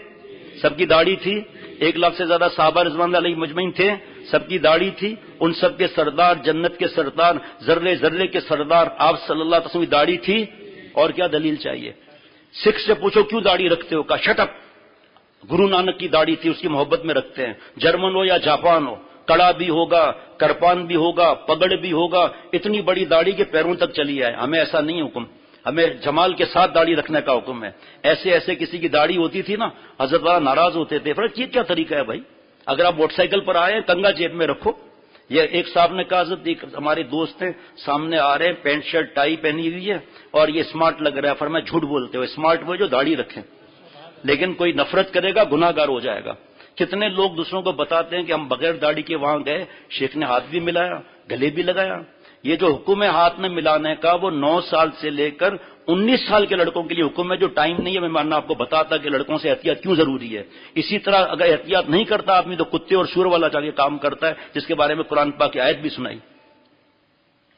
سب کی داڑھی تھی. 1 لاکھ سے زیادہ صحابہ رضوان اللہ علیہ مجمعین تھے، سب کی داڑھی تھی. ان سب کے سردار، جنت کے سردار، ذرے ذرے کے سردار آپ صلی اللہ علیہ وسلم کی داڑھی تھی. اور کیا دلیل چاہیے؟ سکھ سے پوچھو کیوں داڑھی رکھتے ہو؟ کہا شٹ اپ، گرو نانک کی داڑھی تھی، اس کی محبت میں رکھتے ہیں. جرمن ہو یا جاپان ہو، کڑا بھی ہوگا، کرپان بھی ہوگا، پگڑ بھی ہوگا، اتنی بڑی داڑھی کے پیروں تک چلی آئے. ہمیں ایسا نہیں حکم، ہمیں جمال کے ساتھ داڑھی رکھنے کا حکم ہے. ایسے کسی کی داڑھی ہوتی تھی نا، حضرت والا ناراض ہوتے تھے. فرق یہ کیا طریقہ ہے بھائی؟ اگر آپ موٹر سائیکل پر آئے کنگا جیب میں رکھو. یہ ایک صاحب نے کہا حضرت ایک ہمارے دوست ہیں سامنے آ رہے ہیں، پینٹ شرٹ ٹائی پہنی ہوئی ہے اور یہ اسمارٹ لگ رہا ہے. فرمایا جھوٹ بولتے ہو، اسمارٹ وہ جو داڑھی رکھیں، لیکن کوئی نفرت کرے گا گناہ گار ہو جائے گا. کتنے لوگ دوسروں کو بتاتے ہیں کہ ہم بغیر داڑھی کے وہاں گئے، شیخ نے ہاتھ بھی ملایا، گلے بھی لگایا. یہ جو حکم ہے ہاتھ میں ملانے کا، وہ 9 سال سے لے کر 19 سال کے لڑکوں کے لیے حکم ہے. جو ٹائم نہیں ہے میں ماننا آپ کو بتاتا کہ لڑکوں سے احتیاط کیوں ضروری ہے. اسی طرح اگر احتیاط نہیں کرتا آدمی تو کتے اور سور والا چاہیے کام کرتا ہے، جس کے بارے میں قرآن پاک کی آیت بھی سنائی.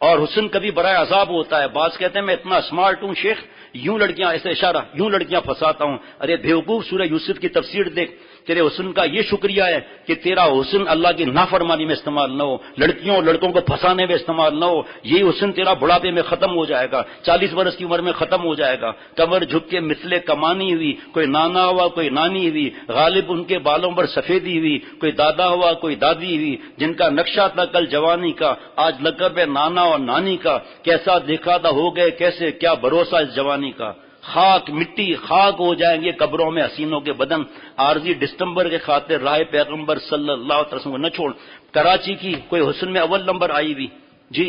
اور حسن کبھی برائے عذاب ہوتا ہے. بعض کہتے ہیں میں اتنا اسمارٹ ہوں شیخ، یوں لڑکیاں، ایسے اشارہ، یوں لڑکیاں پھنساتا ہوں. ارے بیوقوف، سورہ یوسف کی تفسیر دیکھ. تیرے حسن کا یہ شکریہ ہے کہ تیرا حسن اللہ کی نافرمانی میں استعمال نہ ہو، لڑکیوں اور لڑکوں کو پھنسانے میں استعمال نہ ہو. یہی حسن تیرا بڑھاپے میں ختم ہو جائے گا، 40 برس کی عمر میں ختم ہو جائے گا. کمر جھک کے مثلے کمانی ہوئی، کوئی نانا ہوا کوئی نانی ہوئی، غالب ان کے بالوں پر سفیدی ہوئی، کوئی دادا ہوا کوئی دادی ہوئی. جن کا نقشہ تھا کل جوانی کا، آج لقب ہے نانا اور نانی کا. کیسا دیکھا تھا ہو گئے کیسے، کیا بھروسہ اس جوانی کا. خاک مٹی خاک ہو جائیں گے قبروں میں حسینوں کے بدن. عارضی دسمبر کے خاطر راہ پیغمبر صلی اللہ علیہ وسلم کو نہ چھوڑ. کراچی کی کوئی حسن میں اول نمبر آئی ہوئی جی،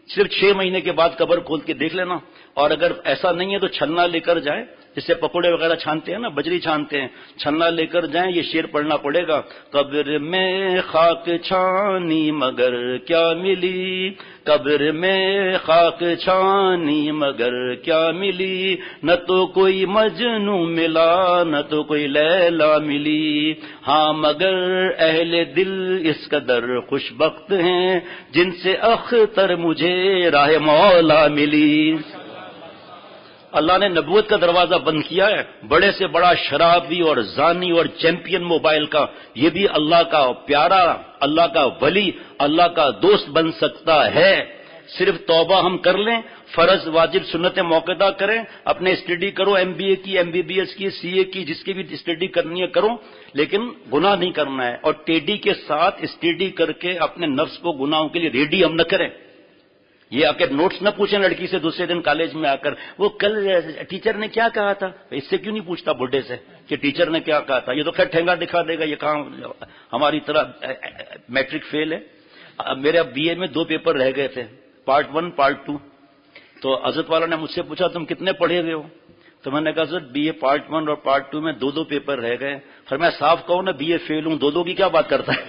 صرف 6 مہینے کے بعد قبر کھول کے دیکھ لینا. اور اگر ایسا نہیں ہے تو چھنا لے کر جائیں، جس سے پکوڑے وغیرہ چھانتے ہیں نا، بجری چھانتے ہیں، چھنا لے کر جائیں. یہ شعر پڑھنا پڑے گا. قبر میں خاک چھانی مگر کیا ملی، قبر میں خاک چھانی مگر کیا ملی، نہ تو کوئی مجنو ملا نہ تو کوئی لیلا ملی. ہاں مگر اہل دل اس قدر خوش بخت ہیں جن سے اختر مجھے راہ مولا ملی. اللہ نے نبوت کا دروازہ بند کیا ہے. بڑے سے بڑا شرابی اور زانی اور چیمپئن موبائل کا، یہ بھی اللہ کا پیارا، اللہ کا ولی، اللہ کا دوست بن سکتا ہے. صرف توبہ ہم کر لیں، فرض واجب سنت موقع کریں، اپنے اسٹڈی کرو، MBA کی، MBBS کی، CA کی، جس کی بھی اسٹڈی کرنی ہے کرو، لیکن گناہ نہیں کرنا ہے. اور ٹیڈی کے ساتھ اسٹڈی کر کے اپنے نفس کو گناہوں کے لیے ریڈی ہم نہ کریں. یہ آ کے نوٹس نہ پوچھیں لڑکی سے دوسرے دن کالج میں آ کر، وہ کل ٹیچر نے کیا کہا تھا. اس سے کیوں نہیں پوچھتا بڈھے سے کہ ٹیچر نے کیا کہا تھا؟ یہ تو خیر ٹھنگا دکھا دے گا. یہ کہاں ہماری طرح میٹرک فیل ہے. میرے اب BA میں 2 پیپر رہ گئے تھے، پارٹ 1 پارٹ 2. تو حضرت والا نے مجھ سے پوچھا تم کتنے پڑھے ہوئے ہو؟ تو میں نے کہا حضرت BA پارٹ 1 اور پارٹ 2 میں 2 پیپر رہ گئے. پھر میں صاف کہوں نا BA فیل ہوں، 2 کی کیا بات کرتا ہے.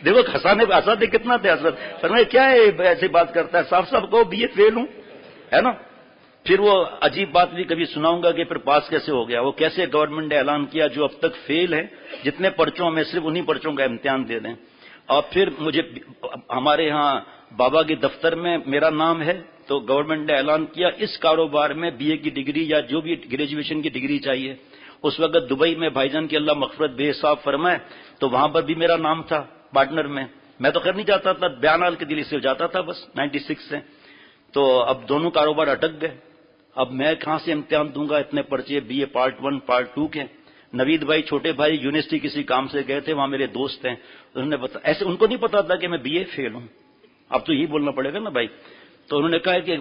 دیکھو ہساتے کتنا تھے حضرت. فرمایا کیا ہے ایسی بات کرتا ہے، صاف صاف کہو BA فیل ہوں، ہے نا. پھر وہ عجیب بات بھی کبھی سناؤں گا کہ پھر پاس کیسے ہو گیا. وہ کیسے گورنمنٹ نے اعلان کیا جو اب تک فیل ہے جتنے پرچوں میں صرف انہی پرچوں کا امتحان دے دیں. اور پھر مجھے ہمارے ہاں بابا کے دفتر میں میرا نام ہے، تو گورنمنٹ نے اعلان کیا اس کاروبار میں BA کی ڈگری یا جو بھی گریجویشن کی ڈگری چاہیے. اس وقت دبئی میں بھائی جان کی اللہ مغفرت بے حساب فرمائے، تو وہاں پر بھی میرا نام تھا پارٹنر میں. میں تو خیر نہیں جاتا تھا، بیانال کے دلی سے جاتا تھا بس 96 سے. تو اب دونوں کاروبار اٹک گئے. اب میں کہاں سے امتحان دوں گا؟ اتنے پرچے بی اے پارٹ 1 پارٹ 2 کے. نوید بھائی چھوٹے بھائی یونیورسٹی کسی کام سے گئے تھے، وہاں میرے دوست ہیں، انہوں نے بتا ایسے ان کو نہیں پتا تھا کہ میں بی اے فیل ہوں. اب تو یہی بولنا پڑے گا نا بھائی. تو انہوں نے کہا کہ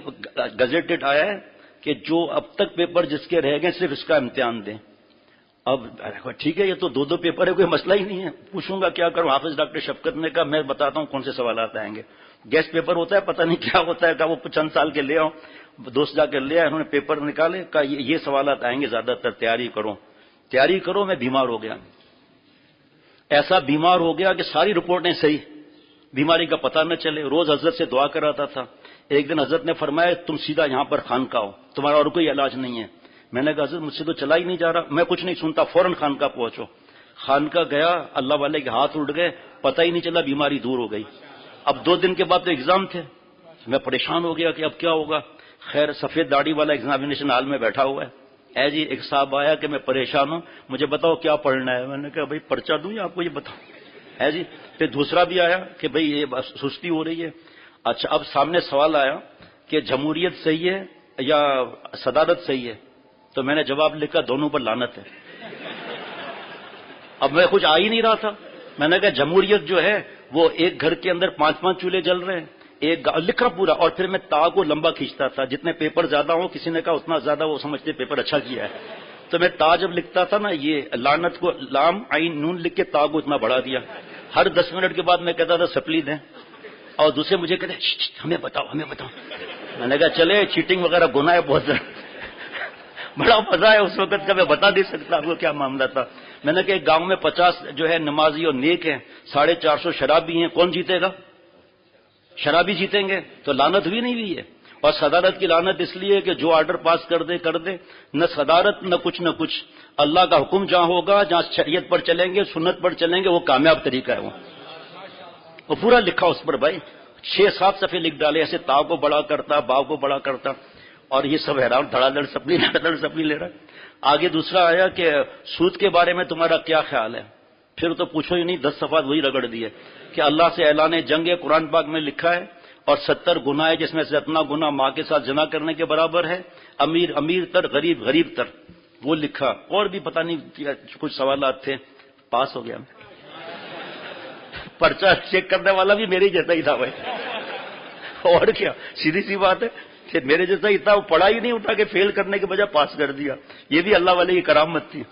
گزیٹڈ آیا ہے کہ جو اب تک پیپر جس کے رہ گئے صرف اس کا امتحان دیں. اب ٹھیک ہے، یہ تو 2 پیپر ہے، کوئی مسئلہ ہی نہیں ہے. پوچھوں گا کیا کروں؟ حافظ ڈاکٹر شفقت نے کہا میں بتاتا ہوں کون سے سوالات آئیں گے. گیسٹ پیپر ہوتا ہے، پتہ نہیں کیا ہوتا ہے، کہ وہ چند سال کے لے آؤں. دوست جا کے لے آئے، انہوں نے پیپر نکالے، کہا یہ سوالات آئیں گے زیادہ تر، تیاری کرو. میں بیمار ہو گیا، ایسا بیمار ہو گیا کہ ساری رپورٹیں صحیح، بیماری کا پتہ نہ چلے. روز حضرت سے دعا کراتا تھا. ایک دن حضرت نے فرمایا تم سیدھا یہاں پر خانقاہ ہو، تمہارا اور کوئی علاج نہیں ہے. میں نے کہا حضرت مجھ سے تو چلا ہی نہیں جا رہا، میں کچھ نہیں سنتا. فوراً خانقاہ پہنچو. خانقاہ گیا، اللہ والے کے ہاتھ اٹھ گئے، پتہ ہی نہیں چلا، بیماری دور ہو گئی. اب 2 دن کے بعد تو ایگزام تھے. میں پریشان ہو گیا کہ اب کیا ہوگا. خیر سفید داڑھی والا ایگزامینیشن ہال میں بیٹھا ہوا ہے. جی ایک صاحب آیا کہ میں پریشان ہوں، مجھے بتاؤ کیا پڑھنا ہے. میں نے کہا بھائی پرچہ دوں یا آپ کو یہ بتاؤ. جی پھر دوسرا بھی آیا کہ بھائی یہ سستی ہو رہی ہے. اچھا اب سامنے سوال آیا کہ جمہوریت صحیح ہے یا صدارت صحیح ہے. تو میں نے جواب لکھا دونوں پر لعنت ہے. اب میں کچھ آ ہی نہیں رہا تھا. میں نے کہا جمہوریت جو ہے وہ ایک گھر کے اندر 5 چولہے جل رہے ہیں، ایک لکھا پورا. اور پھر میں تا کو لمبا کھینچتا تھا، جتنے پیپر زیادہ ہوں کسی نے کہا اتنا زیادہ وہ سمجھتے پیپر اچھا کیا ہے. تو میں تا جب لکھتا تھا نا، یہ لعنت کو لام عین نون لکھ کے تا کو اتنا بڑھا دیا. ہر 10 منٹ کے بعد میں کہتا تھا سپلی دیں، اور دوسرے مجھے کہتے ہمیں بتاؤ ہمیں بتاؤ. میں نے کہا چلے چیٹنگ وغیرہ گناہ ہے بہت بڑا مزہ ہے اس وقت کا، میں بتا نہیں سکتا آپ کو کیا معاملہ تھا. میں نے کہا ایک گاؤں میں 50 جو ہے نمازی اور نیک ہیں، 450 شرابی ہیں، کون جیتے گا؟ شرابی جیتیں گے. تو لعنت ہوئی نہیں ہوئی ہے. اور صدارت کی لعنت اس لیے کہ جو آرڈر پاس کر دے نہ صدارت نہ کچھ. اللہ کا حکم جہاں ہوگا، جہاں شریعت پر چلیں گے، سنت پر چلیں گے، وہ کامیاب طریقہ ہے. وہ پورا لکھا اس پر بھائی، 6-7 صفحے لکھ ڈالے ایسے، تا کو بڑا کرتا، با کو بڑا کرتا. اور یہ سب حیران، دھڑا دھڑ سپلی لے رہا. آگے دوسرا آیا کہ سود کے بارے میں تمہارا کیا خیال ہے. پھر تو پوچھو ہی نہیں، 10 صفحات وہی رگڑ دیے کہ اللہ سے اعلان جنگ ہے، قرآن پاک میں لکھا ہے، اور 70 گناہ ہے جس میں سے اتنا گناہ ماں کے ساتھ زنا کرنے کے برابر ہے. امیر تر، غریب تر، وہ لکھا. اور بھی پتہ نہیں کچھ سوالات تھے. پاس ہو گیا. پرچہ چیک کرنے والا بھی میرے جیسا ہی تھا بھائی. اور کیا، سیدھی سی بات ہے کہ میرے جیسا ہی تھا. وہ پڑھا ہی نہیں اٹھا کہ فیل کرنے کے بجائے پاس کر دیا. یہ بھی اللہ والے کی کرامت تھی.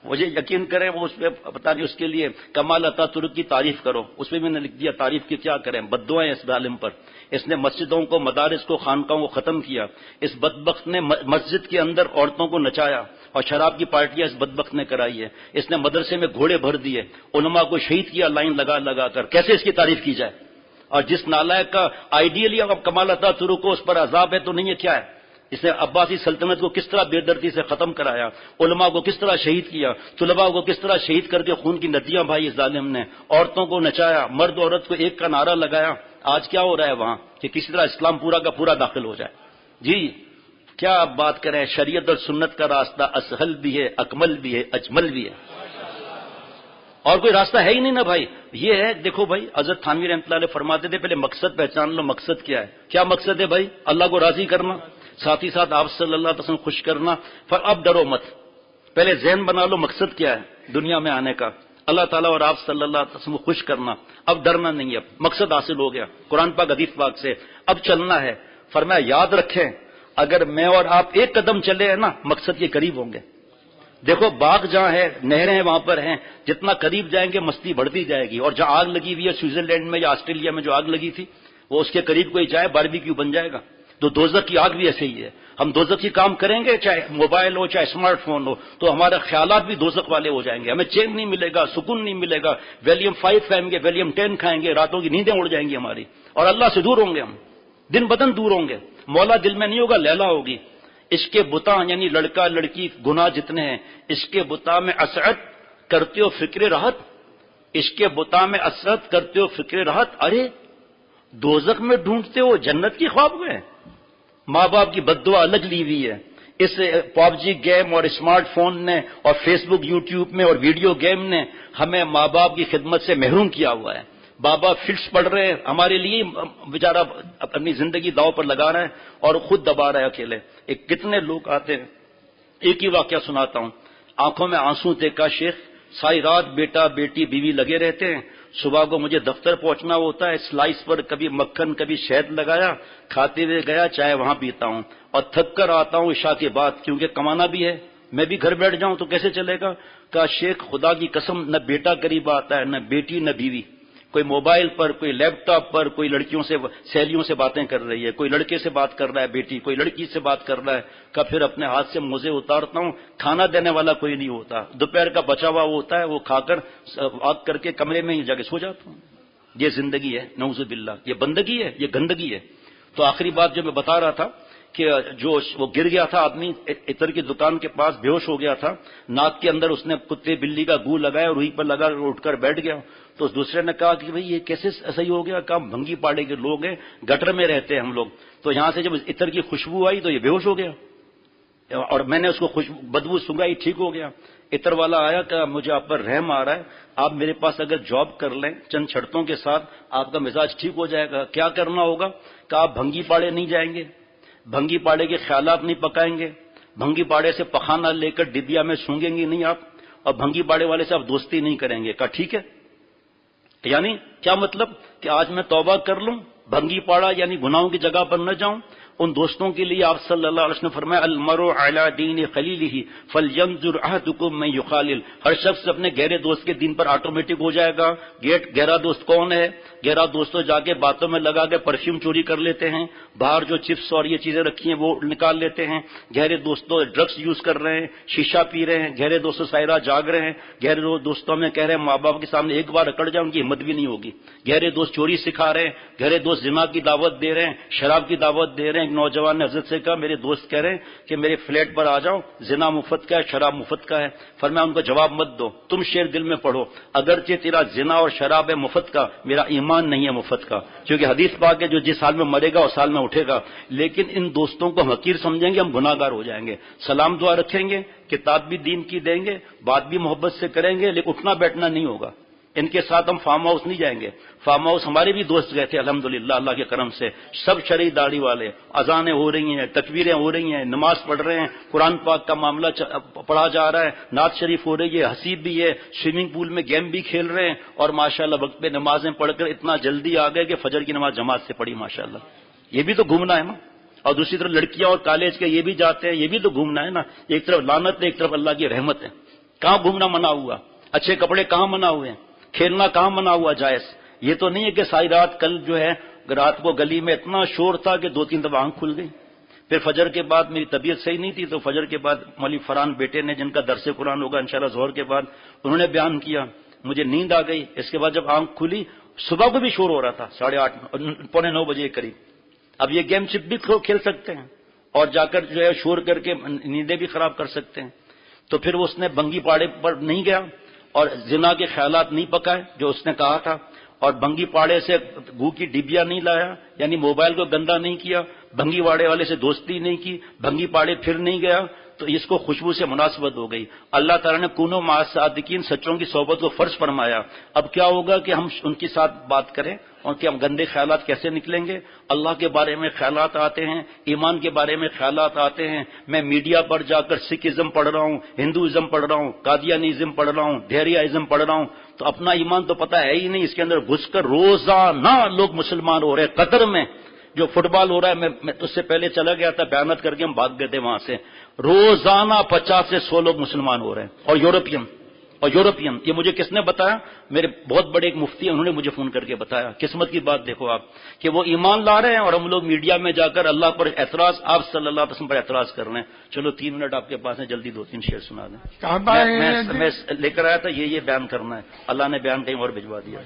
مجھے یقین کریں وہ اس پہ پتہ نہیں، اس کے لیے کمال عطا ترک کی تعریف کرو، اس پہ میں نے لکھ دیا تعریف کی کیا کریں. بددعائیں اس عالم پر. اس نے مسجدوں کو، مدارس کو، خانقاہوں کو ختم کیا. اس بدبخت نے مسجد کے اندر عورتوں کو نچایا، اور شراب کی پارٹیاں اس بدبخت نے کرائی ہے. اس نے مدرسے میں گھوڑے بھر دیے، علماء کو شہید کیا لائن لگا کر. کیسے اس کی تعریف کی جائے؟ اور جس نالائق کا آئیڈیلی اب کمال عطا ترک کو اس پر عذاب ہے، تو نہیں ہے کیا ہے؟ اس نے عباسی سلطنت کو کس طرح بے دردی سے ختم کرایا، علماء کو کس طرح شہید کیا، طلباء کو کس طرح شہید کر کے خون کی ندیاں بہائی اس ظالم نے. عورتوں کو نچایا، مرد عورت کو ایک کا نعرہ لگایا. آج کیا ہو رہا ہے وہاں کہ کسی طرح اسلام پورا کا پورا داخل ہو جائے. جی کیا آپ بات کریں، شریعت اور سنت کا راستہ اسہل بھی ہے، اکمل بھی ہے، اجمل بھی ہے. اور کوئی راستہ ہے ہی نہیں نا بھائی. یہ ہے دیکھو بھائی، حضرت تھانوی رحمۃ اللہ علیہ فرماتے تھے پہلے مقصد پہچان لو. مقصد کیا ہے؟ کیا مقصد ہے بھائی؟ اللہ کو راضی کرنا، ساتھ ہی ساتھ آپ صلی اللہ علیہ وسلم خوش کرنا. اب ڈرو مت، پہلے ذہن بنا لو مقصد کیا ہے دنیا میں آنے کا. اللہ تعالیٰ اور آپ صلی اللہ علیہ وسلم کو خوش کرنا. اب ڈرنا نہیں ہے، اب مقصد حاصل ہو گیا قرآن پاک حدیث پاک سے. اب چلنا ہے. فرمایا یاد رکھیں اگر میں اور آپ ایک قدم چلے ہیں نا، مقصد کے قریب ہوں گے. دیکھو باغ جہاں ہے، نہریں وہاں پر ہیں، جتنا قریب جائیں گے مستی بڑھتی جائے گی. اور جہاں آگ لگی ہوئی ہے سوئٹزرلینڈ میں یا آسٹریلیا میں جو آگ لگی تھی، وہ اس کے قریب کوئی جائے باربیکیو بن جائے گا. تو دوزخ کی آگ بھی ایسے ہی ہے. ہم دوزخ کی کام کریں گے، چاہے موبائل ہو چاہے اسمارٹ فون ہو، تو ہمارے خیالات بھی دوزخ والے ہو جائیں گے. ہمیں چین نہیں ملے گا، سکون نہیں ملے گا. ویلیم 5 کھائیں گے، ویلیم 10 کھائیں گے، راتوں کی نیندیں اڑ جائیں گی ہماری. اور اللہ سے دور ہوں گے، ہم دن بدن دور ہوں گے. مولا دل میں نہیں ہوگا، لیلا ہوگی. عشق کے بتاں یعنی لڑکا لڑکی گناہ جتنے ہیں، عشق کے بتاں میں اسعد کرتے ہو فکر راحت. عشق کے بتاں میں اسعد کرتے ہو فکر راحت. ارے دوزخ میں ڈھونڈتے ہو جنت کی خواب میں. ماں باپ کی بددعا الگ لی ہوئی ہے. اس PUBG گیم اور اسمارٹ فون نے اور فیس بک یوٹیوب میں اور ویڈیو گیم نے ہمیں ماں باپ کی خدمت سے محروم کیا ہوا ہے. بابا فلس پڑھ رہے ہیں، ہمارے لیے بیچارہ اپنی زندگی داؤ پر لگا رہا ہے اور خود دبا رہا ہے اکیلے. ایک کتنے لوگ آتے ہیں. ایک ہی واقعہ سناتا ہوں. آنکھوں میں آنسو دیکھا شیخ، ساری رات بیٹا بیٹی بیوی لگے رہتے ہیں. صبح کو مجھے دفتر پہنچنا ہوتا ہے، سلائس پر کبھی مکھن کبھی شہد لگایا، کھاتے ہوئے گیا، چائے وہاں پیتا ہوں اور تھک کر آتا ہوں عشاء کے بعد، کیونکہ کمانا بھی ہے. میں بھی گھر بیٹھ جاؤں تو کیسے چلے گا؟ کہا شیخ خدا کی قسم، نہ بیٹا قریب آتا ہے، نہ بیٹی، نہ بیوی. کوئی موبائل پر، کوئی لیپ ٹاپ پر، کوئی لڑکیوں سے سہیلیوں سے باتیں کر رہی ہے، کوئی لڑکے سے بات کر رہا ہے بیٹی، کوئی لڑکی سے بات کر رہا ہے. کہ پھر اپنے ہاتھ سے موزے اتارتا ہوں، کھانا دینے والا کوئی نہیں ہوتا، دوپہر کا بچا ہوا ہوتا ہے، وہ کھا کر آگ کر کے کمرے میں ہی جا کے سو جاتا ہوں. یہ زندگی ہے نعوذ باللہ، یہ بندگی ہے، یہ گندگی ہے. تو آخری بات جو میں بتا رہا تھا کہ جو وہ گر گیا تھا آدمی عطر کی دکان کے پاس، بے ہوش ہو گیا تھا، ناک کے اندر اس نے کتے بلی کا گو لگایا اور وہیں پر لگا اٹھ کر بیٹھ گیا. تو اس دوسرے نے کہا کہ بھئی یہ کیسے صحیح ہو گیا؟ کہا بھنگی پاڑے کے لوگ ہیں، گٹر میں رہتے ہیں ہم لوگ، تو یہاں سے جب عطر کی خوشبو آئی تو یہ بے ہوش ہو گیا اور میں نے اس کو بدبو سنگائی، ٹھیک ہو گیا. عطر والا آیا کہ مجھے آپ پر رحم آ رہا ہے، آپ میرے پاس اگر جاب کر لیں چند شرطوں کے ساتھ آپ کا مزاج ٹھیک ہو جائے گا. کیا کرنا ہوگا؟ کہ آپ بھنگی پاڑے نہیں جائیں گے، بھنگی پاڑے کے خیالات نہیں پکائیں گے، بھنگی پاڑے سے پخانہ لے کر ڈبیا میں سونگیں گے نہیں آپ، اور بھنگی پاڑے والے سے آپ دوستی نہیں کریں گے. کہا ٹھیک ہے. یعنی کیا مطلب کہ آج میں توبہ کر لوں، بھنگی پاڑا یعنی گناہوں کی جگہ پر نہ جاؤں. ان دوستوں کے لیے آپ صلی اللہ علیہ وسلم نے فرمایا المرء علی دین خلیلہ فلینظر احدکم من یخالل. ہر شخص اپنے گہرے دوست کے دین پر آٹومیٹک ہو جائے گا. گہرا دوست کون ہے؟ گہرا دوست تو جا کے باتوں میں لگا کے پرفیوم چوری کر لیتے ہیں، باہر جو چپس اور یہ چیزیں رکھی ہیں وہ نکال لیتے ہیں. گہرے دوستوں ڈرگس یوز کر رہے ہیں، شیشہ پی رہے ہیں. گہرے دوستوں ساری رات جاگ رہے ہیں. گہرے دوستوں میں کہہ رہے ہیں ماں باپ کے سامنے ایک بار اکڑ جائے ان کی ہمت بھی نہیں ہوگی. گہرے دوست چوری سکھا رہے ہیں، گہرے دوست زنا کی دعوت دے رہے ہیں، شراب کی دعوت دے رہے ہیں. ایک نوجوان نے حضرت سے کہا میرے دوست کہہ رہے ہیں کہ میرے فلیٹ پر آ جاؤ، زنا مفت کا ہے، شراب مفت کا ہے. فرمایا ان کو جواب مت دو، تم شعر دل میں پڑھو، اگرچہ تیرا زنا اور شراب ہے مفت کا، میرا ایمان نہیں ہے مفت کا. کیونکہ حدیث پاک ہے جو جس حال میں مرے گا اس حال میں اٹھے گا. لیکن ان دوستوں کو حقیر سمجھیں گے، ہم گناہ گار ہو جائیں گے. سلام دعا رکھیں گے، کتاب بھی دین کی دیں گے، بات بھی محبت سے کریں گے، لیکن اٹھنا بیٹھنا نہیں ہوگا. ان کے ساتھ ہم فارم ہاؤس نہیں جائیں گے. فارم ہاؤس ہمارے بھی دوست گئے تھے الحمدللہ اللہ کے کرم سے، سب شرعی داڑھی والے، اذانیں ہو رہی ہیں، تکبیریں ہو رہی ہیں، نماز پڑھ رہے ہیں، قرآن پاک کا معاملہ پڑھا جا رہا ہے، نعت شریف ہو رہی ہے، حسیب بھی ہے، سوئمنگ پول میں گیم بھی کھیل رہے ہیں. اور ماشاءاللہ وقت پہ نمازیں پڑھ کر اتنا جلدی آ گئے کہ فجر کی نماز جماعت سے پڑھی ماشاءاللہ. یہ بھی تو گھومنا ہے نا. اور دوسری طرف لڑکیاں اور کالج کے یہ بھی جاتے ہیں، یہ بھی تو گھومنا ہے نا. ایک طرف لعنت ہے، ایک طرف اللہ کی رحمت ہے. کہاں گھومنا منع ہوا؟ اچھے کپڑے کہاں منع ہوئے ہیں؟ کھیلنا کہاں منع ہوا جائز؟ یہ تو نہیں ہے کہ ساری رات کل جو ہے رات کو گلی میں اتنا شور تھا کہ 2-3 دفعہ آنکھ کھل گئی. پھر فجر کے بعد میری طبیعت صحیح نہیں تھی تو فجر کے بعد مولوی فرحان بیٹے نے جن کا درس قرآن ہوگا انشاءاللہ ظہر کے بعد انہوں نے بیان کیا، مجھے نیند آ گئی. اس کے بعد جب آنکھ کھلی صبح کو بھی شور ہو رہا تھا 8:30 پونے 9 بجے کے قریب. اب یہ گیم چپ بھی کھیل سکتے ہیں اور جا کر جو ہے شور کر کے نیندیں بھی خراب کر سکتے ہیں. تو پھر اس نے بنگی پاڑے پر نہیں گیا اور زنا کے خیالات نہیں پکائے جو اس نے کہا تھا، اور بنگی پاڑے سے گو کی ڈبیا نہیں لایا، یعنی موبائل کو گندا نہیں کیا، بنگی پاڑے والے سے دوستی نہیں کی، بنگی پاڑے پھر نہیں گیا، تو اس کو خوشبو سے مناسبت ہو گئی. اللہ تعالیٰ نے کونوا مع الصادقین، سچوں کی صحبت کو فرض فرمایا. اب کیا ہوگا کہ ہم ان کے ساتھ بات کریں اور کہ ہم گندے خیالات کیسے نکلیں گے؟ اللہ کے بارے میں خیالات آتے ہیں، ایمان کے بارے میں خیالات آتے ہیں. میں میڈیا پر جا کر سکھ ازم پڑھ رہا ہوں، ہندوازم پڑھ رہا ہوں، قادیانیزم پڑھ رہا ہوں، دھیریا ازم پڑھ رہا ہوں، تو اپنا ایمان تو پتہ ہے ہی نہیں. اس کے اندر گھس کر روزانہ لوگ مسلمان ہو رہے ہیں. قطر میں جو فٹ بال ہو رہا ہے، میں اس سے پہلے چلا گیا تھا، بیانات کر کے ہم بھاگ گئے تھے وہاں سے. روزانہ 50 سے 100 لوگ مسلمان ہو رہے ہیں. اور یورپین یہ مجھے کس نے بتایا؟ میرے بہت بڑے ایک مفتی ہیں، انہوں نے مجھے فون کر کے بتایا. قسمت کی بات دیکھو آپ کہ وہ ایمان لا رہے ہیں اور ہم لوگ میڈیا میں جا کر اللہ پر اعتراض، آپ صلی اللہ علیہ وسلم پر اعتراض کر رہے ہیں. چلو 3 منٹ آپ کے پاس ہیں، جلدی 2-3 شعر سنا دیں. میں لے کر آیا تھا یہ بیان کرنا ہے، اللہ نے بیان کہیں اور بھجوا دیا.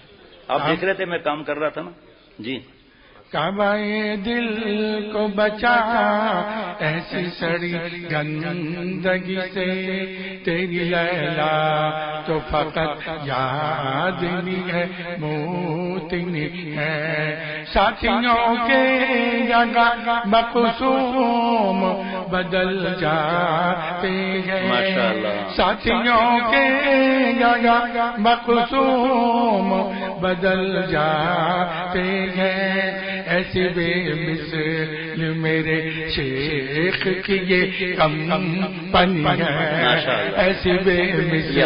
آپ دیکھ رہے تھے میں کام کر رہا تھا نا جی. کعبہ دل کو بچا ایسی سڑی گندگی سے، تیری لیلا تو فقط یاد نہیں ہے موتنی ہے. ساتھیوں کے جگہ مقصوم بدل جاتے ہیں، ساتھیوں کے جگہ مقصوم بدل جاتے ہیں، ایسی بے مثل میرے شیخ کی یہ کمپنی ہے، ایسی بے مثل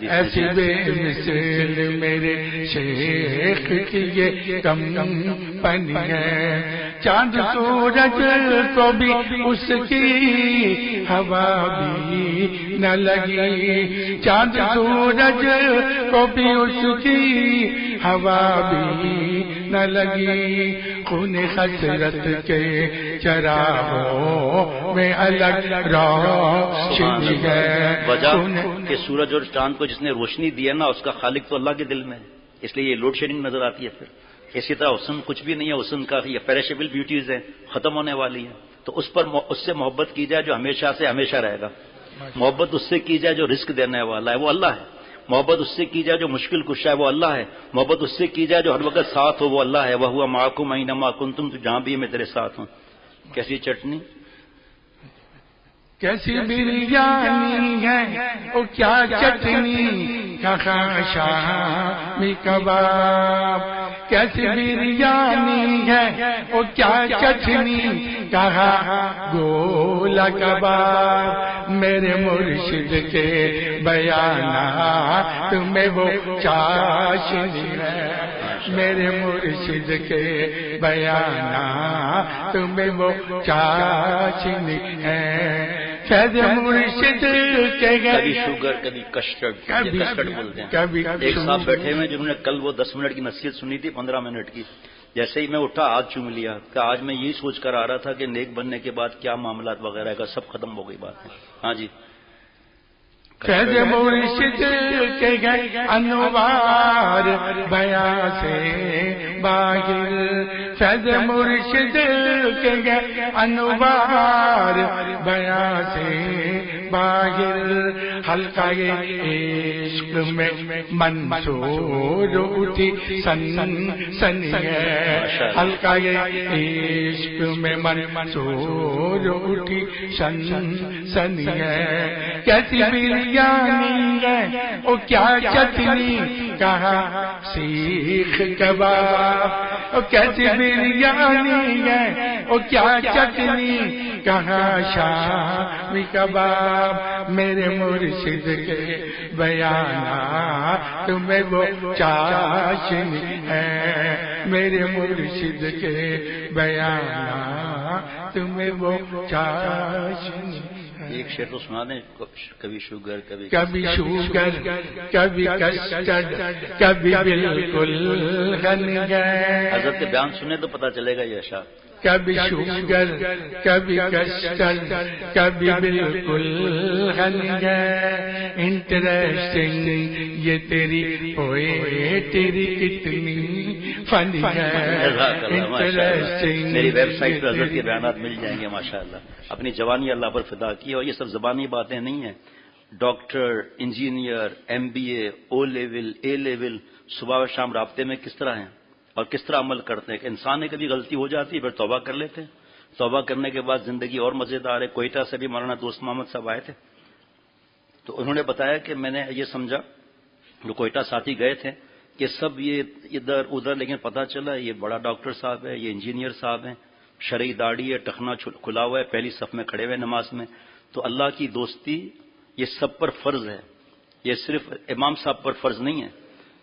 ایسی بے مثل میرے شیخ کی یہ کمپنی ہے، چاند سورج کو بھی اس کی ہوا بھی نہ لگی، چاند سورج کو بھی اس کی ہوا بھی نہ لگی، خون حسرت کے چراغوں میں الگ روشنی ہے۔ وجہ کہ سورج اور چاند کو جس نے روشنی دی ہے نا، اس کا خالق تو اللہ کے دل میں ہے، اس لیے یہ لوڈ شیڈنگ نظر آتی ہے۔ پھر اسی طرح حسن کچھ بھی نہیں ہے، حسن کا یہ پیرشیبل بیوٹیز ہیں، ختم ہونے والی ہیں، تو اس سے محبت کی جائے جو ہمیشہ سے ہمیشہ رہے گا، محبت اس سے کی جائے جو رزق دینے والا ہے وہ اللہ ہے، محبت اس سے کی جائے جو مشکل کشا ہے وہ اللہ ہے، محبت اس سے کی جائے جو ہر وقت ساتھ ہو وہ اللہ ہے، وَهُوَ مَعَكُمْ أَيْنَمَا كُنتُمْ، تو جہاں بھی میں تیرے ساتھ ہوں۔ کیسی چٹنی، کیسی بریانی ہے او کیا چٹنی، کہاں شامی کباب، کیسی بریانی ہے او کیا چٹنی، کہاں گولا کباب، میرے مرشد کے بیانات میں وہ چاشنی ہے، میرے مرشد کے بیانات میں وہ چاشنی ہے، فیض مرشد کے کبھی شوگر کبھی کسٹرڈ، کسٹرڈ بولتے ہیں۔ ایک صاحب بیٹھے ہوئے جنہوں نے کل وہ 10 منٹ کی نصیحت سنی تھی 15 منٹ کی، جیسے ہی میں اٹھا ہاتھ چوم لیا کہ آج میں یہی سوچ کر آ رہا تھا کہ نیک بننے کے بعد کیا معاملات وغیرہ کا سب ختم ہو گئی بات ہے۔ ہاں جی، فیض مرشد کے گئے انوار بیاں سے باہر، فیض مرشد کے گئے انوار بیاں سے باہر، حلقہ عشق میں منصور اٹھی سنی ہے، حلقہ عشق میں منصور اٹھی سنی ہے، کیسی بریانی ہے او کیا چٹنی، کہاں سیخ کباب، او کیسی بریانی ہے او کیا چٹنی، کہاں شامی کباب، میرے مرشد کے بیانات میں وہ چاشنی ہے، میرے مرشد کے بیانات میں وہ چاشنی۔ ایک شعر تو سنا دیں، کبھی شوگر کبھی شوگر کبھی کسٹرڈ کبھی بالکل غن گئے، حضرت کے بیان سنے تو پتہ چلے گا یہ اشعار۔ کبھی شوگر کبھی کسٹرڈ کبھی بالکل غن گئے، انٹرسٹنگ یہ تیری پوئٹری کتنی فنی ہے، انٹرسٹنگ۔ میری ویب سائٹ پہ حضرت کے بیانات مل جائیں گے ماشاءاللہ۔ اپنی جوانی اللہ پر فدا کی، اور یہ سب زبانی باتیں نہیں ہیں، doctor, engineer, MBA، O level, A level صبح و شام رابطے میں کس طرح ہیں اور کس طرح عمل کرتے ہیں کہ انسان نے کبھی غلطی ہو جاتی ہے پھر توبہ کر لیتے ہیں، توبہ کرنے کے بعد زندگی اور مزیدار ہے۔ کوئٹہ سے بھی مولانا دوست محمد صاحب آئے تھے، تو انہوں نے بتایا کہ میں نے یہ سمجھا، جو کوئٹہ ساتھی گئے تھے، کہ سب یہ ادھر ادھر، لیکن پتہ چلا یہ بڑا ڈاکٹر صاحب ہے، یہ انجینئر صاحب ہیں، شرعی داڑھی ہے، ٹخنا کھلا ہوا ہے، پہلی صف میں کھڑے ہوئے نماز میں۔ تو اللہ کی دوستی یہ سب پر فرض ہے، یہ صرف امام صاحب پر فرض نہیں ہے،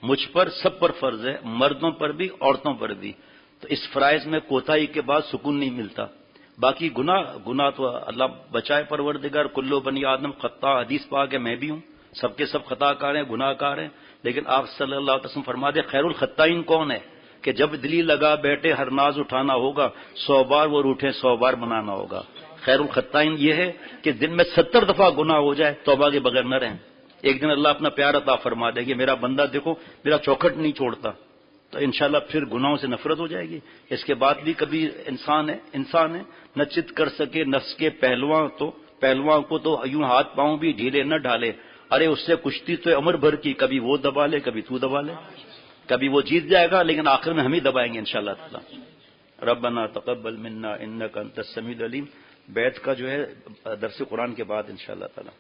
مجھ پر سب پر فرض ہے، مردوں پر بھی عورتوں پر بھی۔ تو اس فرائض میں کوتاہی کے بعد سکون نہیں ملتا۔ باقی گناہ تو اللہ بچائے پروردگار، کلو بنی آدم خطا، حدیث پاک ہے، میں بھی ہوں، سب کے سب خطا کار ہیں، گناہ کار ہیں، لیکن آپ صلی اللہ علیہ وسلم فرما دے خیر الخطائین کون ہے، کہ جب دلی لگا بیٹھے ہر ناز اٹھانا ہوگا، 100 بار وہ روٹھے 100 بار منانا ہوگا۔ خیر الخطائین یہ ہے کہ دن میں 70 دفعہ گناہ ہو جائے توبہ کے بغیر نہ رہیں، ایک دن اللہ اپنا پیار عطا فرما دے کہ میرا بندہ دیکھو میرا چوکھٹ نہیں چھوڑتا، تو انشاءاللہ پھر گناہوں سے نفرت ہو جائے گی۔ اس کے بعد بھی کبھی انسان ہے نہ چت کر سکے نفس کے پہلواں کو تو یوں ہاتھ پاؤں بھی ڈھیلے نہ ڈھالے، ارے اس سے کشتی تو عمر بھر کی، کبھی وہ دبا لے کبھی تو دبا لے، کبھی وہ جیت جائے گا لیکن آخر میں ہم ہی دبائیں گے انشاءاللہ تعالی۔ ربنا تقبل منا انک انت السمیع العلیم، بیت کا جو ہے درس قرآن کے بعد انشاءاللہ تعالی۔